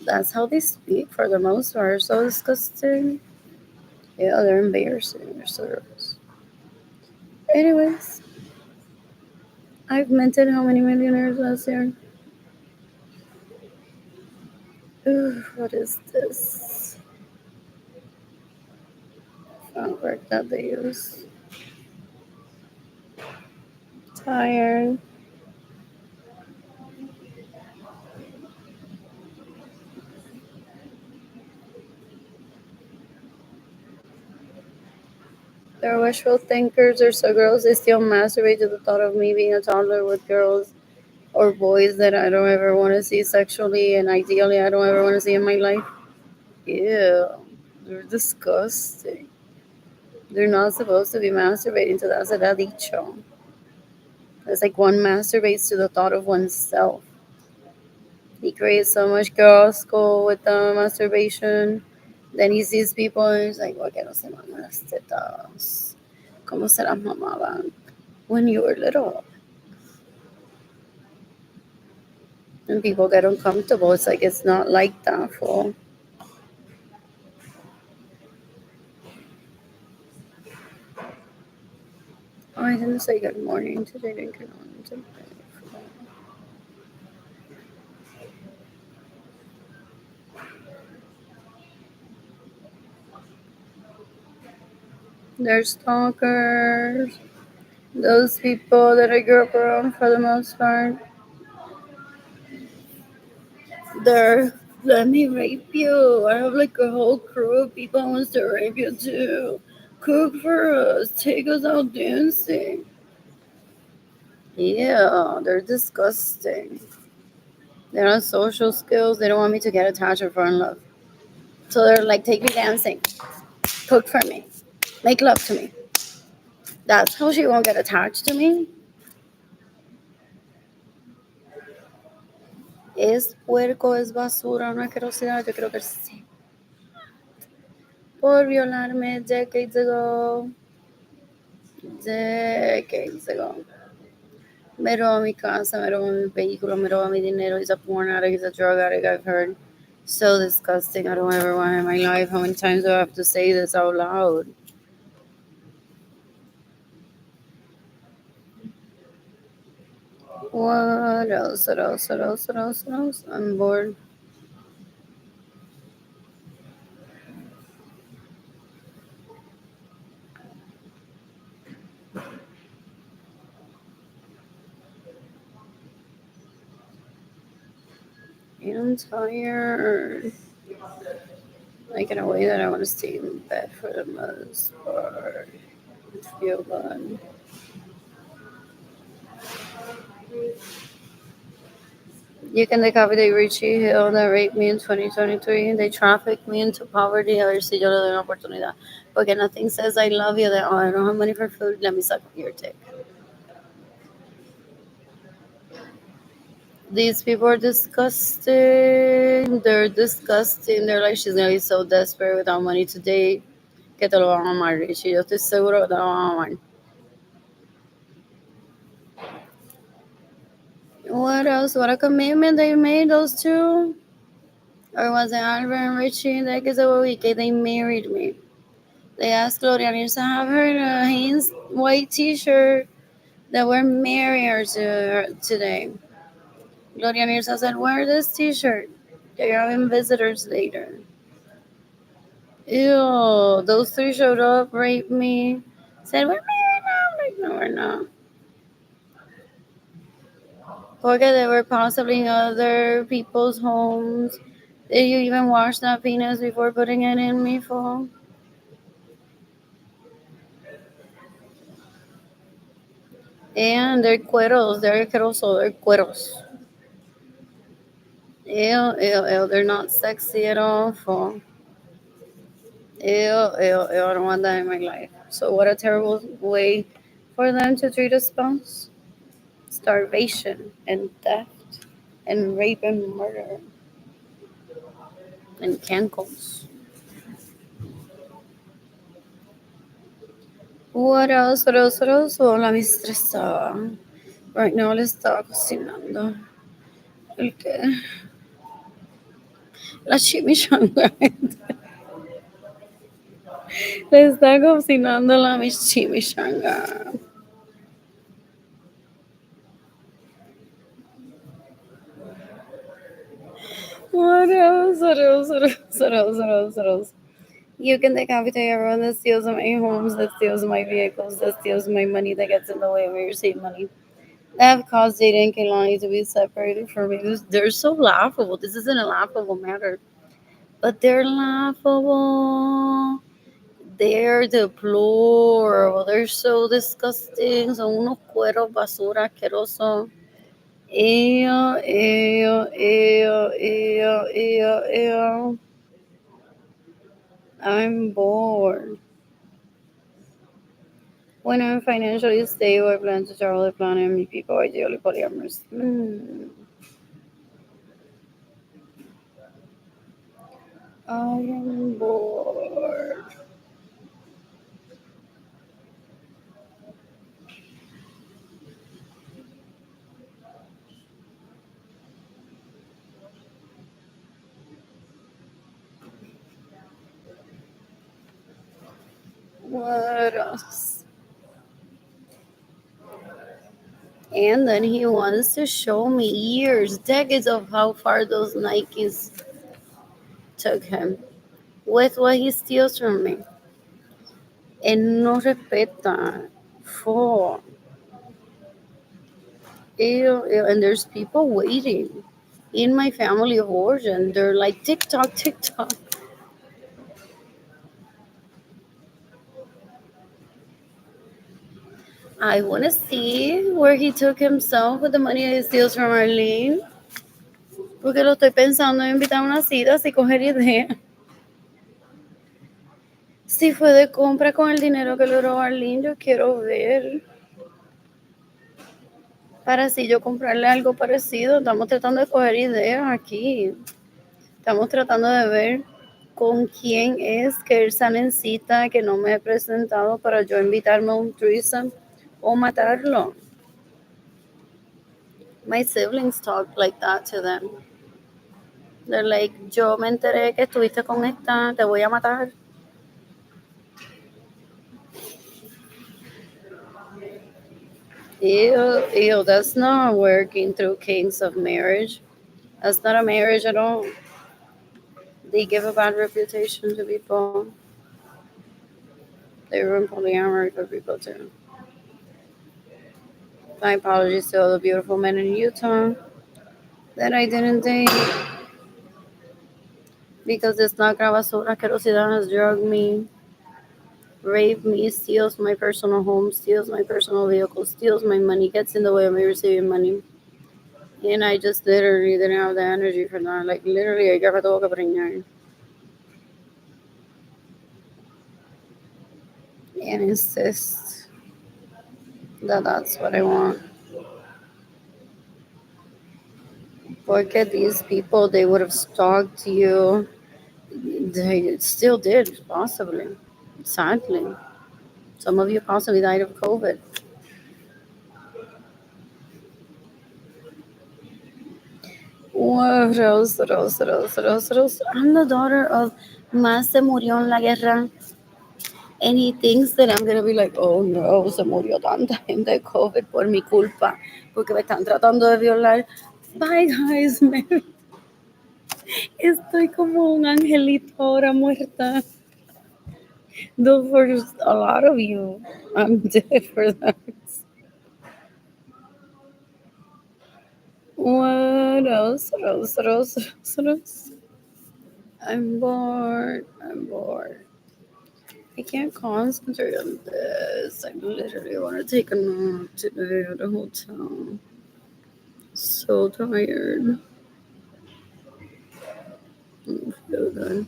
That's how they speak for the most part. So disgusting. Yeah, they're embarrassing. They're so gross. Anyways, I've minted how many millionaires last year? Ooh, what is this? Fabric that they use. Tired. They're wishful thinkers. They're so gross. They still masturbate to the thought of me being a toddler with girls or boys that I don't ever want to see sexually, and ideally, I don't ever want to see in my life. Ew. They're disgusting. They're not supposed to be masturbating to that. Se le ha dicho. It's like one masturbates to the thought of oneself. He creates so much girls school with the masturbation. Then he sees people and he's like, ¿por qué no se maman las tetas? ¿Cómo se las mamaban when you were little? And people get uncomfortable. It's like it's not like that, fool. Oh, I didn't say good morning today. Didn't get on today. They're stalkers. Those people that I grew up around for the most part. They're, let me rape you. I have like a whole crew of people who wants to rape you too. Cook for us. Take us out dancing. Yeah, they're disgusting. They don't have social skills. They don't want me to get attached or fall in love. So they're like, take me dancing. Cook for me. Make love to me. That's how she won't get attached to me. Es puerco, es basura, una asquerosidad. Yo creo que sí. Por violarme decades ago. Decades ago. Me robó mi casa, me robó mi vehículo, me robó mi dinero. He's a porn addict, he's a drug addict, I've heard. So disgusting. I don't ever want it in my life. How many times do I have to say this out loud? What else? What else? What else? What else? What else? I'm bored. I'm tired. Like in a way that I want to stay in bed for the most part. Feel good. You can decapitate Richie Hill that raped me in 2023. They trafficked me into poverty. A ver si yo le doy una oportunidad. Porque nothing says I love you that, oh, I don't have money for food. Let me suck your dick. These people are disgusting. They're disgusting. They're like, she's gonna be so desperate without money to date. Que te lo van a amar, Richie. Yo estoy seguro que te lo van a amar. What else? What a commitment they made, those two. Or was it Albert and Richie? That is a week. They married me. They asked Gloria Nirsa to have her Hanes white t-shirt that we're married today. Gloria Nirsa said, wear this t-shirt. They're having visitors later. Ew, those three showed up, raped me, said, we're married now. I'm like, no, we're not. Porque they were possibly in other people's homes. Did you even wash that penis before putting it in me, fool? And they're cueros. They're asqueroso. They're cueros. Ew, ew, ew. They're not sexy at all, fool. Ew, ew, ew. I don't want that in my life. So what a terrible way for them to treat a spouse. Starvation and theft and rape and murder and cancels. What else? What else? What else? Hola, me estresaba. Right now le estaba cocinando. ¿El qué? La chimichanga. Le está cocinando la chimichanga. What else? What else? What else? What else? What else? What else? You can decapitate everyone that steals my homes, that steals my vehicles, that steals my money, that gets in the way of me receiving money. That have caused Data and Kehlani to be separated from me. They're so laughable. This isn't a laughable matter, but they're laughable. They're deplorable. They're so disgusting. Son unos cueros basura asquerosos. Ew, ew, ew, ew, ew, ew. I'm bored. When I'm financially stable, I plan to travel the planet and meet people, ideally polyamorous. I am bored. What else? And then he wants to show me years, decades of how far those Nikes took him with what he steals from me. And no respeta. For ew, ew. And there's people waiting in my family of origin. They're like TikTok, TikTok. I want to see where he took himself with the money he steals from Arlene. Porque lo estoy pensando en invitar a una cita, si coger idea. Si fue de compra con el dinero que logró Arlene, yo quiero ver. Para así yo comprarle algo parecido. Estamos tratando de coger ideas aquí. Estamos tratando de ver con quién es que él sale en cita que no me he presentado para yo invitarme a un threesome o matarlo. My siblings talk like that to them. They're like, yo me enteré que estuviste con esta, te voy a matar. Ew, ew, that's not working through kinks of marriage. That's not a marriage at all. They give a bad reputation to people. They ruin polyamory for people too. My apologies to all the beautiful men in Utah that I didn't date because this nagra basura asquerosidad has drugged me, raped me, steals my personal home, steals my personal vehicle, steals my money, gets in the way of me receiving money. And I just literally didn't have the energy for that. Like, literally, I got todo que preñar. And insist that that's what I want. Porque these people, they would have stalked you. They still did, possibly. Sadly. Some of you possibly died of COVID. What else? What else? What else? What else? What else? I'm the daughter of Más se murió en la guerra. And he thinks that I'm gonna be like, oh no, se murió tanta gente de COVID por mi culpa, porque me están tratando de violar. Bye guys, estoy como un angelito ahora muerta. Though for a lot of you, I'm dead for that. What else? What else? What else? What else? I'm bored. I'm bored. I can't concentrate on this. I literally want to take a nap today at a hotel. So tired. I don't feel good.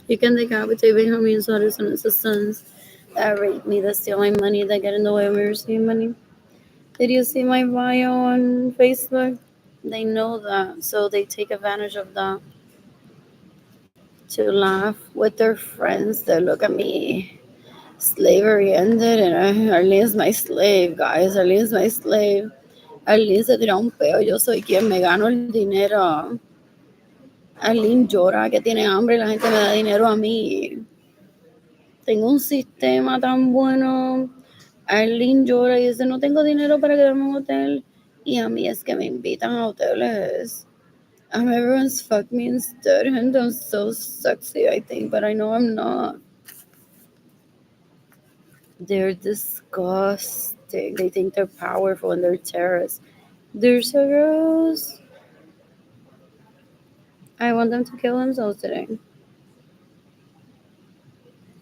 You can decapitate Benjamin Suarez and his sons that rape me, that steal my money, that get in the way of me receiving money. Did you see my bio on Facebook? They know that, so they take advantage of that to laugh with their friends. They look at me. Slavery ended, and Arlene's my slave, guys. Arlene's my slave. Arlene se tira un peo. Yo soy quien me gano el dinero. Arlene llora que tiene hambre y la gente me da dinero a mí. Tengo un sistema tan bueno. Arlene llora y dice, no tengo dinero para quedarme en un hotel. Y a mí es que me invitan a hoteles. Everyone's fucked me instead, and I'm so sexy, I think, but I know I'm not. They're disgusting. They think they're powerful and they're terrorists. They're so gross. I want them to kill themselves today.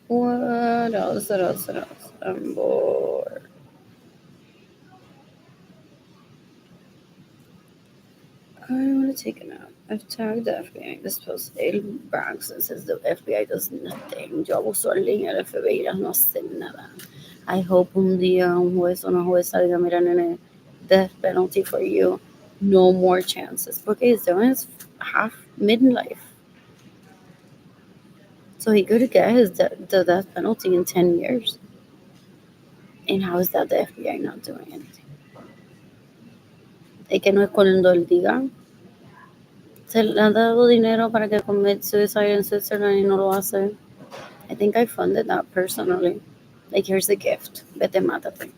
What else? What else? What else? I'm bored. I want to take a nap. I've tagged the FBI. This post el Bronx and says the FBI does nothing. Yo abuso al link, el FBI no hace nada. I hope un día un juez o una jueza diga, mira, nene, death penalty for you. No more chances. Porque he's doing his half midlife. So he could get the death penalty in 10 years. And how is that the FBI not doing anything? Es que no es cuando él diga. Se le ha dado dinero para que commit suicide in Switzerland y no lo hace. I think I funded that personally. Like, here's the gift. Vete, mátate.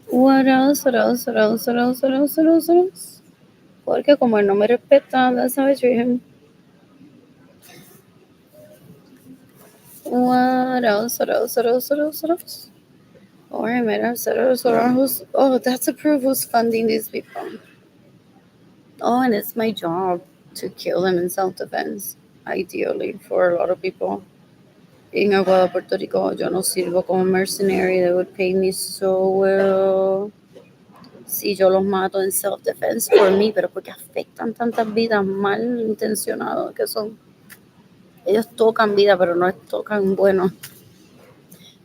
What else? What else? What else? What else? What else? What else? What else? Porque como él no me respeta, that's how I treat him. What else? What else? What else? What else? What else? Oh, I met who's, oh, that's a proof who's funding these people. Oh, and it's my job to kill them in self-defense, ideally, for a lot of people. In Aguada, Puerto Rico, yo no sirvo como mercenary. They would pay me so well. Si yo los mato en self-defense por mí, pero porque afectan tantas vidas malintencionadas que son. Ellos tocan vida, pero no tocan bueno.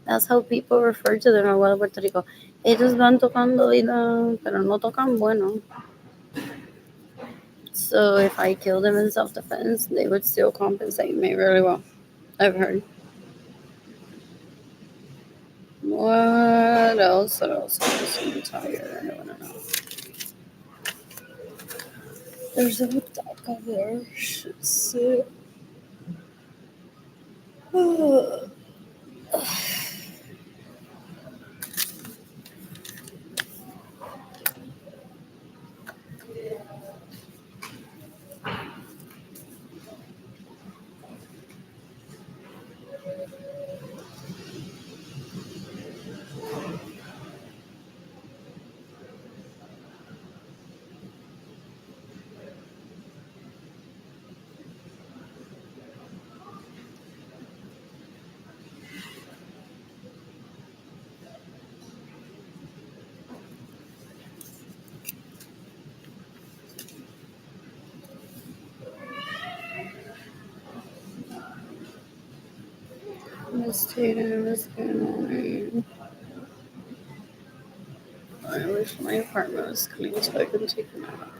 That's how people refer to them in Aguada, Puerto Rico. Ellos van tocando vida, pero no tocan bueno. So if I kill them in self-defense, they would still compensate me really well. I've heard. What else? What else? I'm tired. I don't want to know. There's a butaca there. Should sit. devastated. What's going on? I wish my apartment was clean so I could take a nap.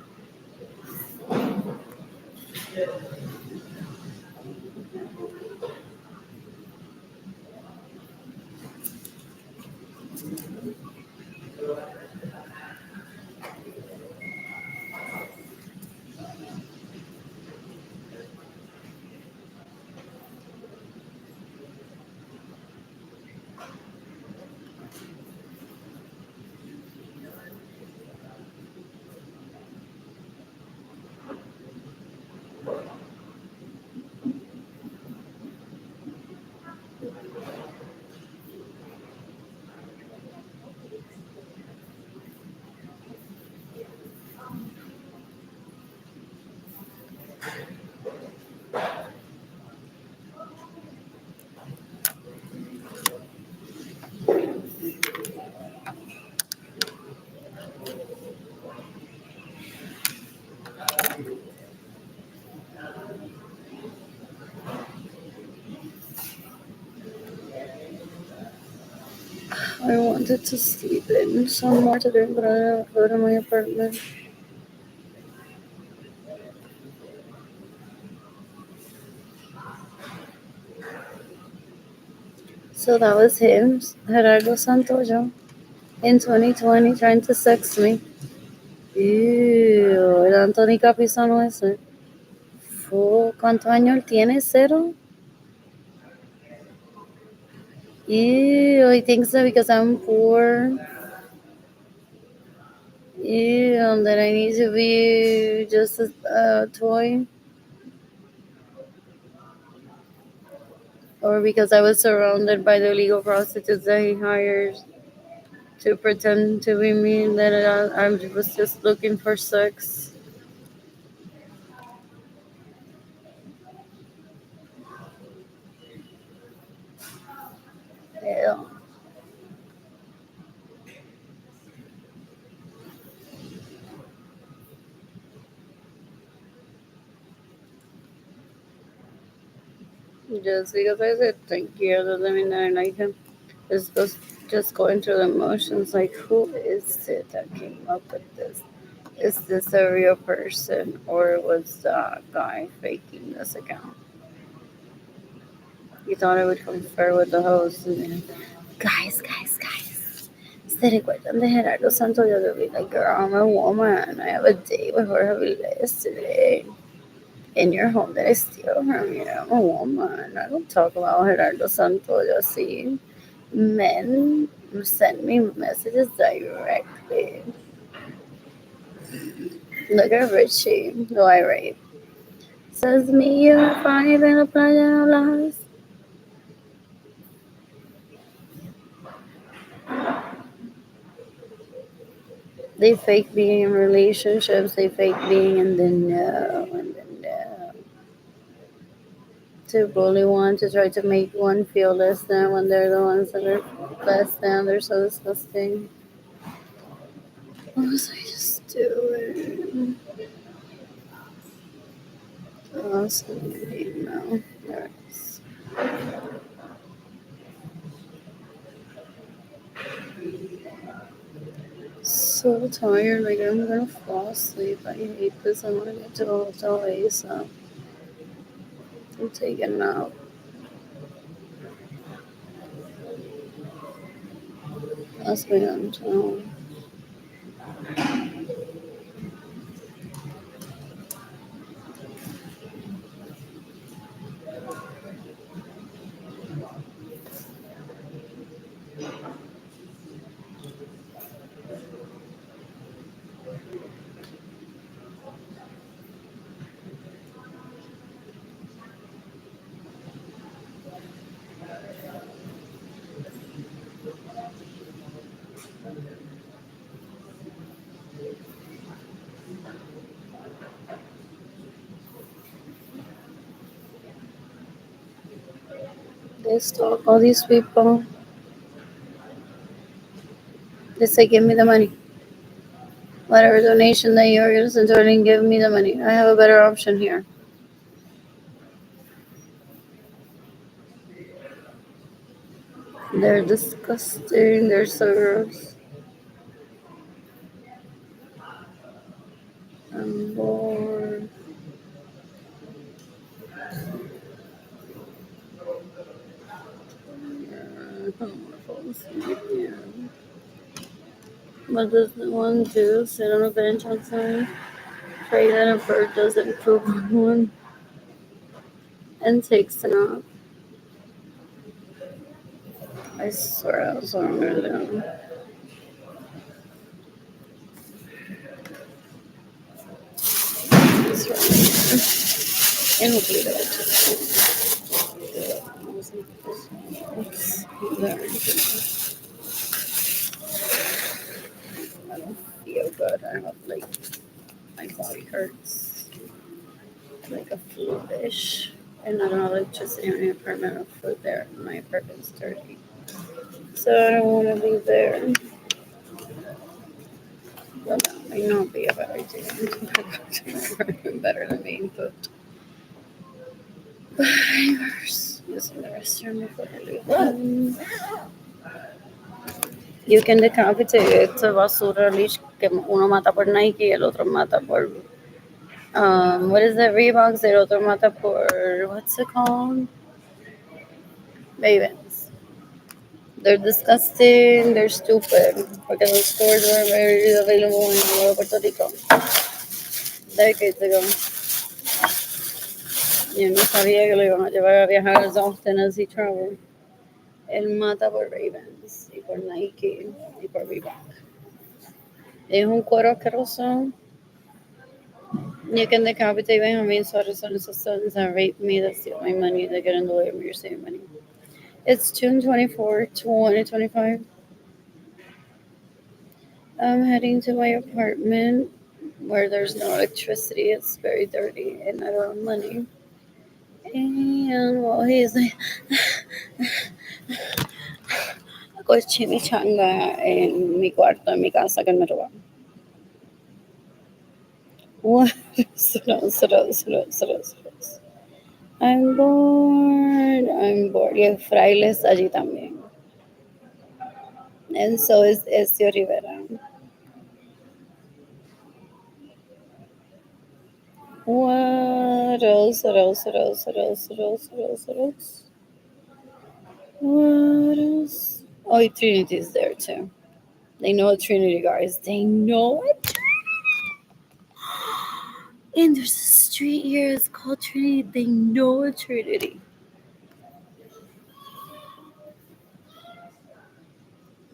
I wanted to sleep in some more today, but I don't go to my apartment. So that was him, Gerardo Santoyo, in 2020 trying to sex me. Ew, el Anthony Capizano ese. ¿Cuántos años él tiene? ¿Cero? Ew, he thinks that because I'm poor. Ew, that I need to be just a toy. Or because I was surrounded by the illegal prostitutes that he hires to pretend to be me, that I was just looking for sex. Yeah. Just because I said thank you doesn't mean that I like him. It's just going through the motions. Like, who is it that came up with this? Is this a real person or was that guy faking this account? He thought I would confer with the host and then, guys. ¿Se recuerdan de Gerardo Santos? Yo be like, girl, I'm a woman. I have a date with Jorge Aviles today. In your home that I steal from you. I'm a woman. I don't talk about Gerardo Santos así. Men send me messages directly. Look at Richie, who I rape. Says me, you're five in la playa no hablas. They fake being in relationships. They fake being in the know. To bully one, to try to make one feel less than when they're the ones that are less than. They're so disgusting. What was I just doing? Awesome. No. There it is. So tired. Like, I'm gonna fall asleep. I hate this. I wanna get to the hotel ASAP. I'm taking out. That's me on town. They stalk all these people. They say, give me the money. Whatever donation that you're gonna send to it, give me the money. I have a better option here. They're disgusting. They're so gross. I'm bored. I don't want to fall asleep. Yeah. What does the one do? Sit on a bench outside, pray that a bird doesn't poop on one, and takes a nap. I swear that's what I'm gonna do. I swear. And hopefully that'll just I don't feel good. I have like my body hurts, like a flu-ish. And I don't have electricity in my apartment or food there. My apartment's dirty. So I don't want to be there. Well, that may not be a bad idea. To go to my apartment better than being cooked. But anyways, using the restroom before I leave. You can decapitate esta basura leash que uno mata por Nike y el otro mata por what is that, Reeboks? El otro mata por what's it called? Ravens. They're disgusting. They're stupid. Porque those stores were very available in Nuevo Puerto Rico decades ago. Yo no sabía que lo iban a llevar a viajar as often as he traveled. Él mata por Ravens y por Nike y por Reebok. Es un cuero asqueroso. You can decapitate Benjamin Suarez on his sons and rape me. That's steal my money. They get in the way of your saving money. It's June 24, 2025. I'm heading to my apartment where there's no electricity. It's very dirty and I don't have money. And well, he's like, hago chimichanga en mi cuarto, en mi casa que me roban. What? I'm bored. I'm bored. Y el fraile está allí también. And so is Ezio Rivera. What else? What else? What else? What else? What else? What else? What else? What else? Oh, Trinity is there too. They know a Trinity, guys. They know it. And there's a street here. It's called Trinity. They know a Trinity.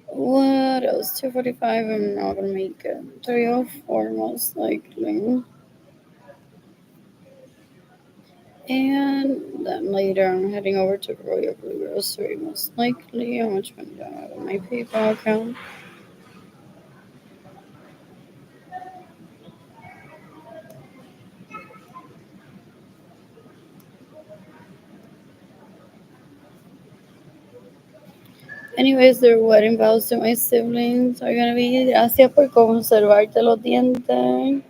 What else? 2:45. I'm not gonna make it. 3:04 most likely. And then later I'm heading over to Royal Blue Grocery most likely. How much money do I have in my PayPal account? Anyways, their wedding vows to my siblings are gonna be gracias por conservarte los dientes.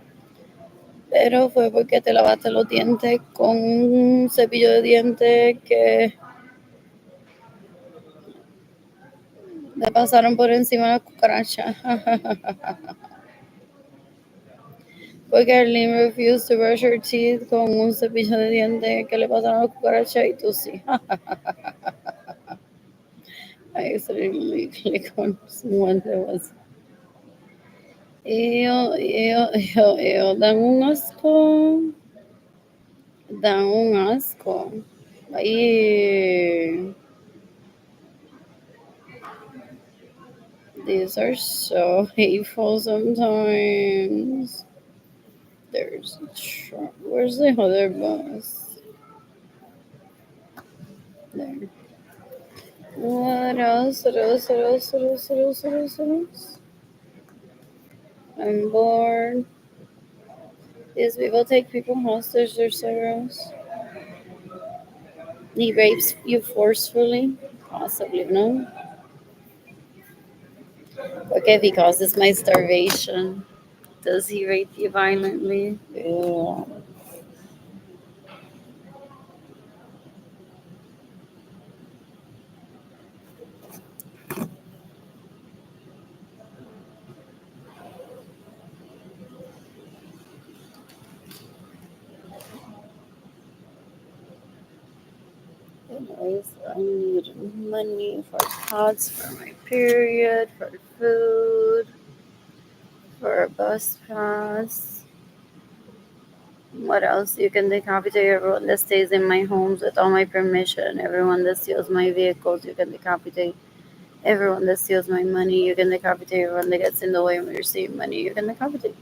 Pero fue porque te lavaste los dientes con un cepillo de dientes que le pasaron por encima la cucaracha. Porque Arlene refused to brush her teeth con un cepillo de dientes que le pasaron a la cucaracha y tú sí. I accidentally clicked on one that was. Dan un asco. Dan un asco. Ay, these are so hateful sometimes. There's a truck. Where's the other bus? There. What else? What else? What else? What else? What else? What else? What else? I'm bored. These people take people hostage. They're so gross. He rapes you forcefully? Possibly, no? Okay, if he causes my starvation, does he rape you violently? Ew. Anyways, I need money for pots, for my period, for food, for bus pass. What else? You can decapitate everyone that stays in my homes without my permission. Everyone that steals my vehicles, you can decapitate. Everyone that steals my money, you can decapitate. Everyone that gets in the way when you're receiving money, you can decapitate.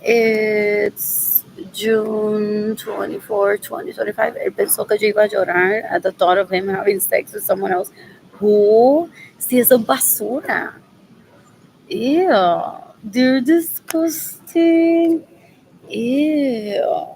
It's June 24, 2025. Él pensó que yo iba a llorar at the thought of him having sex with someone else. Who? Si eso es basura. Ew. They're disgusting. Ew.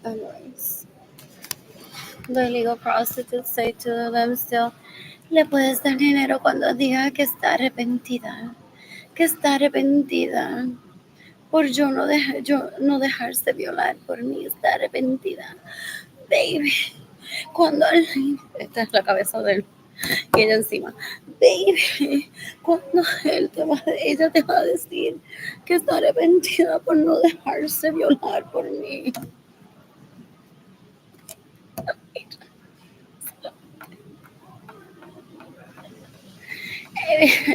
Anyways, the illegal prostitutes say to them still, le puedes dar dinero cuando diga que está arrepentida. Que está arrepentida. Por yo no dejarse violar por mí, está arrepentida. Baby, cuando esta es la cabeza de él y ella encima. Baby, cuando ella te va a decir que está arrepentida por no dejarse violar por mí.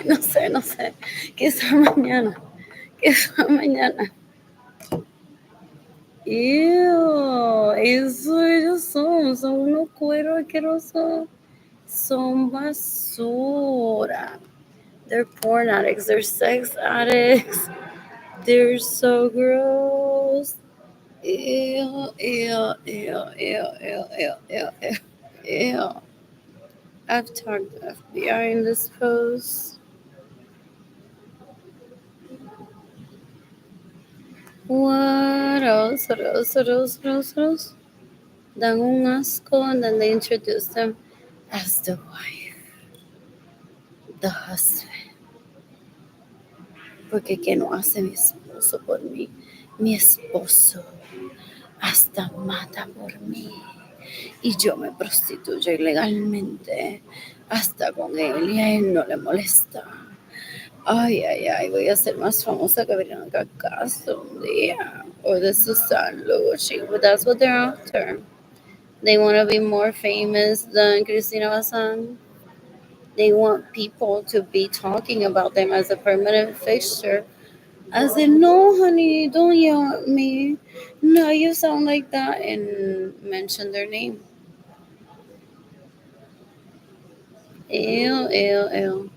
No sé. Quizá mañana. Quizá mañana. Eso ellos son unos cueros asquerosos. Son basura. They're porn addicts. They're sex addicts. They're so gross. Ew, ew, ew, ew, ew, ew, ew, ew, ew. I've tagged the FBI in this post. What else? What else? What else? What else? What else? Dan un asco, and then they introduce them as the wife, the husband. Porque ¿qué no hace mi esposo por mí? Mi esposo hasta mata por mí. Y yo me prostituyo ilegalmente hasta con él y a él no le molesta. Ay, ay, ay, voy a ser más famosa que Verónica Castro un día. Or the Susan Lucci, but that's what they're after. They want to be more famous than Cristina Bazan. They want people to be talking about them as a permanent fixture. As in, no, honey, don't yell at me. No, you sound like that, and mention their name. Ew, ew, ew.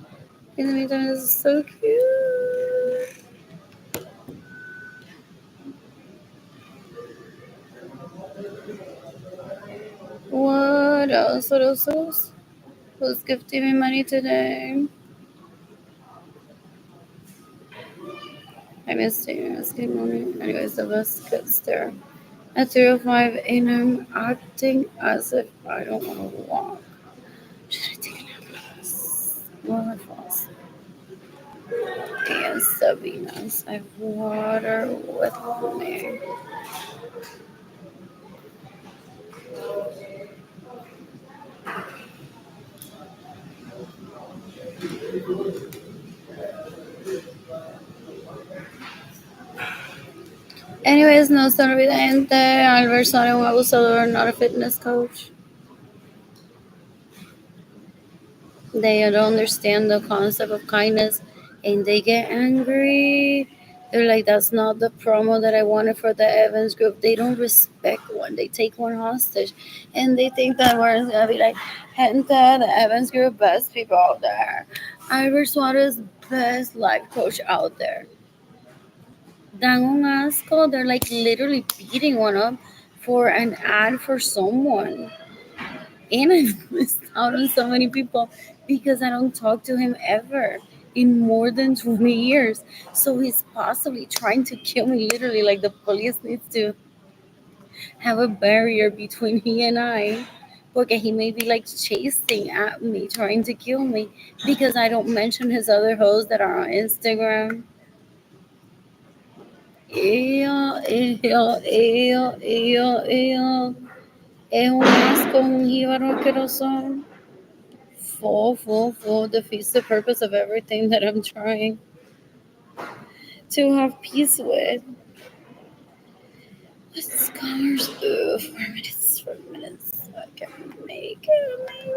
In the meantime, this is so cute. What else? What else? What else? Who's gifting me money today? I missed you. Asking money. Anyways, the bus gets there at 3:05 a.m. acting as if I don't want to walk. Should I take a nap? Well, I falls. And Sabinas. I have water with me. Anyways, no son evidente. Albert Sonia, un abusador, not a fitness coach. They don't understand the concept of kindness and they get angry. They're like, that's not the promo that I wanted for the Evans group. They don't respect one. They take one hostage. And they think that we're going to be like, Gente, the Evans group, best people out there. Albert Suarez, best life coach out there. Dan un asco. They're like literally beating one up for an ad for someone. And I've missed out on so many people because I don't talk to him ever in more than 20 years. So he's possibly trying to kill me literally. Like the police needs to have a barrier between he and I. Porque he may be like chasing at me, trying to kill me because I don't mention his other hoes that are on Instagram. Ew, ew, ew, ew, ew. Es un asco, un jíbaro asqueroso. Full defeats the purpose of everything that I'm trying to have peace with. Let's colors. 4 minutes. 4 minutes. I can make it.